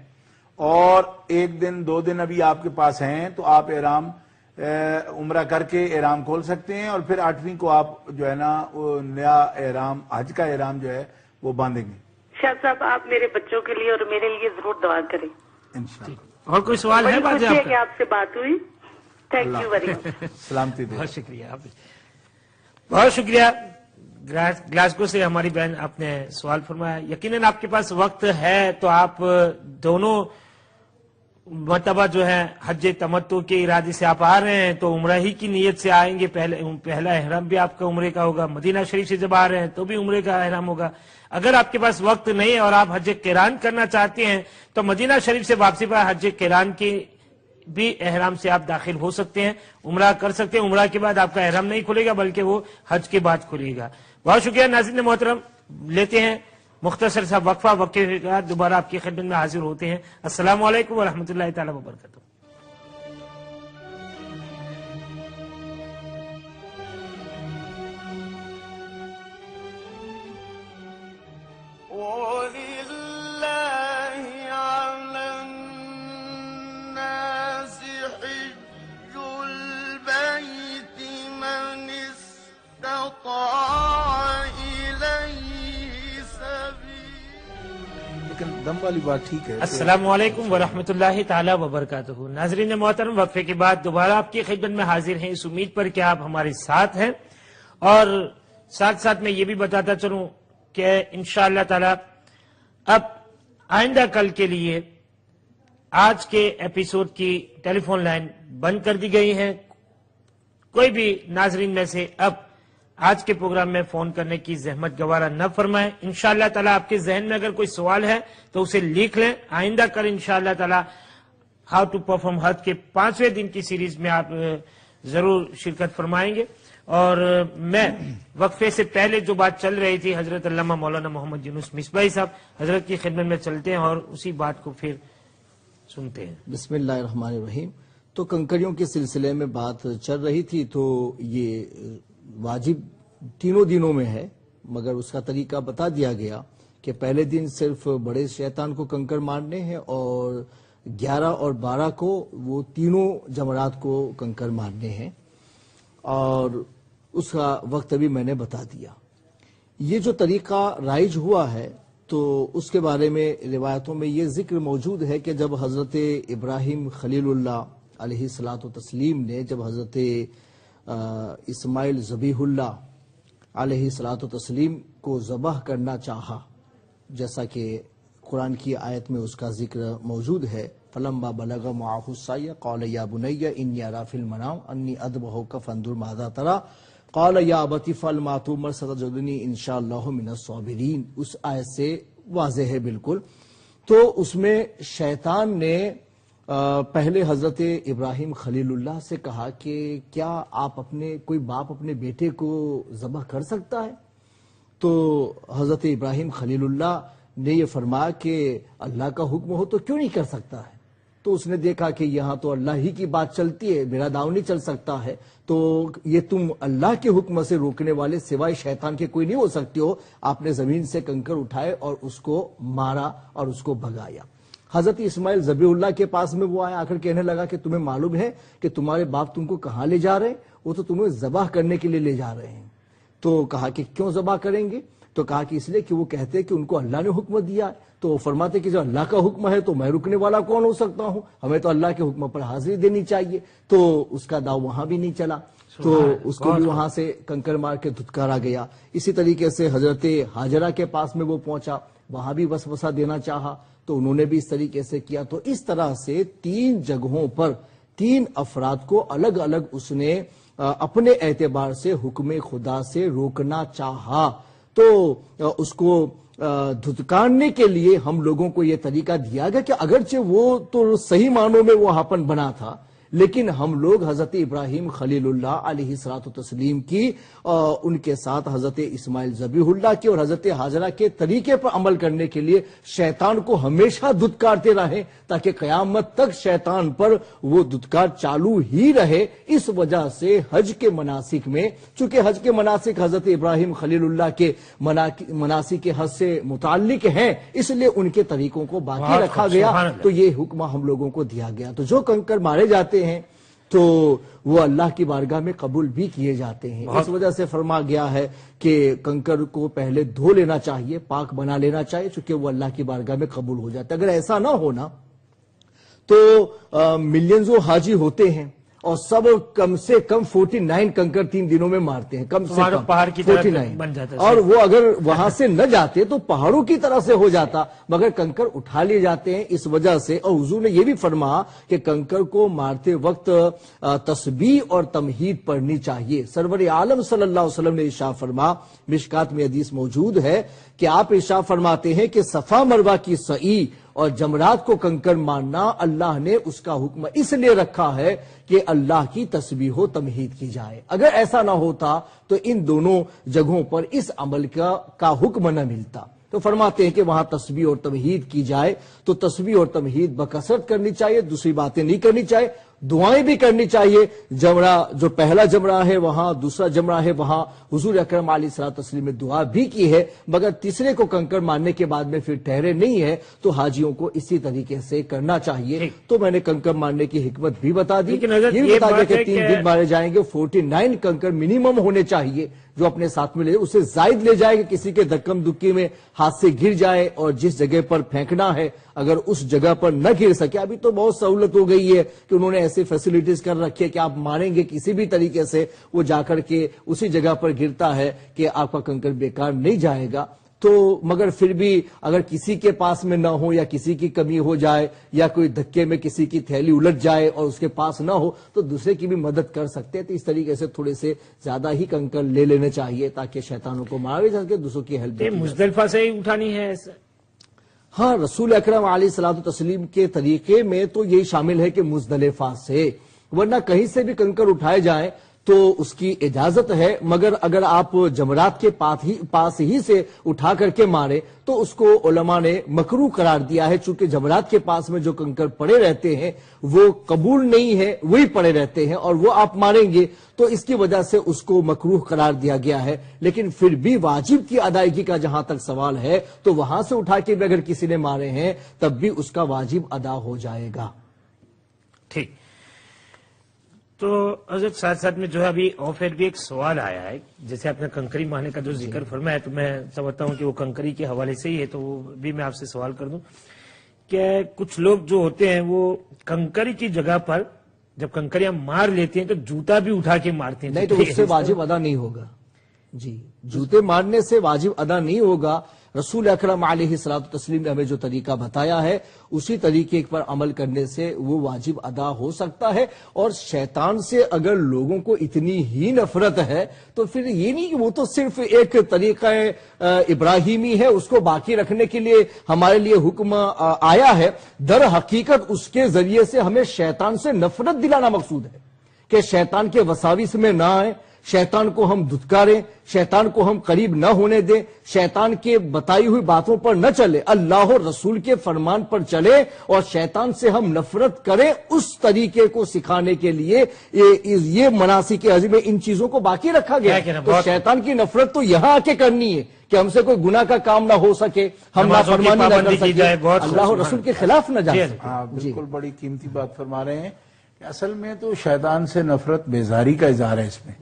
اور 1 دن 2 دن ابھی آپ کے پاس ہیں, تو آپ احرام عمرہ کر کے احرام کھول سکتے ہیں, اور پھر 8ویں کو آپ جو ہے نا وہ نیا احرام حج کا احرام جو ہے وہ باندھیں گے. شاہ صاحب آپ میرے بچوں کے لیے اور میرے لیے ضرور دعا کریں انشاءاللہ. اور کوئی سوال ہے؟ بڑی خوشی ہے کہ آپ سے بات ہوئی. Thank you very much. سلامتی دے. بہت شکریہ آپ, بہت شکریہ. گلاسگو سے ہماری بہن آپ نے سوال فرمایا. یقیناً آپ کے پاس وقت ہے تو آپ دونوں مرتبہ جو ہے حج تمتع کے ارادے سے آپ آ رہے ہیں تو عمرہ ہی کی نیت سے آئیں گے. پہلا احرام بھی آپ کا عمرے کا ہوگا. مدینہ شریف سے جب آ رہے ہیں تو بھی عمرے کا احرام ہوگا. اگر آپ کے پاس وقت نہیں ہے اور آپ حج قران کرنا چاہتے ہیں تو مدینہ شریف سے واپسی پر حج قران کی بھی احرام سے آپ داخل ہو سکتے ہیں, عمرہ کر سکتے ہیں. عمرہ کے بعد آپ کا احرام نہیں کھلے گا بلکہ وہ حج کے بعد کھلے گا. بہت شکریہ. ناظرین محترم, لیتے ہیں مختصر سا وقفہ. وقفے کے بعد دوبارہ آپ کی خدمت میں حاضر ہوتے ہیں. السلام علیکم ورحمۃ اللہ تعالی وبرکاتہ. دم والی بات ٹھیک ہے. السلام علیکم ورحمۃ اللہ تعالی وبرکاتہ. ناظرین محترم, وقفے کے بعد دوبارہ آپ کی خدمت میں حاضر ہیں, اس امید پر کہ آپ ہمارے ساتھ ہیں. اور ساتھ ساتھ میں یہ بھی بتاتا چلوں کہ انشاءاللہ تعالی اب آئندہ کل کے لیے آج کے ایپیسوڈ کی ٹیلی فون لائن بند کر دی گئی ہے. کوئی بھی ناظرین میں سے اب آج کے پروگرام میں فون کرنے کی زحمت گوارا نہ فرمائیں. انشاءاللہ تعالی آپ کے ذہن میں اگر کوئی سوال ہے تو اسے لکھ لیں. آئندہ کل انشاءاللہ تعالی ہاؤ ٹو پرفارم حج کے 5ویں دن کی سیریز میں آپ ضرور شرکت فرمائیں گے. اور میں وقفے سے پہلے جو بات چل رہی تھی حضرت علامہ مولانا محمد یونس مصباحی صاحب, حضرت کی خدمت میں چلتے ہیں اور اسی بات کو پھر سنتے ہیں. بسم اللہ الرحمن الرحیم. تو کنکریوں کے سلسلے میں بات چل رہی تھی, تو یہ واجب تینوں دنوں میں ہے, مگر اس کا طریقہ بتا دیا گیا کہ پہلے دن صرف بڑے شیطان کو کنکر مارنے ہیں اور 11 اور 12 کو وہ تینوں جمرات کو کنکر مارنے ہیں, اور اس کا وقت بھی میں نے بتا دیا. یہ جو طریقہ رائج ہوا ہے تو اس کے بارے میں روایتوں میں یہ ذکر موجود ہے کہ جب حضرت ابراہیم خلیل اللہ علیہ الصلاۃ والتسلیم نے جب حضرت اسماعیل ذبیح اللہ علیہ الصلاۃ والتسلیم کو ذبح کرنا چاہا, جیسا کہ قرآن کی آیت میں اس کا ذکر موجود ہے, فلما بلغ معه السعی قال یا بنی انی اری فی المنام انی اذبحک فانظر ماذا تری قال یا ابت افعل ما تؤمر ستجدنی ان شاء اللہ من الصابرین. اس آیت سے واضح ہے بالکل. تو اس میں شیطان نے پہلے حضرت ابراہیم خلیل اللہ سے کہا کہ کیا آپ کوئی باپ اپنے بیٹے کو ذبح کر سکتا ہے؟ تو حضرت ابراہیم خلیل اللہ نے یہ فرمایا کہ اللہ کا حکم ہو تو کیوں نہیں کر سکتا ہے. تو اس نے دیکھا کہ یہاں تو اللہ ہی کی بات چلتی ہے، میرا داؤ نہیں چل سکتا ہے، تو یہ تم اللہ کے حکم سے روکنے والے سوائے شیطان کے کوئی نہیں ہو سکتے ہو. آپ نے زمین سے کنکر اٹھائے اور اس کو مارا اور اس کو بھگایا. حضرت اسماعیل ذبیح اللہ کے پاس میں وہ آیا، آ کر کہنے لگا کہ تمہیں معلوم ہے کہ تمہارے باپ تم کو کہاں لے جا رہے ہیں؟ وہ تو تمہیں ذبح کرنے کے لیے لے جا رہے ہیں. تو کہا کہ کیوں ذبح کریں گے؟ تو کہا کہ اس لیے کہ وہ کہتے کہ ان کو اللہ نے حکم دیا ہے. تو وہ فرماتے کہ جو اللہ کا حکم ہے تو میں رکنے والا کون ہو سکتا ہوں، ہمیں تو اللہ کے حکم پر حاضری دینی چاہیے. تو اس کا داؤ وہاں بھی نہیں چلا، تو اس کو بھی وہاں سے کنکر مار کے دھتکارا گیا. اسی طریقے سے حضرت ہاجرہ کے پاس میں وہ پہنچا، وہاں بھی وسوسہ دینا چاہا تو انہوں نے بھی اس طریقے سے کیا. تو اس طرح سے 3 جگہوں پر 3 افراد کو الگ الگ اس نے اپنے اعتبار سے حکم خدا سے روکنا چاہا. تو اس کو دھتکارنے کے لیے ہم لوگوں کو یہ طریقہ دیا گیا کہ اگرچہ وہ تو صحیح معنوں میں وہ ہاپن بنا تھا، لیکن ہم لوگ حضرت ابراہیم خلیل اللہ علیہ الصلوۃ والتسلیم کی ان کے ساتھ حضرت اسماعیل ذبیح اللہ کے اور حضرت ہاجرہ کے طریقے پر عمل کرنے کے لیے شیطان کو ہمیشہ دھتکارتے رہیں تاکہ قیامت تک شیطان پر وہ دھتکار چالو ہی رہے. اس وجہ سے حج کے مناسک میں، چونکہ حج کے مناسک حضرت ابراہیم خلیل اللہ کے مناسک حج سے متعلق ہیں، اس لیے ان کے طریقوں کو باقی رکھا گیا. تو یہ حکم ہم لوگوں کو دیا گیا. تو جو کنکر مارے جاتے ہیں تو وہ اللہ کی بارگاہ میں قبول بھی کیے جاتے ہیں. اس وجہ سے فرما گیا ہے کہ کنکر کو پہلے دھو لینا چاہیے، پاک بنا لینا چاہیے، چونکہ وہ اللہ کی بارگاہ میں قبول ہو جاتا ہے. اگر ایسا نہ ہونا تو ملینزوں حاجی ہوتے ہیں اور سب کم سے کم 49 کنکر 3 دنوں میں مارتے ہیں، کم سے کم پہاڑ کی طرح 49 بن جاتا ہے. اور وہ اگر وہاں سے نہ جاتے تو پہاڑوں کی طرح سے ہو جاتا، مگر کنکر اٹھا لیے جاتے ہیں. اس وجہ سے اور حضور نے یہ بھی فرمایا کہ کنکر کو مارتے وقت تسبیح اور تمہید پڑھنی چاہیے. سرور عالم صلی اللہ علیہ وسلم نے ارشاد فرمایا، مشکات میں حدیث موجود ہے کہ آپ ارشاد فرماتے ہیں کہ صفا مروہ کی سعی اور جمرات کو کنکر مارنا اللہ نے اس کا حکم اس لیے رکھا ہے کہ اللہ کی تسبیح و تمہید کی جائے. اگر ایسا نہ ہوتا تو ان دونوں جگہوں پر اس عمل کا حکم نہ ملتا. تو فرماتے ہیں کہ وہاں تسبیح اور تمہید کی جائے. تو تسبیح اور تمہید بکثرت کرنی چاہیے، دوسری باتیں نہیں کرنی چاہیے. دعائیں بھی کرنی چاہیے. جمرہ جو پہلا جمرہ ہے وہاں، دوسرا جمرہ ہے وہاں حضور اکرم علیہ الصلوۃ والتسلیم نے دعا بھی کی ہے، مگر تیسرے کو کنکر مارنے کے بعد میں پھر ٹھہرے نہیں ہے. تو حاجیوں کو اسی طریقے سے کرنا چاہیے. تو میں نے کنکر مارنے کی حکمت بھی بتا دی، یہ بھی بتا دیا کہ 3 دن مارے جائیں گے. 49 کنکر منیمم ہونے چاہیے جو اپنے ساتھ میں لے. اسے زائد لے جائے کہ کسی کے دھکم دکی میں ہاتھ سے گر جائے اور جس جگہ پر پھینکنا ہے اگر اس جگہ پر نہ گر سکے. ابھی تو بہت سہولت ہو گئی ہے کہ انہوں نے ایسی فیسلٹیز کر رکھی ہے کہ آپ ماریں گے کسی بھی طریقے سے وہ جا کر کے اسی جگہ پر گرتا ہے کہ آپ کا کنکر بیکار نہیں جائے گا. تو مگر پھر بھی اگر کسی کے پاس میں نہ ہو یا کسی کی کمی ہو جائے یا کوئی دھکے میں کسی کی تھیلی الٹ جائے اور اس کے پاس نہ ہو تو دوسرے کی بھی مدد کر سکتے ہیں. تو اس طریقے سے تھوڑے سے زیادہ ہی کنکر لے لینے چاہیے تاکہ شیطانوں کو مارا بھی سکے، دوسروں کی ہیلپ بھی. مزدلفہ سے ہی اٹھانی ہے ایسا؟ ہاں، رسول اکرم علیہ الصلوۃ والتسلیم کے طریقے میں تو یہی شامل ہے کہ مزدلفہ سے، ورنہ کہیں سے بھی کنکر اٹھائے جائیں تو اس کی اجازت ہے. مگر اگر آپ جمرات کے پاس ہی سے اٹھا کر کے مارے تو اس کو علماء نے مکروہ قرار دیا ہے، چونکہ جمرات کے پاس میں جو کنکر پڑے رہتے ہیں وہ قبول نہیں ہے، وہی پڑے رہتے ہیں اور وہ آپ ماریں گے تو اس کی وجہ سے اس کو مکروہ قرار دیا گیا ہے. لیکن پھر بھی واجب کی ادائیگی کا جہاں تک سوال ہے تو وہاں سے اٹھا کے بھی اگر کسی نے مارے ہیں تب بھی اس کا واجب ادا ہو جائے گا. ٹھیک. تو حضرت ساتھ ساتھ میں جو ہے ابھی آفر بھی ایک سوال آیا ہے، جیسے آپ نے کنکری مارنے کا جو ذکر فرمایا تو میں سمجھتا ہوں کہ وہ کنکری کے حوالے سے ہی ہے، تو وہ بھی میں آپ سے سوال کر دوں کہ کچھ لوگ جو ہوتے ہیں وہ کنکری کی جگہ پر جب کنکریاں مار لیتے ہیں تو جوتا بھی اٹھا کے مارتے ہیں. نہیں، تو اس سے واجب ادا نہیں ہوگا. جی، جوتے مارنے سے واجب ادا نہیں ہوگا. رسول اکرم علیہ الصلوۃ والتسلیم نے ہمیں جو طریقہ بتایا ہے اسی طریقے پر عمل کرنے سے وہ واجب ادا ہو سکتا ہے. اور شیطان سے اگر لوگوں کو اتنی ہی نفرت ہے تو پھر یہ نہیں کہ وہ تو صرف ایک طریقہ ابراہیمی ہے، اس کو باقی رکھنے کے لیے ہمارے لیے حکم آیا ہے. در حقیقت اس کے ذریعے سے ہمیں شیطان سے نفرت دلانا مقصود ہے کہ شیطان کے وساوس میں نہ آئے، شیطان کو ہم دھتکاریں، شیطان کو ہم قریب نہ ہونے دیں، شیطان کے بتائی ہوئی باتوں پر نہ چلے، اللہ اور رسول کے فرمان پر چلے اور شیطان سے ہم نفرت کریں، اس طریقے کو سکھانے کے لیے یہ مناسک حج میں ان چیزوں کو باقی رکھا گیا۔ تو شیطان کی نفرت تو یہاں آ کے کرنی ہے کہ ہم سے کوئی گناہ کا کام نہ ہو سکے، ہم نافرمانی نہ کر سکے، اللہ اور رسول کے خلاف نہ جا سکے۔ بالکل بڑی قیمتی بات فرما رہے ہیں کہ اصل میں تو شیطان سے نفرت بیزاری کا اظہار ہے اس میں،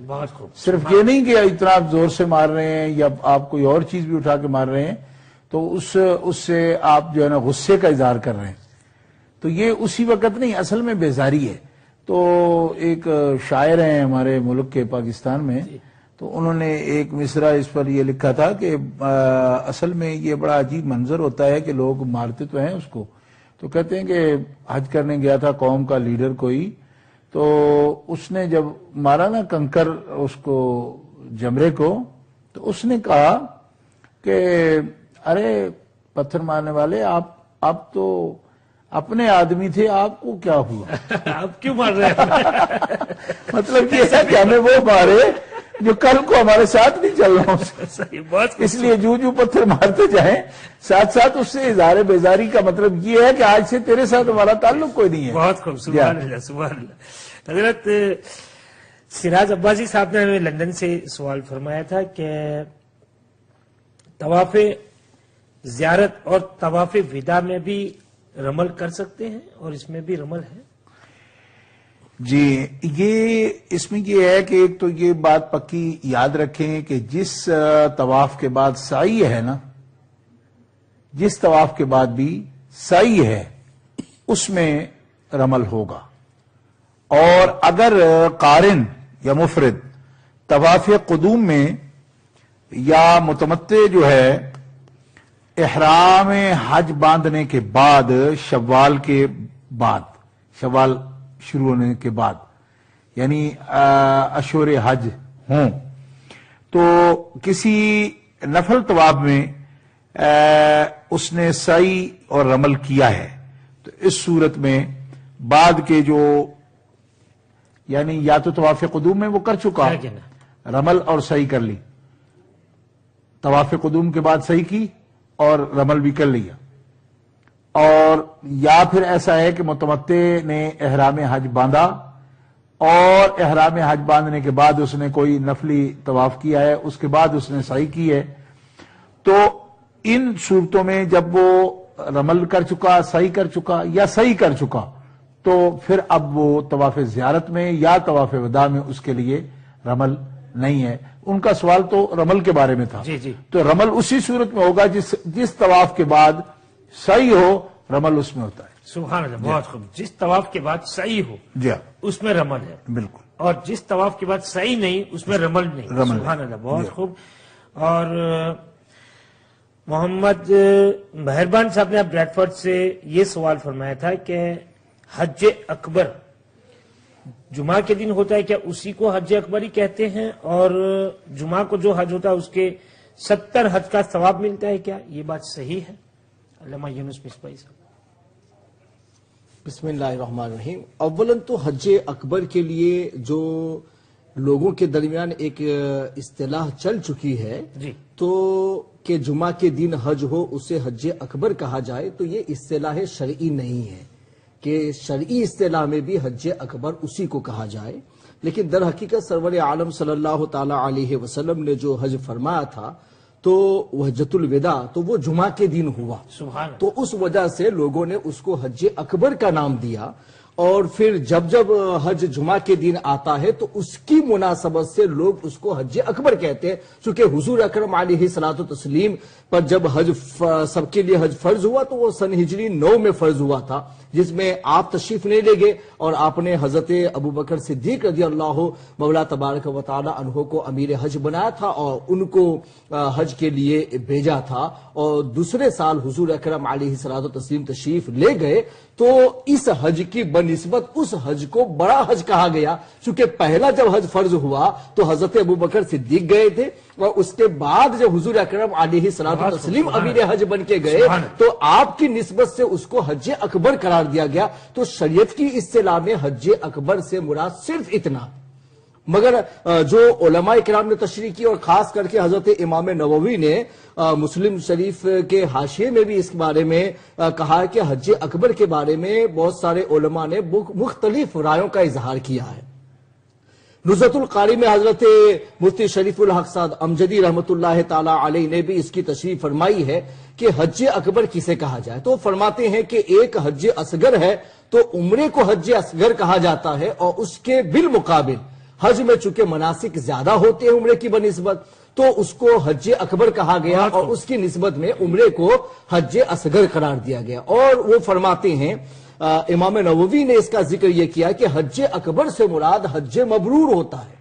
صرف یہ نہیں کہ اتنا آپ زور سے مار رہے ہیں یا آپ کوئی اور چیز بھی اٹھا کے مار رہے ہیں تو اس سے آپ جو ہے نا غصے کا اظہار کر رہے ہیں، تو یہ اسی وقت نہیں، اصل میں بیزاری ہے۔ تو ایک شاعر ہیں ہمارے ملک کے پاکستان میں، تو انہوں نے ایک مصرع اس پر یہ لکھا تھا کہ اصل میں یہ بڑا عجیب منظر ہوتا ہے کہ لوگ مارتے تو ہیں اس کو، تو کہتے ہیں کہ حج کرنے گیا تھا قوم کا لیڈر کوئی، تو اس نے جب مارا نا کنکر اس کو جمرے کو، تو اس نے کہا کہ ارے پتھر مارنے والے آپ تو اپنے آدمی تھے، آپ کو کیا ہوا، آپ کیوں مار رہے ہیں؟ مطلب یہ ہے کہ ہمیں وہ مارے جو کل کو ہمارے ساتھ نہیں چل رہا ہوں، اس لیے جو پتھر مارتے جائیں ساتھ ساتھ اس سے اظہار بیزاری کا مطلب یہ ہے کہ آج سے تیرے ساتھ ہمارا تعلق کوئی نہیں ہے۔ بہت خوب، سبحان اللہ سبحان اللہ۔ حضرت سراج عباسی صاحب نے ہمیں لندن سے سوال فرمایا تھا کہ طواف زیارت اور طواف وداع میں بھی رمل کر سکتے ہیں، اور اس میں بھی رمل ہے؟ جی، یہ اس میں یہ ہے کہ ایک تو یہ بات پکی یاد رکھیں کہ جس طواف کے بعد سعی ہے نا، جس طواف کے بعد بھی سعی ہے اس میں رمل ہوگا، اور اگر قارن یا مفرد طواف قدوم میں یا متمتع جو ہے احرام حج باندھنے کے بعد شوال کے بعد، شوال شروع ہونے کے بعد یعنی اشہر حج ہوں، تو کسی نفل طواف میں اس نے سعی اور رمل کیا ہے، تو اس صورت میں بعد کے جو یعنی یا تو طواف قدوم میں وہ کر چکا رمل اور سعی کر لی، طواف قدوم کے بعد سعی کی اور رمل بھی کر لیا، اور یا پھر ایسا ہے کہ متمتع نے احرام حج باندھا اور احرام حج باندھنے کے بعد اس نے کوئی نفلی طواف کیا ہے، اس کے بعد اس نے سعی کی ہے، تو ان صورتوں میں جب وہ رمل کر چکا، سعی کر چکا یا سعی کر چکا، تو پھر اب وہ طواف زیارت میں یا طواف وداع میں اس کے لیے رمل نہیں ہے۔ ان کا سوال تو رمل کے بارے میں تھا، تو رمل اسی صورت میں ہوگا جس طواف کے بعد سعی ہو، رمل اس میں ہوتا ہے۔ سبحان اللہ، بہت خوب۔ جس طواف کے بعد سعی ہو اس میں رمل ہے، بالکل، اور جس طواف کے بعد سعی نہیں اس میں رمل نہیں۔ سبحان اللہ، بہت خوب۔ اور محمد مہربان صاحب نے بریڈ فورڈ سے یہ سوال فرمایا تھا کہ حج اکبر جمعہ کے دن ہوتا ہے، کیا اسی کو حج اکبر ہی کہتے ہیں؟ اور جمعہ کو جو حج ہوتا ہے اس کے 70 حج کا ثواب ملتا ہے، کیا یہ بات صحیح ہے؟ علامہ یونس مصباحی صاحب۔ بسم اللہ الرحمن الرحیم۔ اولاً تو حج اکبر کے لیے جو لوگوں کے درمیان ایک اصطلاح چل چکی ہے تو کہ جمعہ کے دن حج ہو اسے حج اکبر کہا جائے، تو یہ اصطلاح شرعی نہیں ہے کہ شرعی اصطلاح میں بھی حج اکبر اسی کو کہا جائے، لیکن در حقیقت سرور عالم صلی اللہ تعالی علیہ وسلم نے جو حج فرمایا تھا تو حجۃ الوداع تو وہ جمعہ کے دن ہوا، تو اس وجہ سے لوگوں نے اس کو حج اکبر کا نام دیا، اور پھر جب حج جمعہ کے دن آتا ہے تو اس کی مناسبت سے لوگ اس کو حج اکبر کہتے ہیں، چونکہ حضور اکرم علیہ الصلوۃ والتسلیم پر جب حج سب کے لیے حج فرض ہوا تو وہ سن ہجری 9 میں فرض ہوا تھا، جس میں آپ تشریف نہیں لے گئے اور آپ نے حضرت ابو بکر صدیق رضی اللہ مولا تبارک و تعالی عنہ کو امیر حج بنایا تھا اور ان کو حج کے لیے بھیجا تھا، اور دوسرے سال حضور اکرم علیہ الصلوۃ والتسلیم تشریف لے گئے، تو اس حج کی بنسبت اس حج کو بڑا حج کہا گیا، چونکہ پہلا جب حج فرض ہوا تو حضرت ابو بکر صدیق گئے تھے، اور اس کے بعد جب حضور اکرم علیہ الصلوۃ والتسلیم امیر حج بن کے گئے تو آپ کی نسبت سے اس کو حج اکبر قرار دیا گیا، تو شریعت کی اصطلاح میں حج اکبر سے مراد صرف اتنا، مگر جو علماء کرام نے تشریح کی اور خاص کر کے حضرت امام نووی نے مسلم شریف کے حاشیے میں بھی اس بارے میں کہا ہے کہ حج اکبر کے بارے میں بہت سارے علماء نے مختلف رائوں کا اظہار کیا ہے۔ نزہۃ القاری میں حضرت مفتی شریف الحق سعد امجدی رحمۃ اللہ تعالی علیہ نے بھی اس کی تشریح فرمائی ہے کہ حج اکبر کسے کہا جائے، تو فرماتے ہیں کہ ایک حج اصغر ہے تو عمرے کو حج اصغر کہا جاتا ہے، اور اس کے بالمقابل حج میں چونکہ مناسک زیادہ ہوتے ہیں عمرے کی بنسبت تو اس کو حج اکبر کہا گیا، اور اس کی نسبت میں عمرے کو حج اصغر قرار دیا گیا۔ اور وہ فرماتے ہیں امام نووی نے اس کا ذکر یہ کیا کہ حج اکبر سے مراد حج مبرور ہوتا ہے،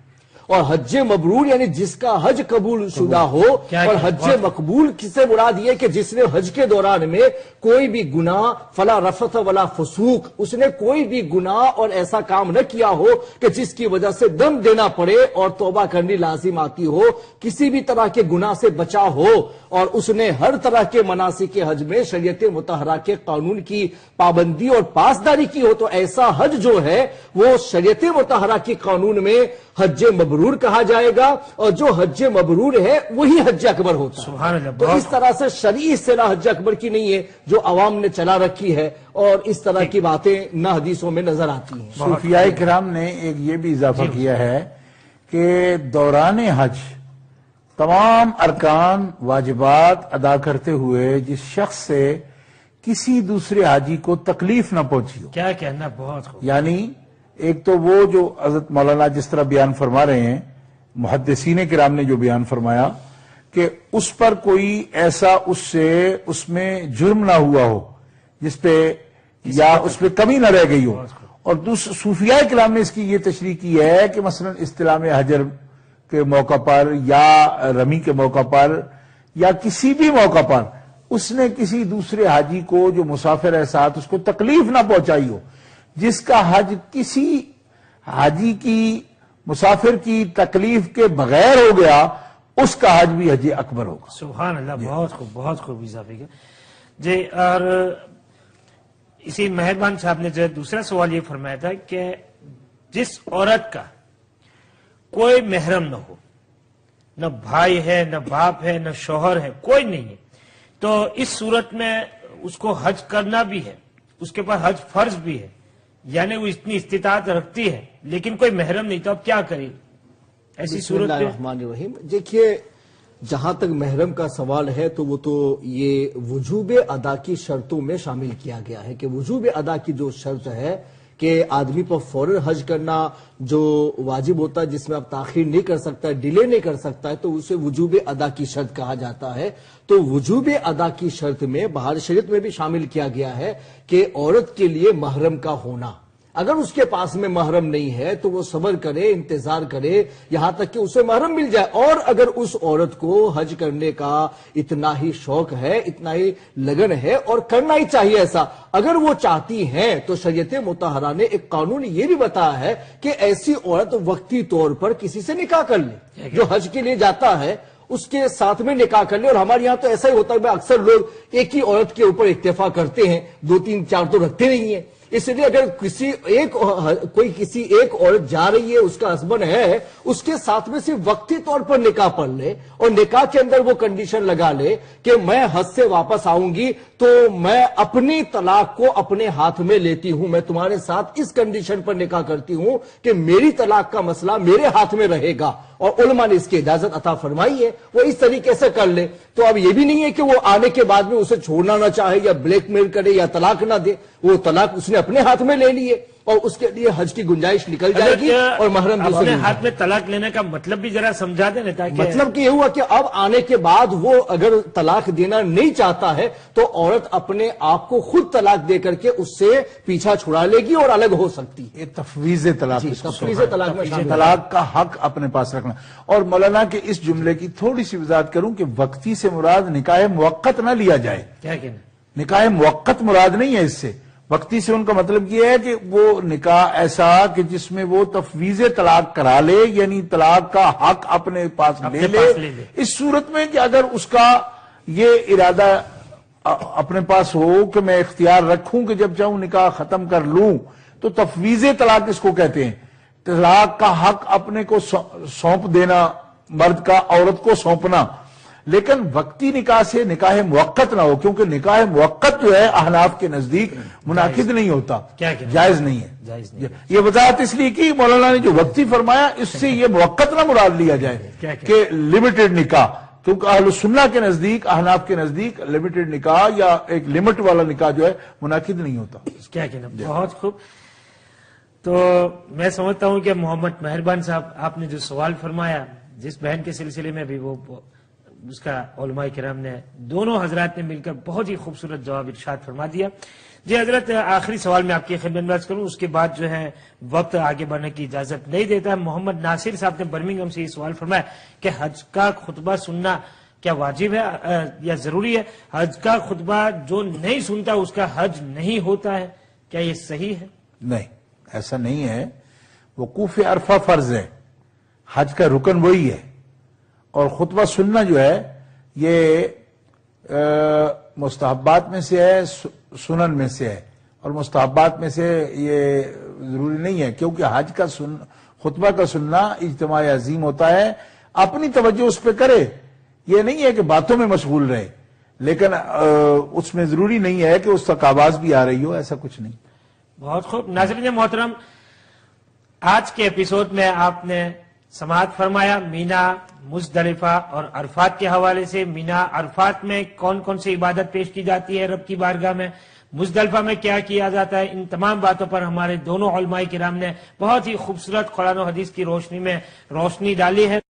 اور حج مبرور یعنی جس کا حج قبول شدہ ہو، اور حج مقبول سے مراد یہ کہ جس نے حج کے دوران میں کوئی بھی گناہ فلا رفث ولا فسوق، اس نے کوئی بھی گناہ اور ایسا کام نہ کیا ہو کہ جس کی وجہ سے دم دینا پڑے اور توبہ کرنی لازم آتی ہو، کسی بھی طرح کے گناہ سے بچا ہو، اور اس نے ہر طرح کے مناسک حج میں شریعت مطہرہ کے قانون کی پابندی اور پاسداری کی ہو، تو ایسا حج جو ہے وہ شریعت مطہرہ کے قانون میں حج مبرور کہا جائے گا، اور جو حج مبرور ہے وہی حج اکبر ہوتا ہے۔ سبحان اللہ۔ تو اس طرح سے شرعی اصطلاح حج اکبر کی نہیں ہے جو عوام نے چلا رکھی ہے، اور اس طرح کی باتیں نہ حدیثوں میں نظر آتی ہیں۔ صوفیاء کرام نے ایک یہ بھی اضافہ کیا ہے کہ دوران حج تمام ارکان واجبات ادا کرتے ہوئے جس شخص سے کسی دوسرے حاجی کو تکلیف نہ پہنچی ہو، کیا کہنا، بہت خوب۔ یعنی ایک تو وہ جو حضرت مولانا جس طرح بیان فرما رہے ہیں، محدثین کرام نے جو بیان فرمایا کہ اس پر کوئی ایسا اس میں جرم نہ ہوا ہو جس پہ یا اس پہ کمی نہ رہ گئی ہو، اور صوفیاء کرام نے اس کی یہ تشریح کی ہے کہ مثلا استلام حجر کے موقع پر یا رمی کے موقع پر یا کسی بھی موقع پر اس نے کسی دوسرے حاجی کو جو مسافر ہے ساتھ اس کو تکلیف نہ پہنچائی ہو، جس کا حج کسی حاجی کی مسافر کی تکلیف کے بغیر ہو گیا اس کا حج بھی حج اکبر ہوگا۔ سبحان اللہ، بہت خوب، بہت خوب اضافے کا جی۔ اور اسی مہربان صاحب نے جو دوسرا سوال یہ فرمایا تھا کہ جس عورت کا کوئی محرم نہ ہو، نہ بھائی ہے، نہ باپ ہے، نہ شوہر ہے، کوئی نہیں ہے، تو اس صورت میں اس کو حج کرنا بھی ہے، اس کے پاس حج فرض بھی ہے، یعنی وہ اتنی استطاعت رکھتی ہے لیکن کوئی محرم نہیں، تو اب کیا کرے ایسی بسم صورت اللہ میں؟ الرحمن الرحیم۔ دیکھیے جہاں تک محرم کا سوال ہے تو وہ تو یہ وجوب ادا کی شرطوں میں شامل کیا گیا ہے کہ وجوب ادا کی جو شرط ہے کہ آدمی پر فوراً حج کرنا جو واجب ہوتا ہے، جس میں آپ تاخیر نہیں کر سکتا ہے، ڈیلے نہیں کر سکتا ہے، تو اسے وجوب ادا کی شرط کہا جاتا ہے۔ تو وجوب ادا کی شرط میں بہار شریعت میں بھی شامل کیا گیا ہے کہ عورت کے لیے محرم کا ہونا، اگر اس کے پاس میں محرم نہیں ہے تو وہ صبر کرے، انتظار کرے یہاں تک کہ اسے محرم مل جائے، اور اگر اس عورت کو حج کرنے کا اتنا ہی شوق ہے، اتنا ہی لگن ہے اور کرنا ہی چاہیے ایسا، اگر وہ چاہتی ہیں تو شریعت مطہرہ نے ایک قانون یہ بھی بتایا ہے کہ ایسی عورت وقتی طور پر کسی سے نکاح کر لے، جو حج کے لیے جاتا ہے اس کے ساتھ میں نکاح کر لے۔ اور ہمارے یہاں تو ایسا ہی ہوتا ہے، اکثر لوگ ایک ہی عورت کے اوپر اکتفا کرتے ہیں، 2 3 4 تو رکھتے نہیں ہیں، اس لیے اگر کوئی کسی ایک عورت جا رہی ہے، اس کا ہسبینڈ ہے، اس کے ساتھ میں صرف وقتی طور پر نکاح پڑھ لے اور نکاح کے اندر وہ کنڈیشن لگا لے کہ میں حج سے واپس آؤں گی تو میں اپنی طلاق کو اپنے ہاتھ میں لیتی ہوں، میں تمہارے ساتھ اس کنڈیشن پر نکاح کرتی ہوں کہ میری طلاق کا مسئلہ میرے ہاتھ میں رہے گا، اور علماء نے اس کی اجازت عطا فرمائی ہے، وہ اس طریقے سے کر لے۔ تو اب یہ بھی نہیں ہے کہ وہ آنے کے بعد میں اسے چھوڑنا نہ چاہے یا بلیک میل کرے یا طلاق نہ دے، وہ طلاق اس نے اپنے ہاتھ میں لے لیے اور اس کے لیے حج کی گنجائش نکل جائے گی اور محرم بھی اپنے ہاتھ میں طلاق لینے کا مطلب بھی ذرا سمجھا دیں تاکہ مطلب کہ یہ ہوا کہ اب آنے کے بعد وہ اگر طلاق دینا نہیں چاہتا ہے تو عورت اپنے آپ کو خود طلاق دے کر کے اس سے پیچھا چھڑا لے گی اور الگ ہو سکتی ہے۔ یہ تفویض طلاق، تفویض طلاق میں شامل ہے۔ طلاق کا حق اپنے پاس رکھنا۔ اور مولانا کے اس جملے کی تھوڑی سی وضاحت کروں کہ وقتی سے مراد نکاح موقت نہ لیا جائے، کیا کہنا، نکاح موقت مراد نہیں ہے اس سے، وقتی سے ان کا مطلب یہ ہے کہ وہ نکاح ایسا کہ جس میں وہ تفویض طلاق کرا لے، یعنی طلاق کا حق اپنے پاس لے لے۔ اس صورت میں کہ اگر اس کا یہ ارادہ اپنے پاس ہو کہ میں اختیار رکھوں کہ جب چاہوں نکاح ختم کر لوں، تو تفویض طلاق اس کو کہتے ہیں طلاق کا حق اپنے کو سونپ دینا، مرد کا عورت کو سونپنا، لیکن وقتی نکاح سے نکاح موقت نہ ہو، کیونکہ نکاح موقت جو ہے احناف کے نزدیک منعقد نہیں ہوتا، جائز نہیں ہے۔ یہ وضاحت اس لیے کی مولانا نے جو وقتی فرمایا، اس سے یہ موقت نہ مراد لیا جائے کہ لمیٹڈ نکاح، کیونکہ اہل سنہ کے نزدیک، احناف کے نزدیک لمیٹڈ نکاح یا ایک لمٹ والا نکاح جو ہے منعقد نہیں ہوتا۔ کیا کہنا، بہت خوب۔ تو میں سمجھتا ہوں کہ محمد مہربان صاحب، آپ نے جو سوال فرمایا جس بہن کے سلسلے میں بھی، وہ اس کا علماء کرام نے، دونوں حضرات نے مل کر بہت ہی خوبصورت جواب ارشاد فرما دیا۔ جی حضرت، آخری سوال میں آپ کی خدمت میں عرض کروں، اس کے بعد جو ہے وقت آگے بڑھنے کی اجازت نہیں دیتا۔ محمد ناصر صاحب نے برمنگھم سے یہ سوال فرمایا کہ حج کا خطبہ سننا کیا واجب ہے یا ضروری ہے؟ حج کا خطبہ جو نہیں سنتا اس کا حج نہیں ہوتا ہے، کیا یہ صحیح ہے؟ نہیں، ایسا نہیں ہے۔ وقوف عرفہ فرض ہے، حج کا رکن وہی ہے، اور خطبہ سننا جو ہے یہ مستحبات میں سے ہے، سنن میں سے ہے، اور مستحبات میں سے یہ ضروری نہیں ہے، کیونکہ حج کا خطبہ کا سننا اجتماع عظیم ہوتا ہے، اپنی توجہ اس پہ کرے، یہ نہیں ہے کہ باتوں میں مشغول رہے، لیکن اس میں ضروری نہیں ہے کہ اس تک آواز بھی آ رہی ہو، ایسا کچھ نہیں۔ بہت خوب۔ ناظرین محترم، آج کے ایپیسوڈ میں آپ نے سماعت فرمایا مینا، مزدلفہ اور عرفات کے حوالے سے۔ مینا، عرفات میں کون کون سی عبادت پیش کی جاتی ہے رب کی بارگاہ میں، مزدلفہ میں کیا کیا جاتا ہے، ان تمام باتوں پر ہمارے دونوں علماء کرام نے بہت ہی خوبصورت قرآن و حدیث کی روشنی میں روشنی ڈالی ہے۔